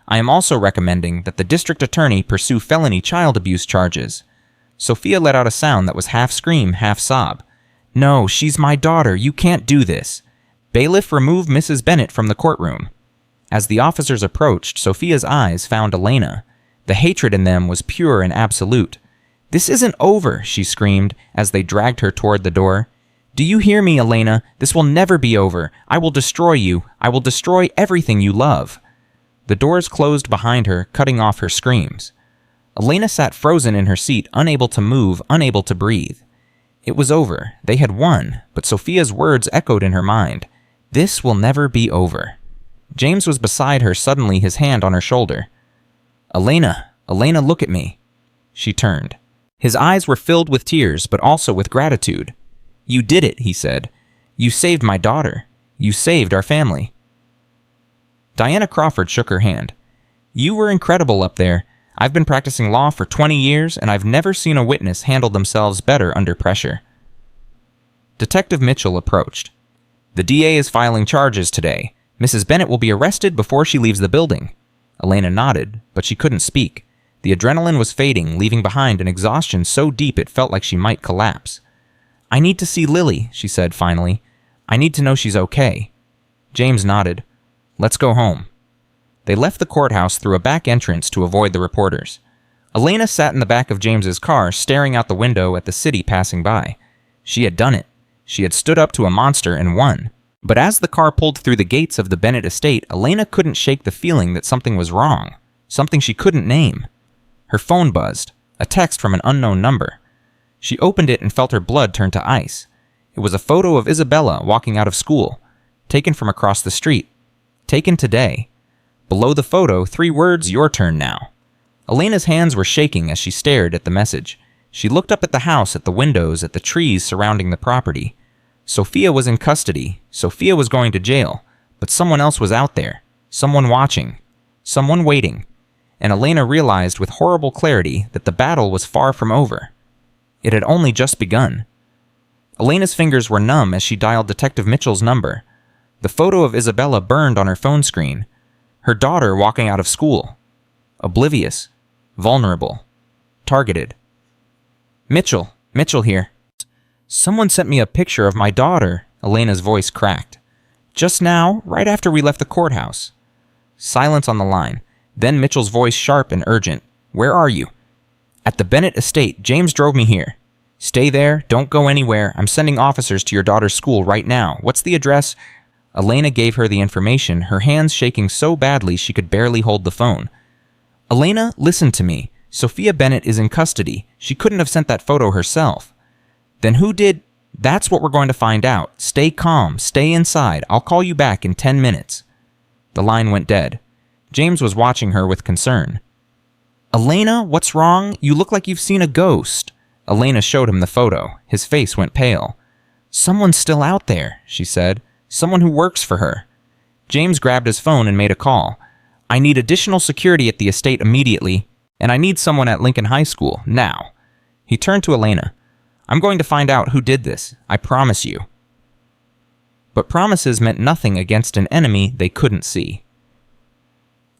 I am also recommending that the district attorney pursue felony child abuse charges." Sophia let out a sound that was half scream, half sob. "No, she's my daughter. You can't do this." Bailiff, remove Mrs. Bennett from the courtroom. As the officers approached, Sophia's eyes found Elena. The hatred in them was pure and absolute. "This isn't over," she screamed as they dragged her toward the door. "Do you hear me, Elena? This will never be over. I will destroy you. I will destroy everything you love." The doors closed behind her, cutting off her screams. Elena sat frozen in her seat, unable to move, unable to breathe. It was over. They had won, but Sophia's words echoed in her mind. "This will never be over." James was beside her, suddenly, his hand on her shoulder. "Elena, Elena, look at me." She turned. His eyes were filled with tears, but also with gratitude. "You did it," he said. "You saved my daughter. You saved our family." Diana Crawford shook her hand. "You were incredible up there. I've been practicing law for 20 years, and I've never seen a witness handle themselves better under pressure." Detective Mitchell approached. "The DA is filing charges today. Mrs. Bennett will be arrested before she leaves the building." Elena nodded, but she couldn't speak. The adrenaline was fading, leaving behind an exhaustion so deep it felt like she might collapse. "I need to see Lily," she said finally. "I need to know she's okay." James nodded. "Let's go home." They left the courthouse through a back entrance to avoid the reporters. Elena sat in the back of James's car, staring out the window at the city passing by. She had done it. She had stood up to a monster and won. But as the car pulled through the gates of the Bennett estate, Elena couldn't shake the feeling that something was wrong, something she couldn't name. Her phone buzzed, a text from an unknown number. She opened it and felt her blood turn to ice. It was a photo of Isabella walking out of school, taken from across the street. Taken today. Below the photo, 3 words, "Your turn now." Elena's hands were shaking as she stared at the message. She looked up at the house, at the windows, at the trees surrounding the property. Sophia was in custody. Sophia was going to jail. But someone else was out there. Someone watching. Someone waiting. And Elena realized with horrible clarity that the battle was far from over. It had only just begun. Elena's fingers were numb as she dialed Detective Mitchell's number. The photo of Isabella burned on her phone screen. Her daughter walking out of school. Oblivious. Vulnerable. Targeted. "Mitchell. Mitchell here. Someone sent me a picture of my daughter." Elena's voice cracked. "Just now, right after we left the courthouse." Silence on the line. Then Mitchell's voice sharp and urgent. "Where are you?" "At the Bennett estate. James drove me here." "Stay there. Don't go anywhere. I'm sending officers to your daughter's school right now. What's the address?" Elena gave her the information, her hands shaking so badly she could barely hold the phone. "Elena, listen to me. Sophia Bennett is in custody. She couldn't have sent that photo herself." "Then who did?" "That's what we're going to find out. Stay calm. Stay inside. I'll call you back in 10 minutes. The line went dead. James was watching her with concern. "Elena, what's wrong? You look like you've seen a ghost." Elena showed him the photo. His face went pale. "Someone's still out there," she said. "Someone who works for her." James grabbed his phone and made a call. "I need additional security at the estate immediately, and I need someone at Lincoln High School, now." He turned to Elena. "I'm going to find out who did this. I promise you." But promises meant nothing against an enemy they couldn't see.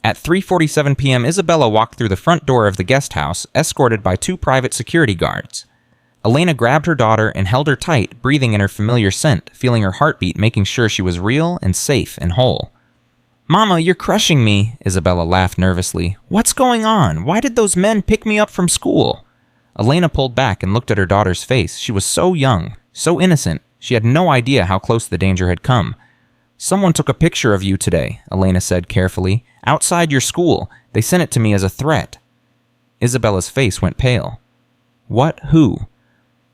At 3:47 p.m., Isabella walked through the front door of the guest house, escorted by 2 private security guards. Elena grabbed her daughter and held her tight, breathing in her familiar scent, feeling her heartbeat, making sure she was real and safe and whole. "Mama, you're crushing me," Isabella laughed nervously. "What's going on? Why did those men pick me up from school?" Elena pulled back and looked at her daughter's face. She was so young, so innocent. She had no idea how close the danger had come. "Someone took a picture of you today," Elena said carefully. "Outside your school. They sent it to me as a threat." Isabella's face went pale. "What? Who?"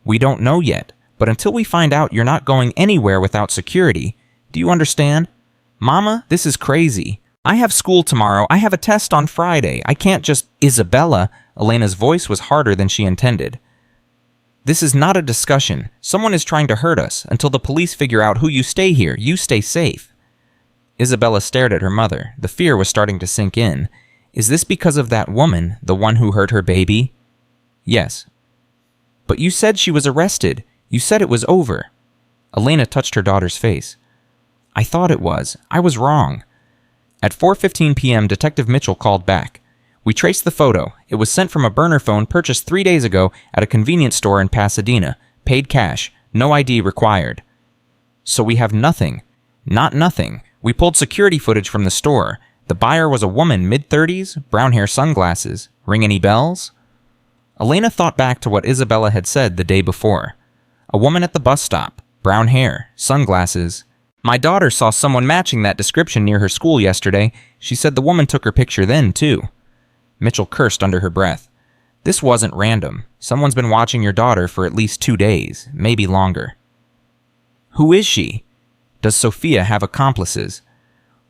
"We don't know yet, but until we find out, you're not going anywhere without security. Do you understand? Mama, this is crazy. I have school tomorrow. I have a test on Friday. I can't just—" "Isabella," Elena's voice was harder than she intended. "This is not a discussion. Someone is trying to hurt us. Until the police figure out who you stay here. You stay safe." Isabella stared at her mother. The fear was starting to sink in. "Is this because of that woman, the one who hurt her baby?" "Yes." "But you said she was arrested. You said it was over." Elena touched her daughter's face. "I thought it was. I was wrong." At 4:15 p.m., Detective Mitchell called back. "We traced the photo. It was sent from a burner phone purchased 3 days ago at a convenience store in Pasadena. Paid cash. No ID required." "So we have nothing." "Not nothing. We pulled security footage from the store. The buyer was a woman, mid-30s, brown hair, sunglasses. Ring any bells? Elena thought back to what Isabella had said the day before. A woman at the bus stop, brown hair, sunglasses. My daughter saw someone matching that description near her school yesterday. She said the woman took her picture then, too. Mitchell cursed under her breath. This wasn't random. Someone's been watching your daughter for at least 2 days, maybe longer. Who is she? Does Sophia have accomplices?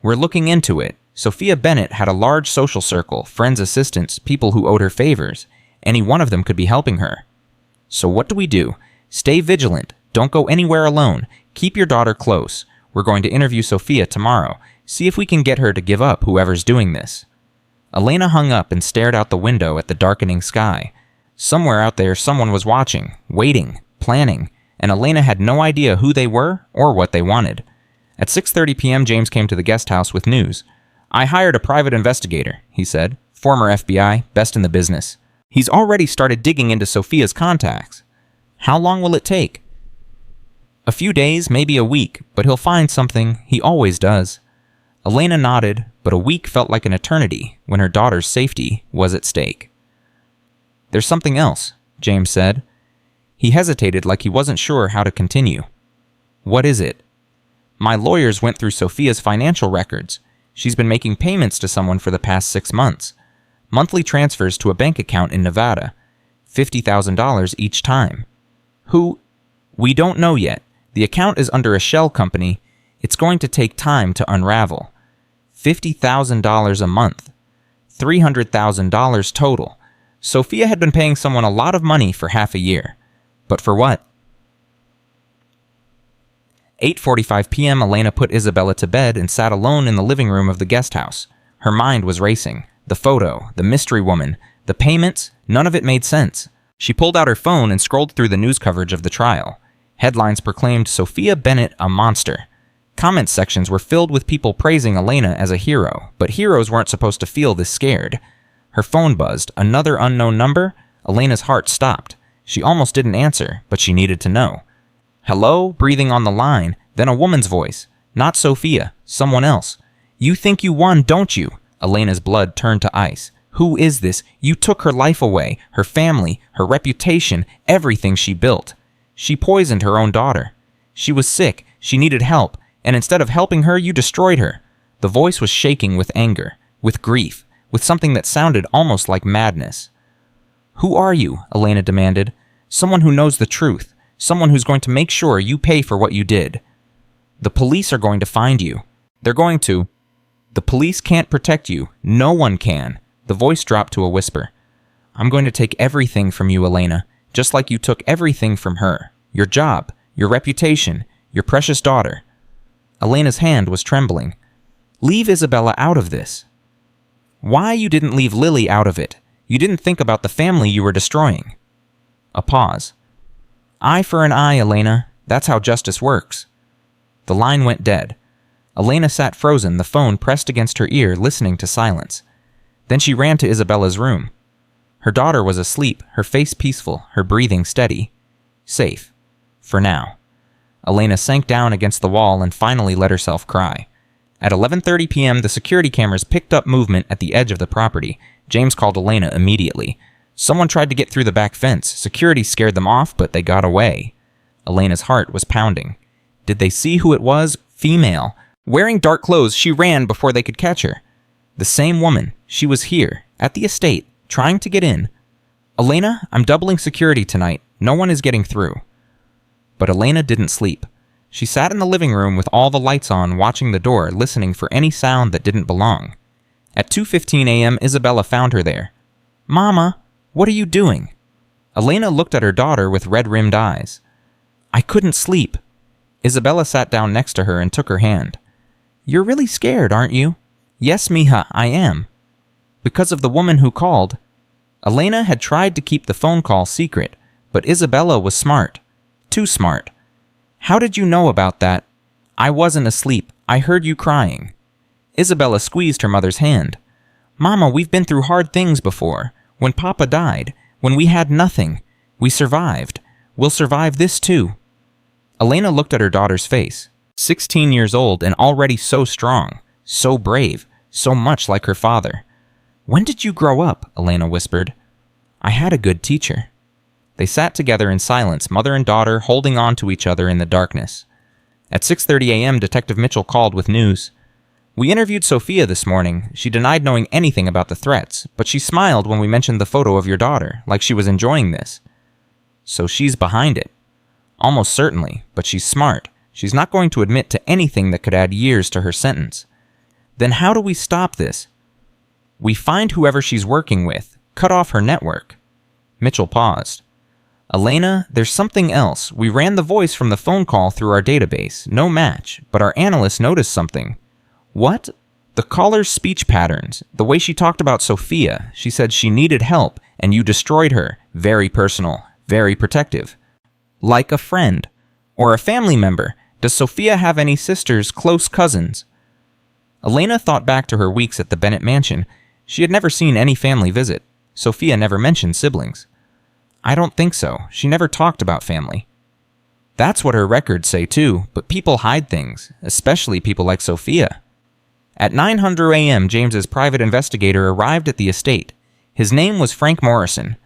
We're looking into it. Sophia Bennett had a large social circle, friends, assistants, people who owed her favors. Any one of them could be helping her. So what do we do? Stay vigilant. Don't go anywhere alone. Keep your daughter close. We're going to interview Sophia tomorrow. See if we can get her to give up whoever's doing this. Elena hung up and stared out the window at the darkening sky. Somewhere out there someone was watching, waiting, planning, and Elena had no idea who they were or what they wanted. At 6:30 p.m. James came to the guest house with news. I hired a private investigator, he said. Former FBI, best in the business. He's already started digging into Sophia's contacts. How long will it take? A few days, maybe a week, but he'll find something. He always does. Elena nodded, but a week felt like an eternity when her daughter's safety was at stake. There's something else, James said. He hesitated like he wasn't sure how to continue. What is it? My lawyers went through Sophia's financial records. She's been making payments to someone for the past 6 months. Monthly transfers to a bank account in Nevada. $50,000 each time. Who? We don't know yet. The account is under a shell company. It's going to take time to unravel. $50,000 a month. $300,000 total. Sophia had been paying someone a lot of money for half a year. But for what? 8:45 p.m. Elena put Isabella to bed and sat alone in the living room of the guest house. Her mind was racing. The photo, the mystery woman, the payments, none of it made sense. She pulled out her phone and scrolled through the news coverage of the trial. Headlines proclaimed Sophia Bennett a monster. Comment sections were filled with people praising Elena as a hero, but heroes weren't supposed to feel this scared. Her phone buzzed. Another unknown number? Elena's heart stopped. She almost didn't answer, but she needed to know. Hello? Breathing on the line. Then a woman's voice. Not Sophia. Someone else. You think you won, don't you? Elena's blood turned to ice. Who is this? You took her life away, her family, her reputation, everything she built. She poisoned her own daughter. She was sick. She needed help. And instead of helping her, you destroyed her. The voice was shaking with anger, with grief, with something that sounded almost like madness. Who are you? Elena demanded. Someone who knows the truth. Someone who's going to make sure you pay for what you did. The police are going to find you. They're going to. The police can't protect you. No one can. The voice dropped to a whisper. I'm going to take everything from you, Elena, just like you took everything from her. Your job, your reputation, your precious daughter. Elena's hand was trembling. Leave Isabella out of this. Why you didn't leave Lily out of it? You didn't think about the family you were destroying. A pause. Eye for an eye, Elena. That's how justice works. The line went dead. Elena sat frozen, the phone pressed against her ear, listening to silence. Then she ran to Isabella's room. Her daughter was asleep, her face peaceful, her breathing steady. Safe. For now. Elena sank down against the wall and finally let herself cry. At 11:30 p.m., the security cameras picked up movement at the edge of the property. James called Elena immediately. Someone tried to get through the back fence. Security scared them off, but they got away. Elena's heart was pounding. Did they see who it was? Female. Wearing dark clothes, she ran before they could catch her. The same woman. She was here, at the estate, trying to get in. Elena, I'm doubling security tonight. No one is getting through. But Elena didn't sleep. She sat in the living room with all the lights on, watching the door, listening for any sound that didn't belong. At 2:15 a.m., Isabella found her there. Mama, what are you doing? Elena looked at her daughter with red-rimmed eyes. I couldn't sleep. Isabella sat down next to her and took her hand. You're really scared, aren't you? Yes, mija, I am. Because of the woman who called. Elena had tried to keep the phone call secret, but Isabella was smart. Too smart. How did you know about that? I wasn't asleep. I heard you crying. Isabella squeezed her mother's hand. Mama, we've been through hard things before. When Papa died, when we had nothing, we survived. We'll survive this too. Elena looked at her daughter's face. 16 years old and already so strong, so brave, So much like her father. "When did you grow up?" Elena whispered. "I had a good teacher." They sat together in silence, mother and daughter holding on to each other in the darkness. At 6:30 a.m., Detective Mitchell called with news. "We interviewed Sophia this morning. She denied knowing anything about the threats, but she smiled when we mentioned the photo of your daughter, like she was enjoying this." "So she's behind it." "Almost certainly, but she's smart. She's not going to admit to anything that could add years to her sentence." "Then how do we stop this?" "We find whoever she's working with, cut off her network." Mitchell paused. "Elena, there's something else. We ran the voice from the phone call through our database. No match, but our analyst noticed something." "What?" "The caller's speech patterns. The way she talked about Sophia. She said she needed help, and you destroyed her. Very personal. Very protective. Like a friend. Or a family member. Does Sophia have any sisters, close cousins?" Elena thought back to her weeks at the Bennett mansion. She had never seen any family visit. Sophia never mentioned siblings. "I don't think so. She never talked about family." "That's what her records say too, but people hide things, especially people like Sophia." At 9:00 a.m., James's private investigator arrived at the estate. His name was Frank Morrison.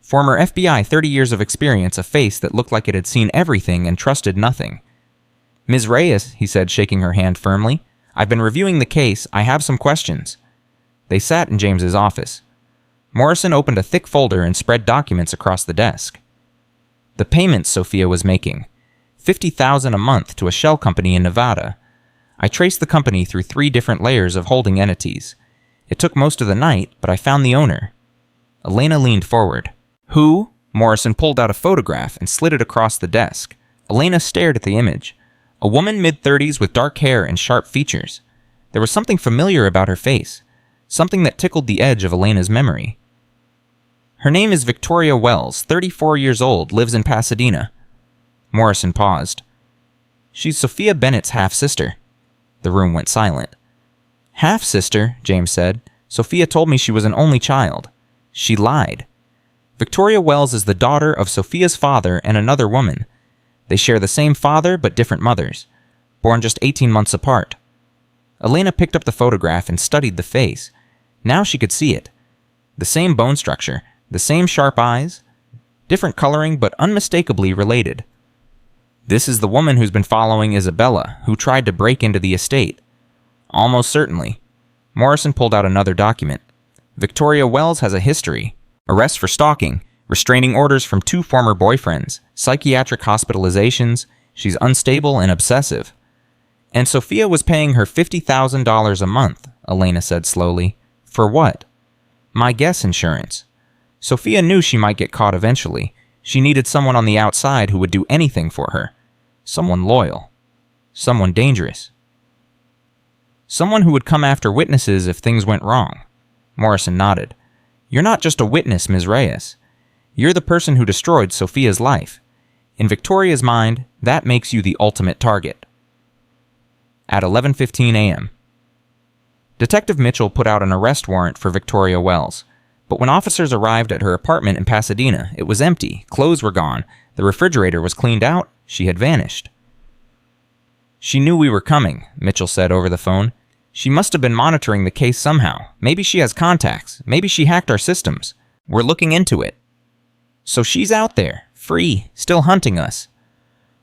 Former FBI, 30 years of experience, a face that looked like it had seen everything and trusted nothing. "Ms. Reyes," he said, shaking her hand firmly, "I've been reviewing the case. I have some questions." They sat in James's office. Morrison opened a thick folder and spread documents across the desk. The payments Sophia was making. $50,000 a month to a shell company in Nevada. I traced the company through 3 different layers of holding entities. It took most of the night, but I found the owner. Elena leaned forward. "Who?" Morrison pulled out a photograph and slid it across the desk. Elena stared at the image. A woman mid-30s with dark hair and sharp features. There was something familiar about her face. Something that tickled the edge of Elena's memory. "Her name is Victoria Wells, 34 years old, lives in Pasadena." Morrison paused. "She's Sophia Bennett's half-sister." The room went silent. "Half-sister," James said. "Sophia told me she was an only child. She lied. Victoria Wells is the daughter of Sophia's father and another woman. They share the same father but different mothers, born just 18 months apart." Elena picked up the photograph and studied the face. Now she could see it. The same bone structure, the same sharp eyes, different coloring but unmistakably related. "This is the woman who's been following Isabella, who tried to break into the estate." "Almost certainly." Morrison pulled out another document. "Victoria Wells has a history. Arrests for stalking, restraining orders from 2 former boyfriends, psychiatric hospitalizations. She's unstable and obsessive." "And Sophia was paying her $50,000 a month," Elena said slowly. "For what?" "My guess insurance. Sophia knew she might get caught eventually. She needed someone on the outside who would do anything for her. Someone loyal. Someone dangerous. Someone who would come after witnesses if things went wrong." Morrison nodded. "You're not just a witness, Ms. Reyes. You're the person who destroyed Sophia's life. In Victoria's mind, that makes you the ultimate target." At 11:15 a.m. Detective Mitchell put out an arrest warrant for Victoria Wells. But when officers arrived at her apartment in Pasadena, it was empty, clothes were gone, the refrigerator was cleaned out, she had vanished. "She knew we were coming," Mitchell said over the phone. "She must have been monitoring the case somehow. Maybe she has contacts. Maybe she hacked our systems. We're looking into it." "So she's out there, free, still hunting us."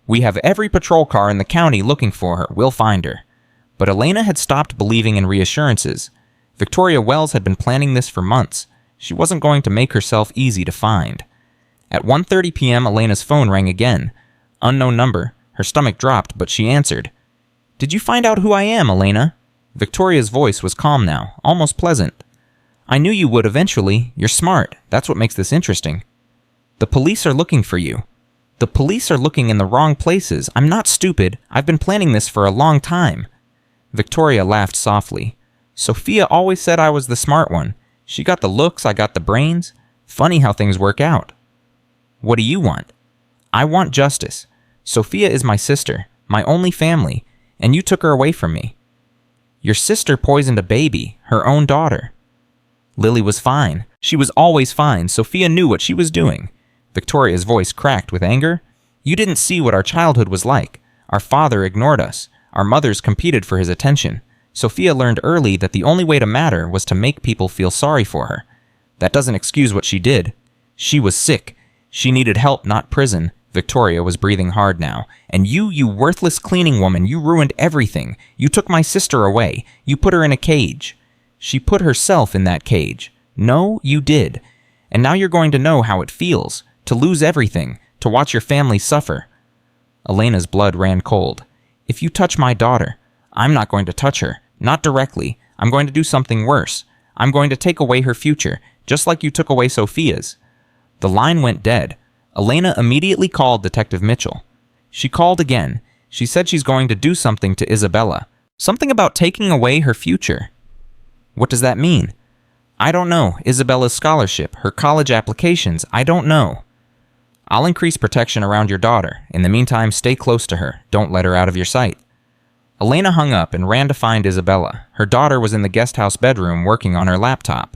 "We have every patrol car in the county looking for her. We'll find her." But Elena had stopped believing in reassurances. Victoria Wells had been planning this for months. She wasn't going to make herself easy to find. At 1:30 p.m., Elena's phone rang again. Unknown number. Her stomach dropped, but she answered. "Did you find out who I am, Elena?" Victoria's voice was calm now, almost pleasant. "I knew you would eventually. You're smart. That's what makes this interesting." "The police are looking for you." "The police are looking in the wrong places. I'm not stupid. I've been planning this for a long time." Victoria laughed softly. "Sophia always said I was the smart one. She got the looks, I got the brains. Funny how things work out." "What do you want?" "I want justice. Sophia is my sister, my only family, and you took her away from me." "Your sister poisoned a baby, her own daughter." "Lily was fine. She was always fine. Sophia knew what she was doing." Victoria's voice cracked with anger. "You didn't see what our childhood was like. Our father ignored us. Our mothers competed for his attention. Sophia learned early that the only way to matter was to make people feel sorry for her. That doesn't excuse what she did. She was sick. She needed help, not prison. Victoria was breathing hard now. And you worthless cleaning woman, you ruined everything. You took my sister away. You put her in a cage. She put herself in that cage. No, you did. And now you're going to know how it feels, to lose everything, to watch your family suffer. Elena's blood ran cold. If you touch my daughter, I'm not going to touch her. Not directly. I'm going to do something worse. I'm going to take away her future, just like you took away Sophia's. The line went dead. Elena immediately called Detective Mitchell. She called again. She said she's going to do something to Isabella. Something about taking away her future. What does that mean? I don't know. Isabella's scholarship, her college applications, I don't know. I'll increase protection around your daughter. In the meantime, stay close to her. Don't let her out of your sight. Elena hung up and ran to find Isabella. Her daughter was in the guest house bedroom working on her laptop.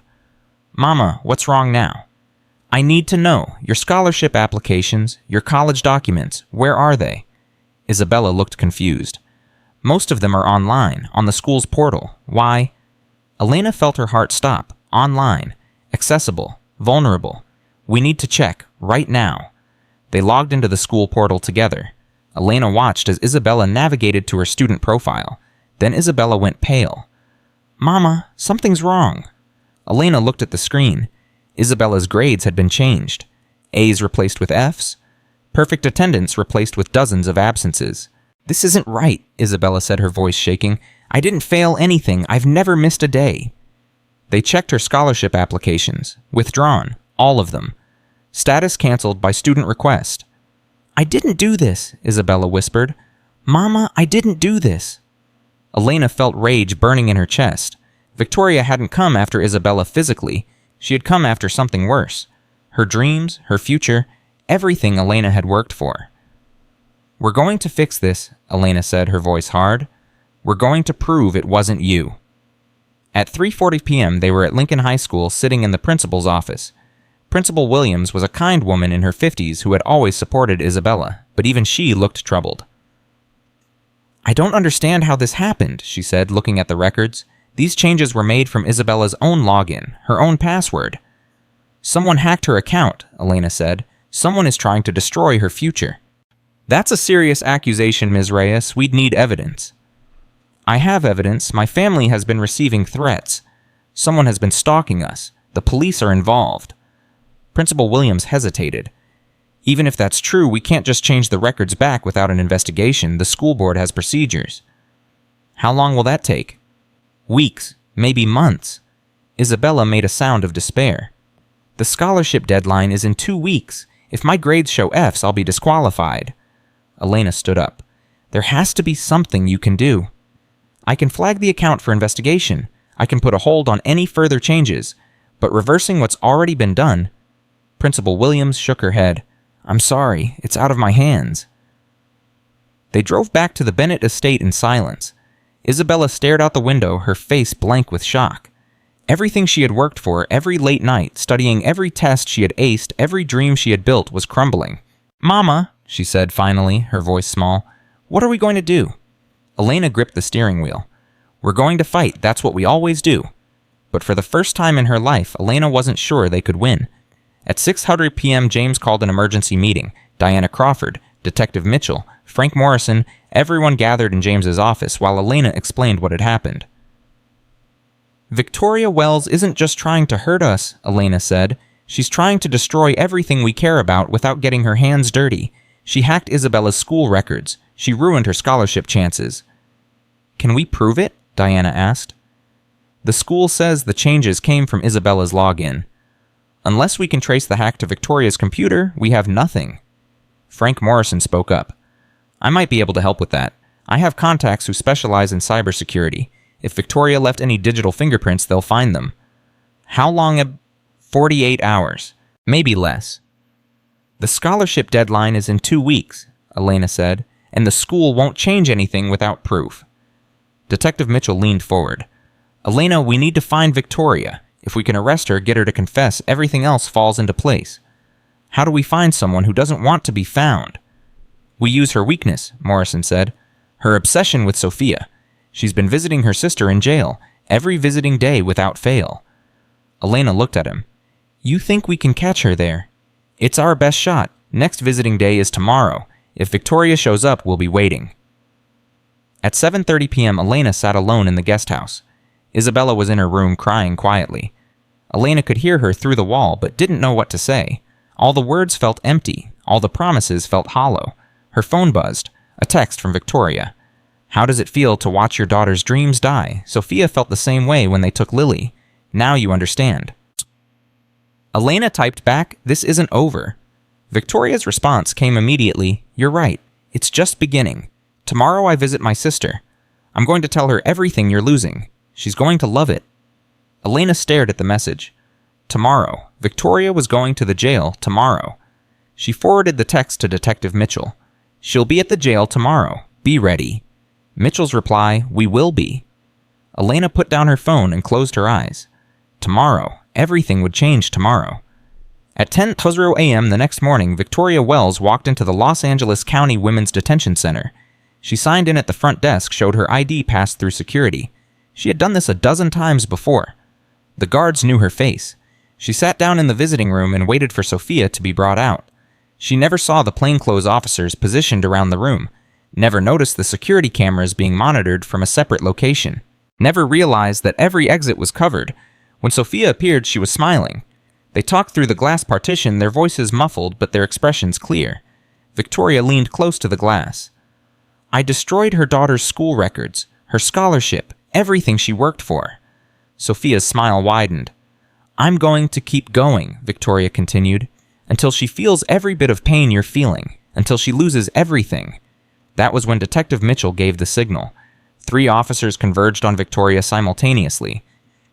Mama, what's wrong now? I need to know. Your scholarship applications, your college documents, where are they? Isabella looked confused. Most of them are online, on the school's portal. Why? Elena felt her heart stop. Online. Accessible. Vulnerable. We need to check, right now. They logged into the school portal together. Elena watched as Isabella navigated to her student profile. Then Isabella went pale. Mama, something's wrong. Elena looked at the screen. Isabella's grades had been changed. A's replaced with F's. Perfect attendance replaced with dozens of absences. This isn't right, Isabella said, her voice shaking. I didn't fail anything. I've never missed a day. They checked her scholarship applications. Withdrawn. All of them. Status canceled by student request. I didn't do this, Isabella whispered. Mama, I didn't do this. Elena felt rage burning in her chest. Victoria hadn't come after Isabella physically. She had come after something worse. Her dreams, her future, everything Elena had worked for. We're going to fix this, Elena said, her voice hard. We're going to prove it wasn't you. At 3:40 p.m., they were at Lincoln High School sitting in the principal's office. Principal Williams was a kind woman in her 50s who had always supported Isabella, but even she looked troubled. I don't understand how this happened, she said, looking at the records. These changes were made from Isabella's own login, her own password. Someone hacked her account, Elena said. Someone is trying to destroy her future. That's a serious accusation, Ms. Reyes. We'd need evidence. I have evidence. My family has been receiving threats. Someone has been stalking us. The police are involved. Principal Williams hesitated. Even if that's true, we can't just change the records back without an investigation. The school board has procedures. How long will that take? Weeks, maybe months. Isabella made a sound of despair. The scholarship deadline is in 2 weeks. If my grades show F's, I'll be disqualified. Elena stood up. There has to be something you can do. I can flag the account for investigation. I can put a hold on any further changes. But reversing what's already been done... Principal Williams shook her head. I'm sorry, it's out of my hands. They drove back to the Bennett estate in silence. Isabella stared out the window, her face blank with shock. Everything she had worked for, every late night, studying every test she had aced, every dream she had built, was crumbling. Mama, she said finally, her voice small, what are we going to do? Elena gripped the steering wheel. We're going to fight, that's what we always do. But for the first time in her life, Elena wasn't sure they could win. At 6:00 p.m., James called an emergency meeting. Diana Crawford, Detective Mitchell, Frank Morrison, everyone gathered in James's office while Elena explained what had happened. Victoria Wells isn't just trying to hurt us, Elena said. She's trying to destroy everything we care about without getting her hands dirty. She hacked Isabella's school records. She ruined her scholarship chances. Can we prove it? Diana asked. The school says the changes came from Isabella's login. Unless we can trace the hack to Victoria's computer, we have nothing. Frank Morrison spoke up. I might be able to help with that. I have contacts who specialize in cybersecurity. If Victoria left any digital fingerprints, they'll find them. How long? 48 hours. Maybe less. The scholarship deadline is in 2 weeks, Elena said, and the school won't change anything without proof. Detective Mitchell leaned forward. Elena, we need to find Victoria. If we can arrest her, get her to confess, everything else falls into place. How do we find someone who doesn't want to be found? We use her weakness, Morrison said. Her obsession with Sophia. She's been visiting her sister in jail, every visiting day without fail. Elena looked at him. You think we can catch her there? It's our best shot. Next visiting day is tomorrow. If Victoria shows up, we'll be waiting. At 7:30 p.m., Elena sat alone in the guest house. Isabella was in her room crying quietly. Elena could hear her through the wall, but didn't know what to say. All the words felt empty. All the promises felt hollow. Her phone buzzed. A text from Victoria. How does it feel to watch your daughter's dreams die? Sophia felt the same way when they took Lily. Now you understand. Elena typed back, this isn't over. Victoria's response came immediately, you're right. It's just beginning. Tomorrow I visit my sister. I'm going to tell her everything you're losing. She's going to love it. Elena stared at the message. Tomorrow. Victoria was going to the jail tomorrow. She forwarded the text to Detective Mitchell. She'll be at the jail tomorrow. Be ready. Mitchell's reply, we will be. Elena put down her phone and closed her eyes. Tomorrow. Everything would change tomorrow. At 10:00 a.m. the next morning, Victoria Wells walked into the Los Angeles County Women's Detention Center. She signed in at the front desk, showed her ID passed through security. She had done this a dozen times before. The guards knew her face. She sat down in the visiting room and waited for Sophia to be brought out. She never saw the plainclothes officers positioned around the room, never noticed the security cameras being monitored from a separate location, never realized that every exit was covered. When Sophia appeared, she was smiling. They talked through the glass partition, their voices muffled but their expressions clear. Victoria leaned close to the glass. I destroyed her daughter's school records, her scholarship, everything she worked for. Sophia's smile widened. I'm going to keep going, Victoria continued, until she feels every bit of pain you're feeling, until she loses everything. That was when Detective Mitchell gave the signal. 3 officers converged on Victoria simultaneously.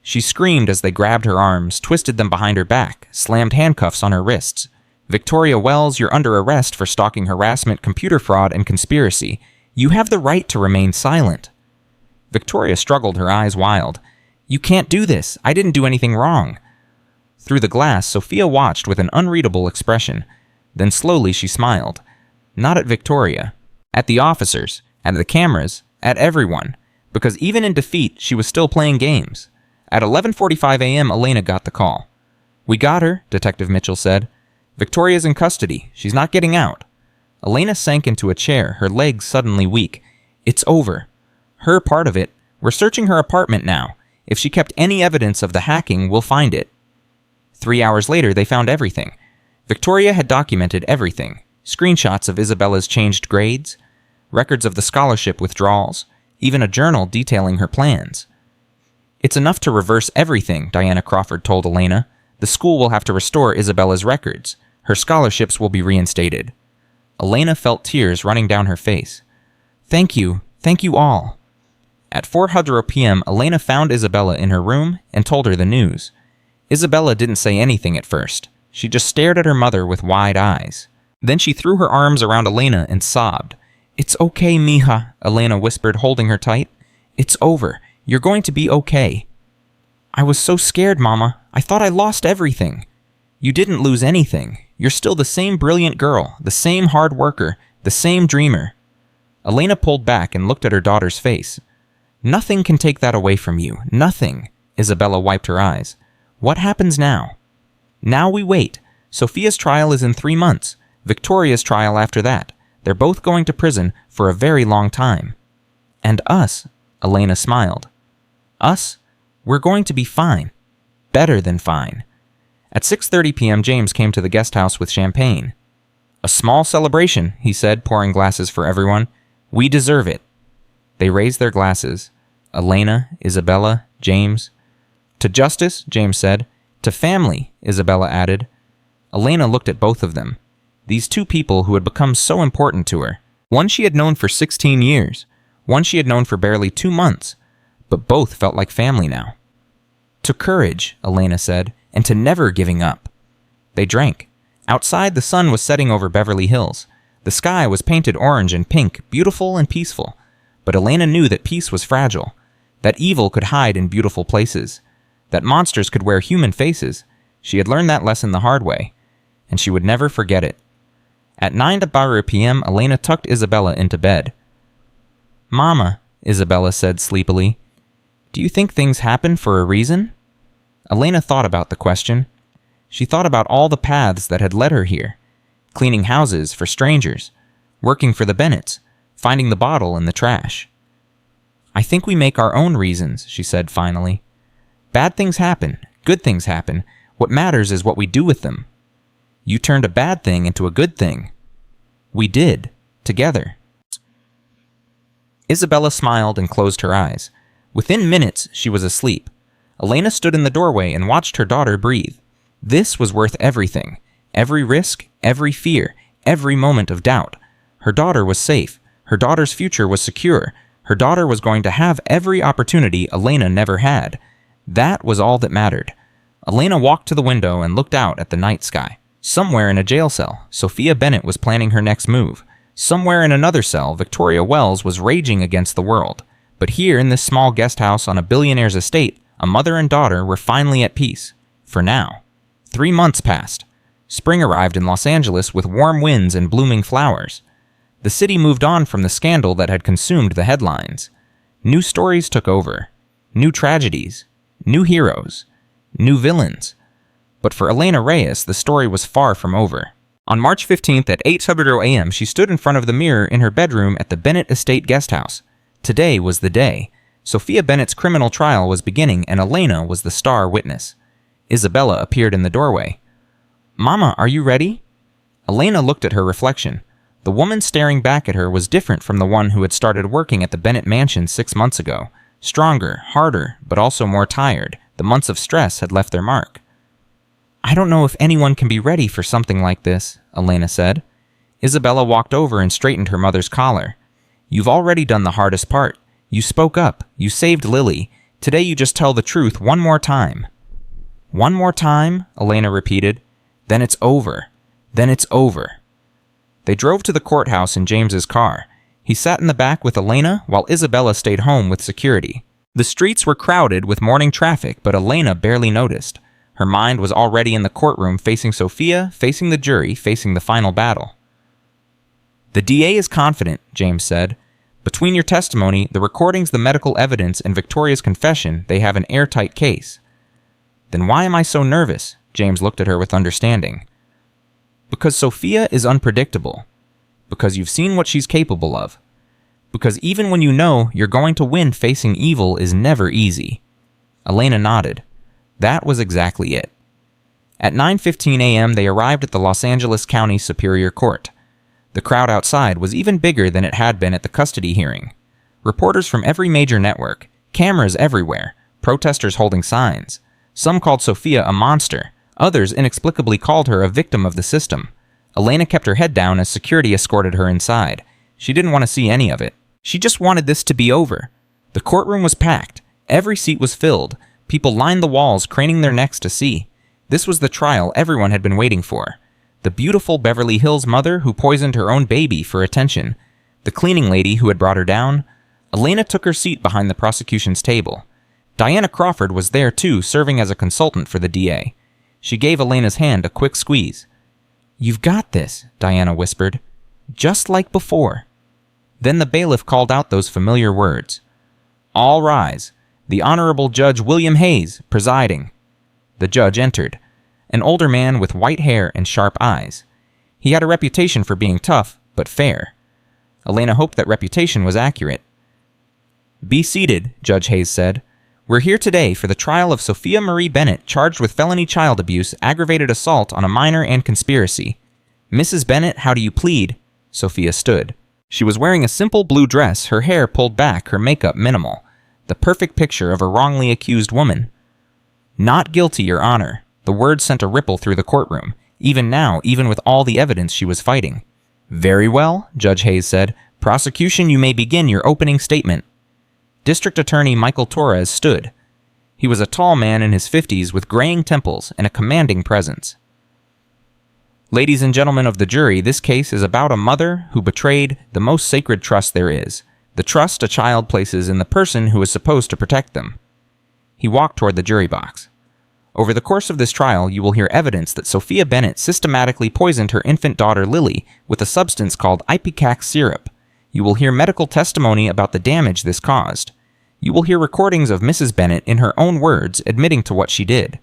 She screamed as they grabbed her arms, twisted them behind her back, slammed handcuffs on her wrists. Victoria Wells, you're under arrest for stalking, harassment, computer fraud, and conspiracy. You have the right to remain silent. Victoria struggled, her eyes wild. You can't do this. I didn't do anything wrong. Through the glass, Sophia watched with an unreadable expression. Then slowly she smiled. Not at Victoria. At the officers. At the cameras. At everyone. Because even in defeat, she was still playing games. At 11:45 a.m., Elena got the call. We got her, Detective Mitchell said. Victoria's in custody. She's not getting out. Elena sank into a chair, her legs suddenly weak. It's over. Her part of it. We're searching her apartment now. If she kept any evidence of the hacking, we'll find it. 3 hours later, they found everything. Victoria had documented everything. Screenshots of Isabella's changed grades, records of the scholarship withdrawals, even a journal detailing her plans. It's enough to reverse everything, Diana Crawford told Elena. The school will have to restore Isabella's records. Her scholarships will be reinstated. Elena felt tears running down her face. Thank you all. At 4:00 p.m., Elena found Isabella in her room and told her the news. Isabella didn't say anything at first. She just stared at her mother with wide eyes. Then she threw her arms around Elena and sobbed. It's okay, mija, Elena whispered, holding her tight. It's over. You're going to be okay. I was so scared, Mama. I thought I lost everything. You didn't lose anything. You're still the same brilliant girl, the same hard worker, the same dreamer. Elena pulled back and looked at her daughter's face. Nothing can take that away from you. Nothing. Isabella wiped her eyes. What happens now? Now we wait. Sophia's trial is in 3 months. Victoria's trial after that. They're both going to prison for a very long time. And us, Elena smiled. Us? We're going to be fine. Better than fine. At 6:30 p.m., James came to the guest house with champagne. A small celebration, he said, pouring glasses for everyone. We deserve it. They raised their glasses. Elena, Isabella, James. To justice, James said. To family, Isabella added. Elena looked at both of them. These 2 people who had become so important to her. One she had known for 16 years. One she had known for barely 2 months. But both felt like family now. To courage, Elena said, and to never giving up. They drank. Outside, the sun was setting over Beverly Hills. The sky was painted orange and pink, beautiful and peaceful. But Elena knew that peace was fragile, that evil could hide in beautiful places, that monsters could wear human faces. She had learned that lesson the hard way, and she would never forget it. At 9:00 p.m., Elena tucked Isabella into bed. Mama, Isabella said sleepily. Do you think things happen for a reason? Elena thought about the question. She thought about all the paths that had led her here. Cleaning houses for strangers, working for the Bennetts, finding the bottle in the trash. I think we make our own reasons, she said finally. Bad things happen, good things happen. What matters is what we do with them. You turned a bad thing into a good thing. We did, together. Isabella smiled and closed her eyes. Within minutes, she was asleep. Elena stood in the doorway and watched her daughter breathe. This was worth everything. Every risk, every fear, every moment of doubt. Her daughter was safe. Her daughter's future was secure. Her daughter was going to have every opportunity Elena never had. That was all that mattered. Elena walked to the window and looked out at the night sky. Somewhere in a jail cell, Sophia Bennett was planning her next move. Somewhere in another cell, Victoria Wells was raging against the world. But here in this small guest house on a billionaire's estate, a mother and daughter were finally at peace. For now. 3 months passed. Spring arrived in Los Angeles with warm winds and blooming flowers. The city moved on from the scandal that had consumed the headlines. New stories took over. New tragedies. New heroes. New villains. But for Elena Reyes, the story was far from over. On March 15th at 8:00 a.m., she stood in front of the mirror in her bedroom at the Bennett Estate Guest House. Today was the day. Sophia Bennett's criminal trial was beginning, and Elena was the star witness. Isabella appeared in the doorway. Mama, are you ready? Elena looked at her reflection. The woman staring back at her was different from the one who had started working at the Bennett mansion 6 months ago. Stronger, harder, but also more tired. The months of stress had left their mark. I don't know if anyone can be ready for something like this, Elena said. Isabella walked over and straightened her mother's collar. You've already done the hardest part. You spoke up. You saved Lily. Today you just tell the truth one more time. One more time, Elena repeated. Then it's over. Then it's over. They drove to the courthouse in James's car. He sat in the back with Elena while Isabella stayed home with security. The streets were crowded with morning traffic, but Elena barely noticed. Her mind was already in the courtroom, facing Sophia, facing the jury, facing the final battle. The DA is confident, James said. Between your testimony, the recordings, the medical evidence, and Victoria's confession, they have an airtight case. Then why am I so nervous? James looked at her with understanding. Because Sophia is unpredictable. Because you've seen what she's capable of. Because even when you know you're going to win, facing evil is never easy. Elena nodded. That was exactly it. At 9:15 a.m., they arrived at the Los Angeles County Superior Court. The crowd outside was even bigger than it had been at the custody hearing. Reporters from every major network, cameras everywhere, protesters holding signs. Some called Sophia a monster. Others inexplicably called her a victim of the system. Elena kept her head down as security escorted her inside. She didn't want to see any of it. She just wanted this to be over. The courtroom was packed. Every seat was filled. People lined the walls, craning their necks to see. This was the trial everyone had been waiting for. The beautiful Beverly Hills mother who poisoned her own baby for attention. The cleaning lady who had brought her down. Elena took her seat behind the prosecution's table. Diana Crawford was there too, serving as a consultant for the DA. She gave Elena's hand a quick squeeze. You've got this, Diana whispered. Just like before. Then the bailiff called out those familiar words. All rise. The Honorable Judge William Hayes, presiding. The judge entered, an older man with white hair and sharp eyes. He had a reputation for being tough, but fair. Elena hoped that reputation was accurate. Be seated, Judge Hayes said. We're here today for the trial of Sophia Marie Bennett, charged with felony child abuse, aggravated assault on a minor, and conspiracy. Mrs. Bennett, how do you plead? Sophia stood. She was wearing a simple blue dress, her hair pulled back, her makeup minimal. The perfect picture of a wrongly accused woman. Not guilty, Your Honor. The words sent a ripple through the courtroom, even now, even with all the evidence she was fighting. Very well, Judge Hayes said. Prosecution, you may begin your opening statement. District Attorney Michael Torres stood. He was a tall man in his 50s with graying temples and a commanding presence. Ladies and gentlemen of the jury, this case is about a mother who betrayed the most sacred trust there is. The trust a child places in the person who is supposed to protect them. He walked toward the jury box. Over the course of this trial, you will hear evidence that Sophia Bennett systematically poisoned her infant daughter Lily with a substance called ipecac syrup. You will hear medical testimony about the damage this caused. You will hear recordings of Mrs. Bennett in her own words admitting to what she did.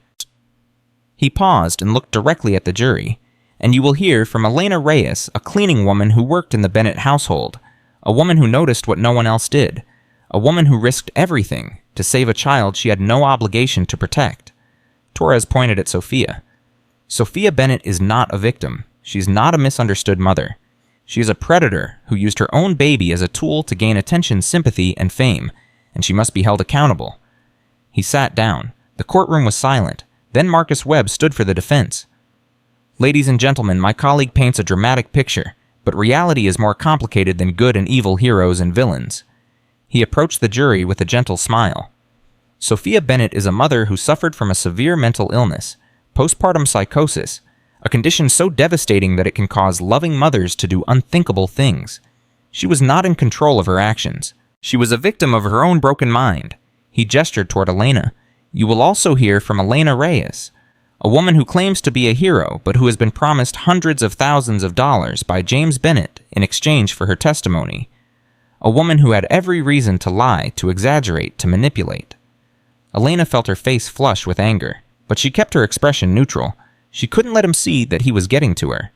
He paused and looked directly at the jury. And you will hear from Elena Reyes, a cleaning woman who worked in the Bennett household, a woman who noticed what no one else did, a woman who risked everything to save a child she had no obligation to protect. Torres pointed at Sophia. Sophia Bennett is not a victim. She's not a misunderstood mother. She is a predator who used her own baby as a tool to gain attention, sympathy, and fame, and she must be held accountable. He sat down. The courtroom was silent. Then Marcus Webb stood for the defense. Ladies and gentlemen, my colleague paints a dramatic picture, but reality is more complicated than good and evil heroes and villains. He approached the jury with a gentle smile. Sophia Bennett is a mother who suffered from a severe mental illness, postpartum psychosis, a condition so devastating that it can cause loving mothers to do unthinkable things. She was not in control of her actions. She was a victim of her own broken mind. He gestured toward Elena. You will also hear from Elena Reyes, a woman who claims to be a hero but who has been promised hundreds of thousands of dollars by James Bennett in exchange for her testimony. A woman who had every reason to lie, to exaggerate, to manipulate. Elena felt her face flush with anger, but she kept her expression neutral. She couldn't let him see that he was getting to her.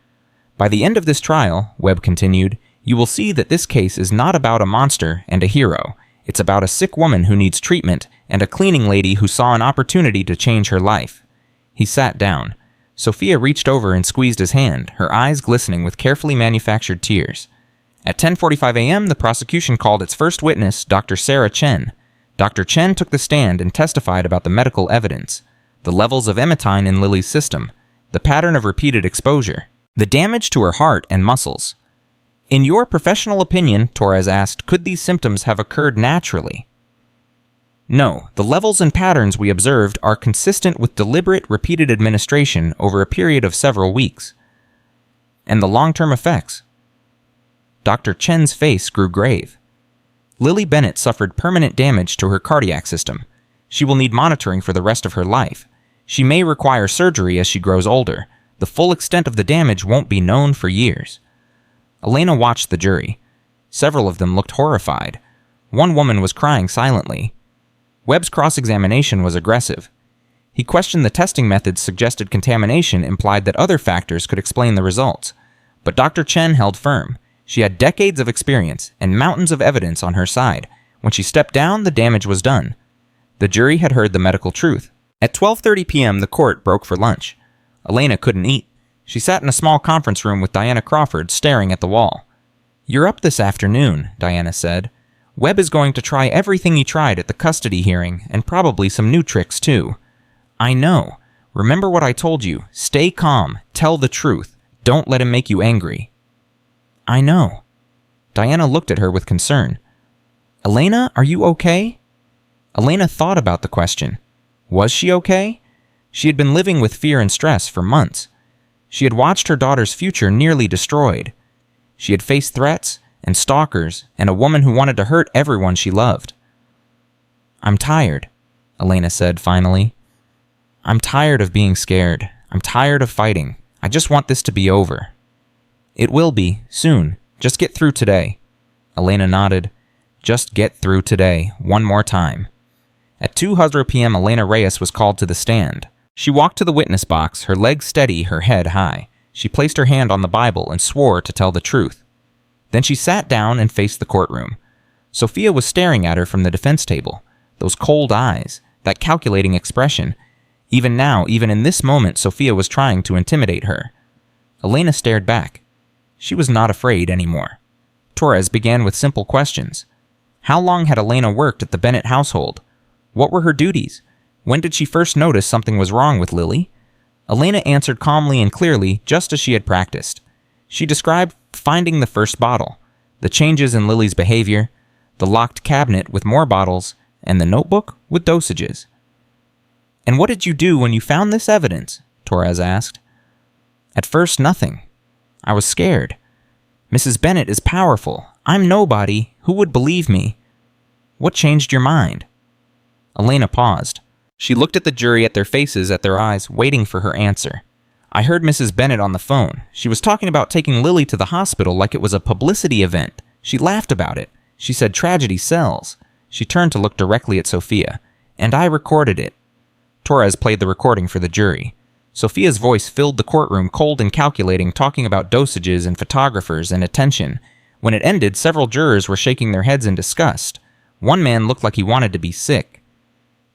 By the end of this trial, Webb continued, you will see that this case is not about a monster and a hero. It's about a sick woman who needs treatment and a cleaning lady who saw an opportunity to change her life. He sat down. Sophia reached over and squeezed his hand, her eyes glistening with carefully manufactured tears. At 10:45 a.m., the prosecution called its first witness, Dr. Sarah Chen. Dr. Chen took the stand and testified about the medical evidence, the levels of emetine in Lily's system, the pattern of repeated exposure, the damage to her heart and muscles. In your professional opinion, Torres asked, could these symptoms have occurred naturally? No, the levels and patterns we observed are consistent with deliberate, repeated administration over a period of several weeks. And the long-term effects? Dr. Chen's face grew grave. Lily Bennett suffered permanent damage to her cardiac system. She will need monitoring for the rest of her life. She may require surgery as she grows older. The full extent of the damage won't be known for years. Elena watched the jury. Several of them looked horrified. One woman was crying silently. Webb's cross-examination was aggressive. He questioned the testing methods suggested contamination implied that other factors could explain the results. But Dr. Chen held firm. She had decades of experience and mountains of evidence on her side. When she stepped down, the damage was done. The jury had heard the medical truth. At 12:30 p.m., the court broke for lunch. Elena couldn't eat. She sat in a small conference room with Diana Crawford, staring at the wall. You're up this afternoon, Diana said. Webb is going to try everything he tried at the custody hearing, and probably some new tricks, too. I know. Remember what I told you. Stay calm. Tell the truth. Don't let him make you angry. I know. Diana looked at her with concern. Elena, are you okay? Elena thought about the question. Was she okay? She had been living with fear and stress for months. She had watched her daughter's future nearly destroyed. She had faced threats and stalkers and a woman who wanted to hurt everyone she loved. I'm tired, Elena said finally. I'm tired of being scared. I'm tired of fighting. I just want this to be over. It will be, soon. Just get through today. Elena nodded. Just get through today, one more time. At 2:00 p.m., Elena Reyes was called to the stand. She walked to the witness box, her legs steady, her head high. She placed her hand on the Bible and swore to tell the truth. Then she sat down and faced the courtroom. Sophia was staring at her from the defense table. Those cold eyes, that calculating expression. Even now, even in this moment, Sophia was trying to intimidate her. Elena stared back. She was not afraid anymore. Torres began with simple questions. How long had Elena worked at the Bennett household? What were her duties? When did she first notice something was wrong with Lily? Elena answered calmly and clearly, just as she had practiced. She described finding the first bottle, the changes in Lily's behavior, the locked cabinet with more bottles, and the notebook with dosages. And what did you do when you found this evidence? Torres asked. At first, nothing. I was scared. Mrs. Bennett is powerful. I'm nobody. Who would believe me? What changed your mind? Elena paused. She looked at the jury, at their faces, at their eyes, waiting for her answer. I heard Mrs. Bennett on the phone. She was talking about taking Lily to the hospital like it was a publicity event. She laughed about it. She said tragedy sells. She turned to look directly at Sophia. And I recorded it. Torres played the recording for the jury. Sophia's voice filled the courtroom, cold and calculating, talking about dosages and photographers and attention. When it ended, several jurors were shaking their heads in disgust. One man looked like he wanted to be sick.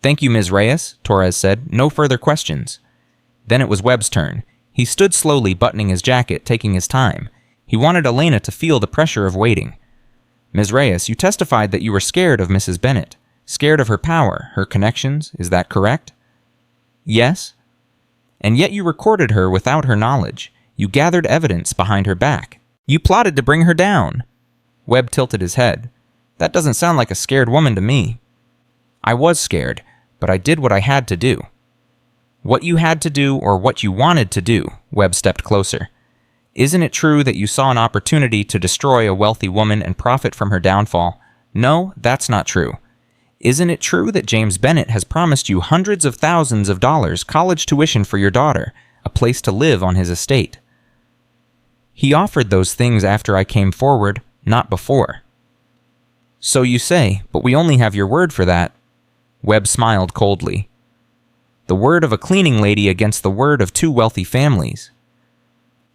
"Thank you, Ms. Reyes," Torres said. "No further questions." Then it was Webb's turn. He stood slowly, buttoning his jacket, taking his time. He wanted Elena to feel the pressure of waiting. "Ms. Reyes, you testified that you were scared of Mrs. Bennett. Scared of her power, her connections. Is that correct?" "Yes." "And yet you recorded her without her knowledge. You gathered evidence behind her back. You plotted to bring her down." Webb tilted his head. "That doesn't sound like a scared woman to me." "I was scared, but I did what I had to do." "What you had to do or what you wanted to do?" Webb stepped closer. "Isn't it true that you saw an opportunity to destroy a wealthy woman and profit from her downfall?" "No, that's not true." "Isn't it true that James Bennett has promised you hundreds of thousands of dollars college tuition for your daughter, a place to live on his estate?" "He offered those things after I came forward, not before." "So you say, but we only have your word for that." Webb smiled coldly. "The word of a cleaning lady against the word of two wealthy families."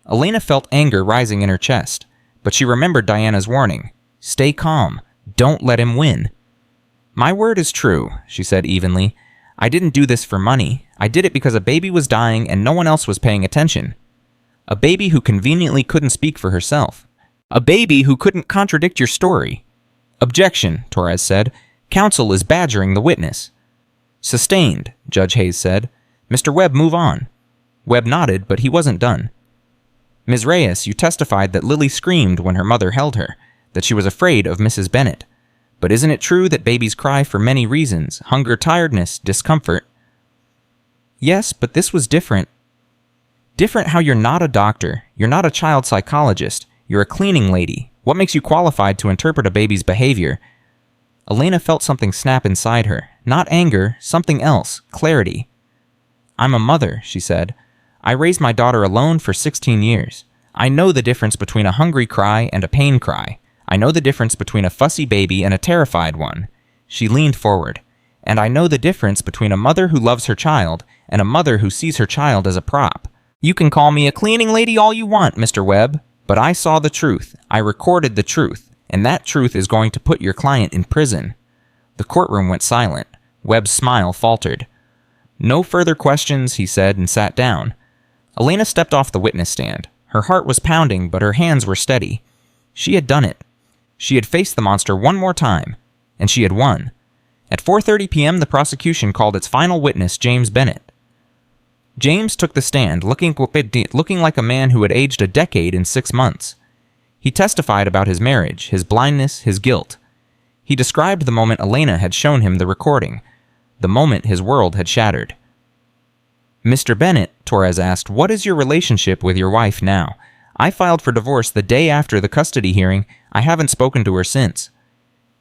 Elena felt anger rising in her chest, but she remembered Diana's warning. Stay calm. Don't let him win. "My word is true," she said evenly. "I didn't do this for money. I did it because a baby was dying and no one else was paying attention. A baby who conveniently couldn't speak for herself. A baby who couldn't contradict your story." "Objection," Torres said. "Counsel is badgering the witness." "Sustained," Judge Hayes said. "Mr. Webb, move on." Webb nodded, but he wasn't done. "Ms. Reyes, you testified that Lily screamed when her mother held her, that she was afraid of Mrs. Bennett. But isn't it true that babies cry for many reasons, hunger, tiredness, discomfort?" "Yes, but this was different." "Different how you're not a doctor, you're not a child psychologist, you're a cleaning lady. What makes you qualified to interpret a baby's behavior?" Elena felt something snap inside her. Not anger, something else, clarity. "I'm a mother," she said. "I raised my daughter alone for 16 years. I know the difference between a hungry cry and a pain cry. I know the difference between a fussy baby and a terrified one." She leaned forward. "And I know the difference between a mother who loves her child and a mother who sees her child as a prop. You can call me a cleaning lady all you want, Mr. Webb, but I saw the truth. I recorded the truth, and that truth is going to put your client in prison." The courtroom went silent. Webb's smile faltered. "No further questions," he said, and sat down. Elena stepped off the witness stand. Her heart was pounding, but her hands were steady. She had done it. She had faced the monster one more time, and she had won. At 4:30 p.m., the prosecution called its final witness, James Bennett. James took the stand, looking like a man who had aged a decade in 6 months. He testified about his marriage, his blindness, his guilt. He described the moment Elena had shown him the recording, the moment his world had shattered. "Mr. Bennett," Torres asked, "what is your relationship with your wife now? I filed for divorce the day after the custody hearing. I haven't spoken to her since."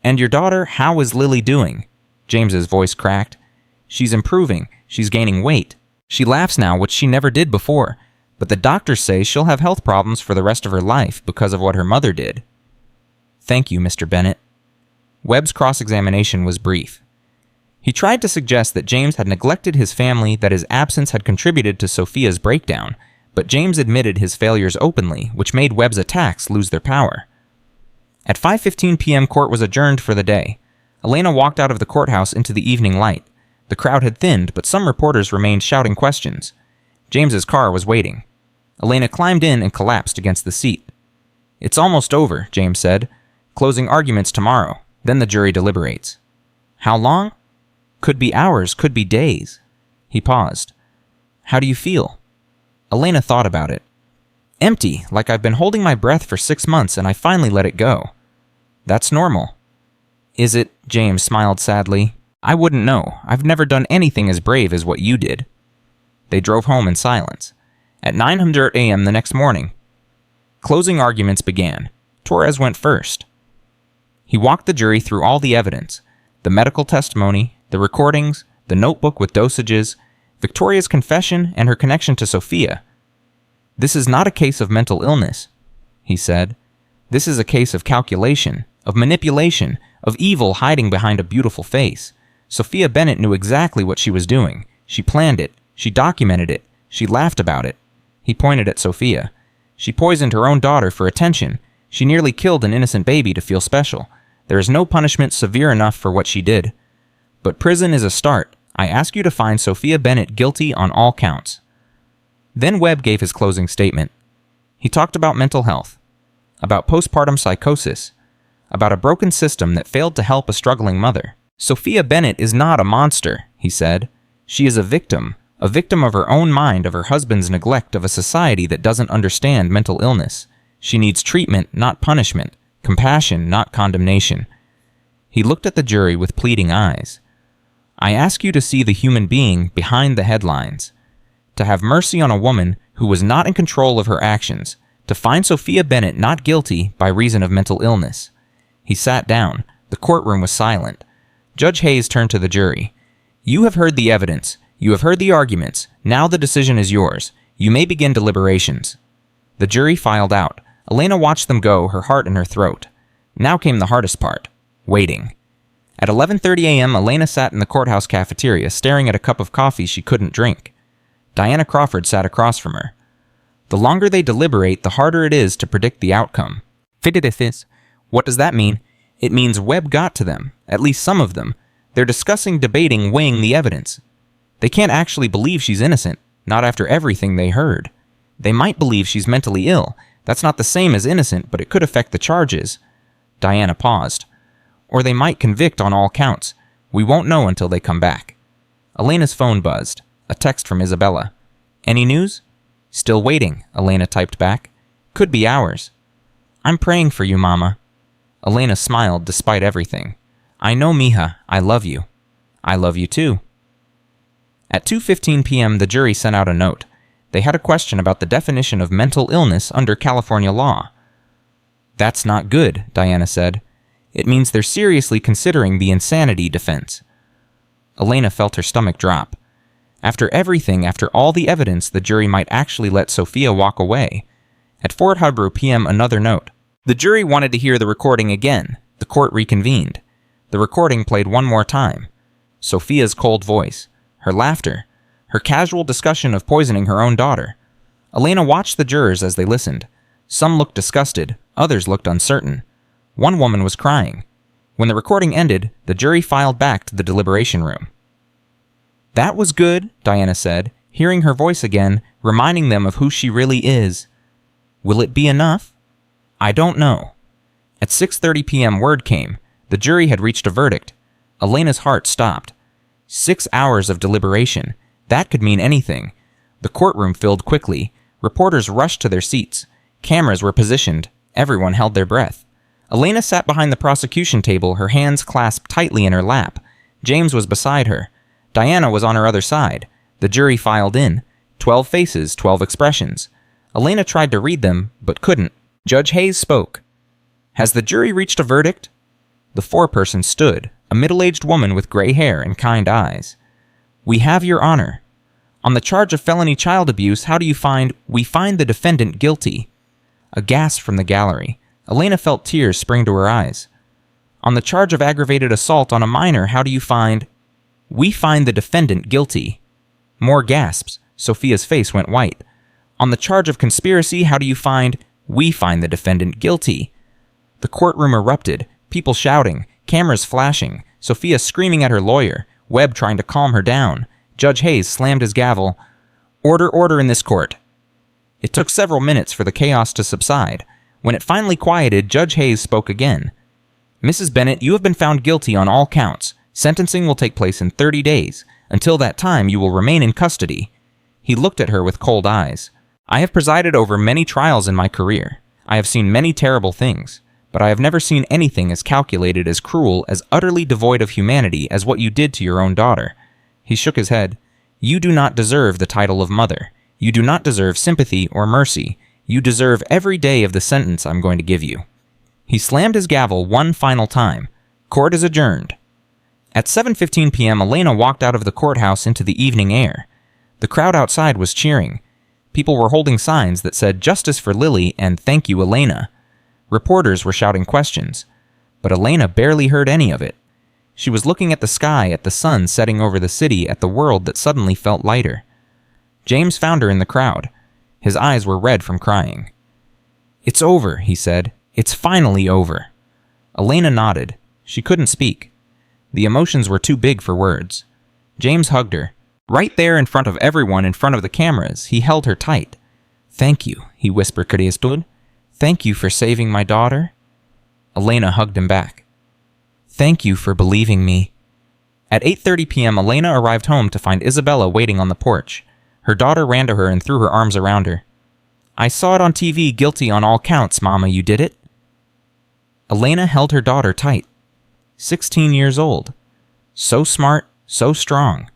"And your daughter, how is Lily doing?" James's voice cracked. "She's improving. She's gaining weight. She laughs now, which she never did before. But the doctors say she'll have health problems for the rest of her life because of what her mother did." "Thank you, Mr. Bennett." Webb's cross-examination was brief. He tried to suggest that James had neglected his family, that his absence had contributed to Sophia's breakdown, but James admitted his failures openly, which made Webb's attacks lose their power. At 5:15 p.m., court was adjourned for the day. Elena walked out of the courthouse into the evening light. The crowd had thinned, but some reporters remained shouting questions. James's car was waiting. Elena climbed in and collapsed against the seat. "It's almost over," James said. "Closing arguments tomorrow. Then the jury deliberates." "How long?" "Could be hours, could be days." He paused. "How do you feel?" Elena thought about it. "Empty, like I've been holding my breath for 6 months and I finally let it go." "That's normal." "Is it?" James smiled sadly. "I wouldn't know. I've never done anything as brave as what you did." They drove home in silence. At 9:00 a.m. the next morning, closing arguments began. Torres went first. He walked the jury through all the evidence, the medical testimony, the recordings, the notebook with dosages, Victoria's confession, and her connection to Sophia. "This is not a case of mental illness," he said. This is a case of calculation, of manipulation, of evil hiding behind a beautiful face. Sophia Bennett knew exactly what she was doing. She planned it. She documented it. She laughed about it. He pointed at Sophia. She poisoned her own daughter for attention. She nearly killed an innocent baby to feel special. There is no punishment severe enough for what she did. But prison is a start. I ask you to find Sophia Bennett guilty on all counts. Then Webb gave his closing statement. He talked about mental health, about postpartum psychosis, about a broken system that failed to help a struggling mother. Sophia Bennett is not a monster, he said. She is a victim of her own mind, of her husband's neglect, of a society that doesn't understand mental illness. She needs treatment, not punishment, compassion, not condemnation. He looked at the jury with pleading eyes. I ask you to see the human being behind the headlines, to have mercy on a woman who was not in control of her actions, to find Sophia Bennett not guilty by reason of mental illness. He sat down. The courtroom was silent. Judge Hayes turned to the jury. You have heard the evidence. You have heard the arguments. Now the decision is yours. You may begin deliberations. The jury filed out. Elena watched them go, her heart in her throat. Now came the hardest part. Waiting. At 11:30 a.m., Elena sat in the courthouse cafeteria, staring at a cup of coffee she couldn't drink. Diana Crawford sat across from her. The longer they deliberate, the harder it is to predict the outcome. What does that mean? It means Webb got to them, at least some of them. They're discussing, debating, weighing the evidence. They can't actually believe she's innocent, not after everything they heard. They might believe she's mentally ill. That's not the same as innocent, but it could affect the charges. Diana paused. Or they might convict on all counts. We won't know until they come back. Elena's phone buzzed. A text from Isabella. Any news? Still waiting, Elena typed back. Could be hours. I'm praying for you, Mama. Elena smiled despite everything. I know, mija. I love you. I love you too. At 2:15 p.m., the jury sent out a note. They had a question about the definition of mental illness under California law. That's not good, Diana said. It means they're seriously considering the insanity defense. Elena felt her stomach drop. After everything, after all the evidence, the jury might actually let Sophia walk away. At 4:00 p.m., another note. The jury wanted to hear the recording again. The court reconvened. The recording played one more time. Sophia's cold voice, her laughter, her casual discussion of poisoning her own daughter. Elena watched the jurors as they listened. Some looked disgusted, others looked uncertain. One woman was crying. When the recording ended, the jury filed back to the deliberation room. That was good, Diana said, hearing her voice again, reminding them of who she really is. Will it be enough? I don't know. At 6:30 p.m., word came. The jury had reached a verdict. Elena's heart stopped. 6 hours of deliberation. That could mean anything. The courtroom filled quickly. Reporters rushed to their seats. Cameras were positioned. Everyone held their breath. Elena sat behind the prosecution table, her hands clasped tightly in her lap. James was beside her. Diana was on her other side. The jury filed in. 12 faces, 12 expressions. Elena tried to read them, but couldn't. Judge Hayes spoke. Has the jury reached a verdict? The foreperson stood, a middle-aged woman with gray hair and kind eyes. We have your honor. On the charge of felony child abuse, how do you find, we find the defendant guilty? A gasp from the gallery. Elena felt tears spring to her eyes. On the charge of aggravated assault on a minor, how do you find, we find the defendant guilty? More gasps. Sophia's face went white. On the charge of conspiracy, how do you find, we find the defendant guilty? The courtroom erupted, people shouting, cameras flashing, Sophia screaming at her lawyer, Webb trying to calm her down. Judge Hayes slammed his gavel. Order in this court. It took several minutes for the chaos to subside. When it finally quieted, Judge Hayes spoke again. Mrs. Bennett, you have been found guilty on all counts. Sentencing will take place in 30 days. Until that time, you will remain in custody. He looked at her with cold eyes. I have presided over many trials in my career. I have seen many terrible things, but I have never seen anything as calculated, as cruel, as utterly devoid of humanity as what you did to your own daughter. He shook his head. You do not deserve the title of mother. You do not deserve sympathy or mercy. You deserve every day of the sentence I'm going to give you. He slammed his gavel one final time. Court is adjourned. At 7:15 p.m., Elena walked out of the courthouse into the evening air. The crowd outside was cheering. People were holding signs that said, Justice for Lily and Thank you, Elena. Reporters were shouting questions, but Elena barely heard any of it. She was looking at the sky, at the sun setting over the city, at the world that suddenly felt lighter. James found her in the crowd. His eyes were red from crying. "It's over," he said. "It's finally over." Elena nodded. She couldn't speak. The emotions were too big for words. James hugged her. Right there in front of everyone, in front of the cameras, he held her tight. "Thank you," he whispered courteously. "Thank you for saving my daughter." Elena hugged him back. "Thank you for believing me." At 8:30 p.m., Elena arrived home to find Isabella waiting on the porch. Her daughter ran to her and threw her arms around her. "I saw it on TV, guilty on all counts, Mama, you did it." Elena held her daughter tight. 16 years old. So smart, so strong.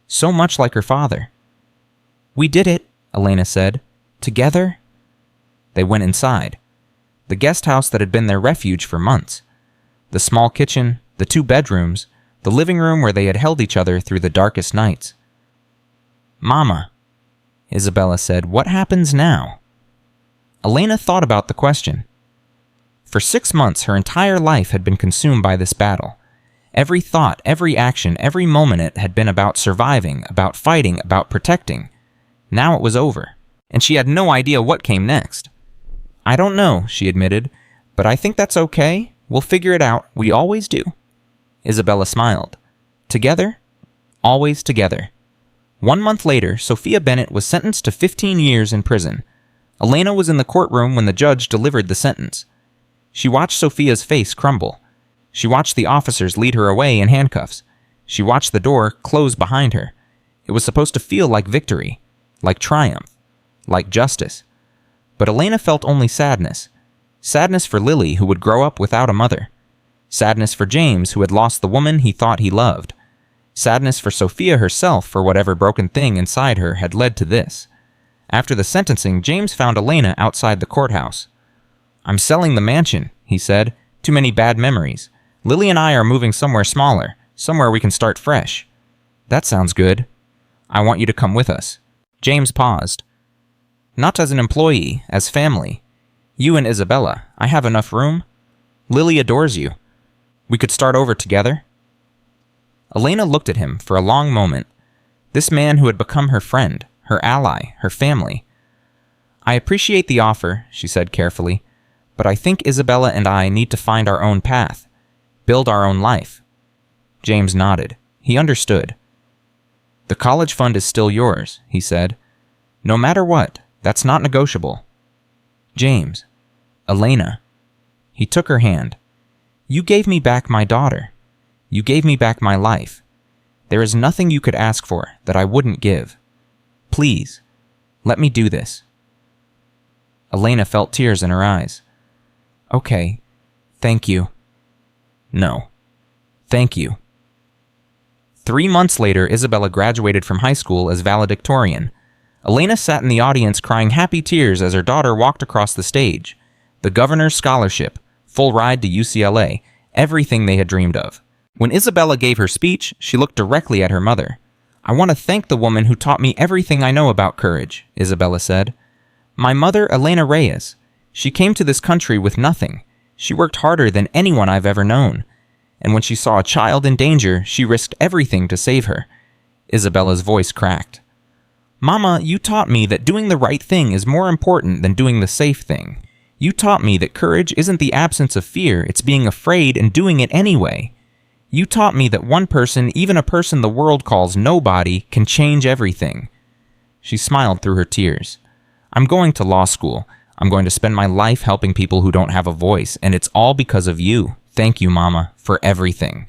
So much like her father. "We did it," Elena said. "Together?" They went inside. The guest house that had been their refuge for months. The small kitchen, the 2 bedrooms, the living room where they had held each other through the darkest nights. "Mama," Isabella said, "what happens now?" Elena thought about the question. For 6 months, her entire life had been consumed by this battle. Every thought, every action, every moment it had been about surviving, about fighting, about protecting. Now it was over, and she had no idea what came next. "I don't know," she admitted, "but I think that's okay. We'll figure it out. We always do." Isabella smiled. Together? Always together. 1 month later, Sophia Bennett was sentenced to 15 years in prison. Elena was in the courtroom when the judge delivered the sentence. She watched Sophia's face crumble. She watched the officers lead her away in handcuffs. She watched the door close behind her. It was supposed to feel like victory, like triumph, like justice. But Elena felt only sadness. Sadness for Lily, who would grow up without a mother. Sadness for James, who had lost the woman he thought he loved. Sadness for Sophia herself, for whatever broken thing inside her had led to this. After the sentencing, James found Elena outside the courthouse. "I'm selling the mansion," he said. "Too many bad memories. Lily and I are moving somewhere smaller, somewhere we can start fresh." "That sounds good. I want you to come with us." James paused. "Not as an employee, as family. You and Isabella. I have enough room. Lily adores you. We could start over together." Elena looked at him for a long moment. This man who had become her friend, her ally, her family. "I appreciate the offer," she said carefully, "but I think Isabella and I need to find our own path. Build our own life." James nodded. He understood. "The college fund is still yours," he said. "No matter what, that's not negotiable." "James, Elena." He took her hand. "You gave me back my daughter. You gave me back my life. There is nothing you could ask for that I wouldn't give. Please, let me do this." Elena felt tears in her eyes. "Okay, thank you." "No, thank you." 3 months later, Isabella graduated from high school as valedictorian. Elena sat in the audience crying happy tears as her daughter walked across the stage. The governor's scholarship, full ride to UCLA, everything they had dreamed of. When Isabella gave her speech, she looked directly at her mother. "I want to thank the woman who taught me everything I know about courage," Isabella said. "My mother, Elena Reyes. She came to this country with nothing. She worked harder than anyone I've ever known. And when she saw a child in danger, she risked everything to save her." Isabella's voice cracked. "Mama, you taught me that doing the right thing is more important than doing the safe thing. You taught me that courage isn't the absence of fear, it's being afraid and doing it anyway. You taught me that one person, even a person the world calls nobody, can change everything." She smiled through her tears. "I'm going to law school. I'm going to spend my life helping people who don't have a voice, and it's all because of you. Thank you, Mama, for everything."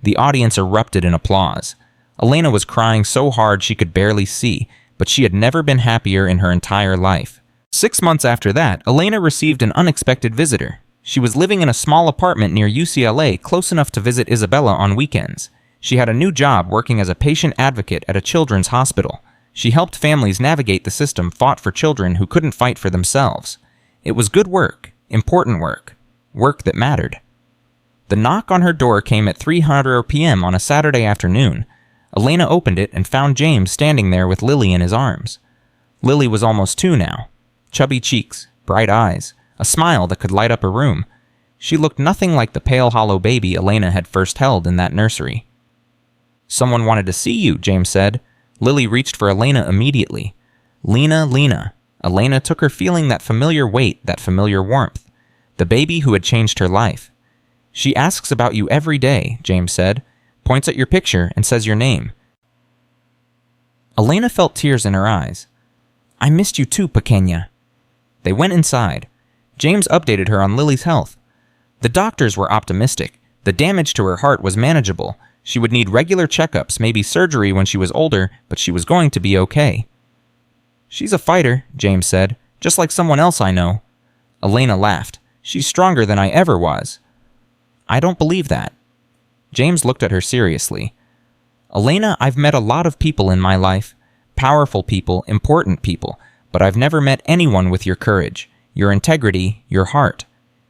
The audience erupted in applause. Elena was crying so hard she could barely see, but she had never been happier in her entire life. 6 months after that, Elena received an unexpected visitor. She was living in a small apartment near UCLA, close enough to visit Isabella on weekends. She had a new job working as a patient advocate at a children's hospital. She helped families navigate the system, fought for children who couldn't fight for themselves. It was good work, important work, work that mattered. The knock on her door came at 3:00 p.m. on a Saturday afternoon. Elena opened it and found James standing there with Lily in his arms. Lily was almost 2 now. Chubby cheeks, bright eyes, a smile that could light up a room. She looked nothing like the pale, hollow baby Elena had first held in that nursery. "Someone wanted to see you," James said. Lily reached for Elena immediately. Lena. Elena took her, feeling that familiar weight, that familiar warmth. The baby who had changed her life. "She asks about you every day," James said, points at your picture and says your name. Elena felt tears in her eyes. "I missed you too, pequeña." They went inside. James updated her on Lily's health. The doctors were optimistic. The damage to her heart was manageable. She would need regular checkups, maybe surgery when she was older, but she was going to be okay. "She's a fighter," James said, "just like someone else I know." Elena laughed. "She's stronger than I ever was." "I don't believe that." James looked at her seriously. "Elena, I've met a lot of people in my life. Powerful people, important people, but I've never met anyone with your courage, your integrity, your heart."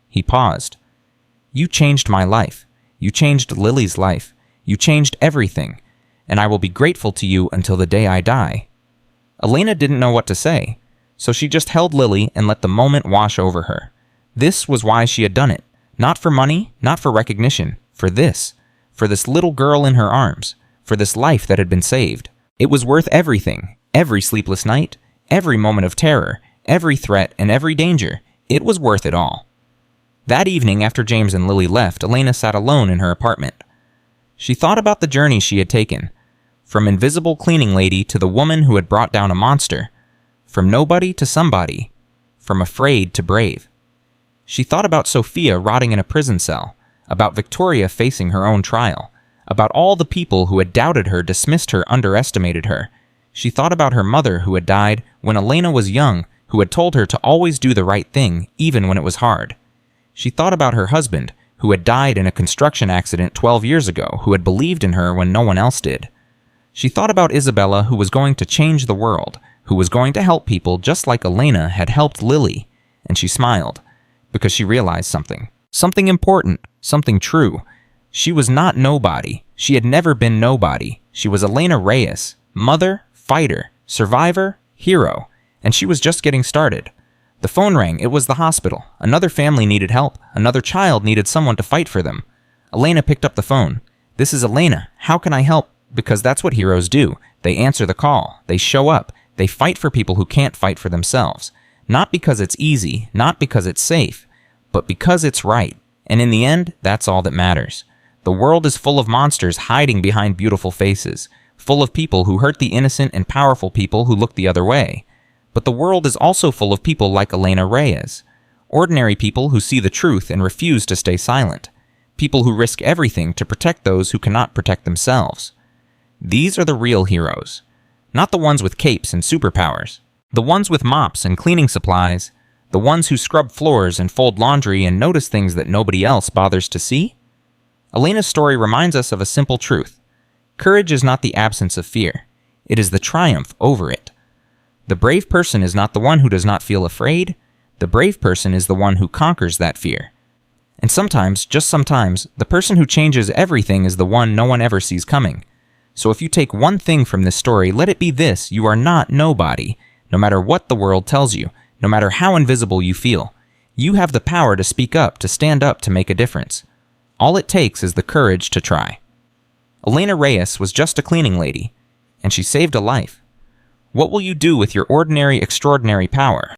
He paused. "You changed my life. You changed Lily's life. You changed everything, and I will be grateful to you until the day I die." Elena didn't know what to say, so she just held Lily and let the moment wash over her. This was why she had done it. Not for money, not for recognition, for this little girl in her arms, for this life that had been saved. It was worth everything, every sleepless night, every moment of terror, every threat, and every danger. It was worth it all. That evening, after James and Lily left, Elena sat alone in her apartment. She thought about the journey she had taken, from invisible cleaning lady to the woman who had brought down a monster, from nobody to somebody, from afraid to brave. She thought about Sophia rotting in a prison cell, about Victoria facing her own trial, about all the people who had doubted her, dismissed her, underestimated her. She thought about her mother who had died when Elena was young, who had told her to always do the right thing, even when it was hard. She thought about her husband, who had died in a construction accident 12 years ago, who had believed in her when no one else did. She thought about Isabella, who was going to change the world, who was going to help people just like Elena had helped Lily, and she smiled, because she realized something. Something important, something true. She was not nobody. She had never been nobody. She was Elena Reyes, mother, fighter, survivor, hero, and she was just getting started. The phone rang. It was the hospital. Another family needed help. Another child needed someone to fight for them. Elena picked up the phone. "This is Elena. How can I help?" Because that's what heroes do. They answer the call. They show up. They fight for people who can't fight for themselves. Not because it's easy, not because it's safe, but because it's right. And in the end, that's all that matters. The world is full of monsters hiding behind beautiful faces, full of people who hurt the innocent and powerful people who look the other way. But the world is also full of people like Elena Reyes, ordinary people who see the truth and refuse to stay silent, people who risk everything to protect those who cannot protect themselves. These are the real heroes, not the ones with capes and superpowers, the ones with mops and cleaning supplies, the ones who scrub floors and fold laundry and notice things that nobody else bothers to see. Elena's story reminds us of a simple truth. Courage is not the absence of fear. It is the triumph over it. The brave person is not the one who does not feel afraid. The brave person is the one who conquers that fear. And sometimes, just sometimes, the person who changes everything is the one no one ever sees coming. So if you take one thing from this story, let it be this: you are not nobody, no matter what the world tells you, no matter how invisible you feel. You have the power to speak up, to stand up, to make a difference. All it takes is the courage to try. Elena Reyes was just a cleaning lady, and she saved a life. What will you do with your ordinary, extraordinary power?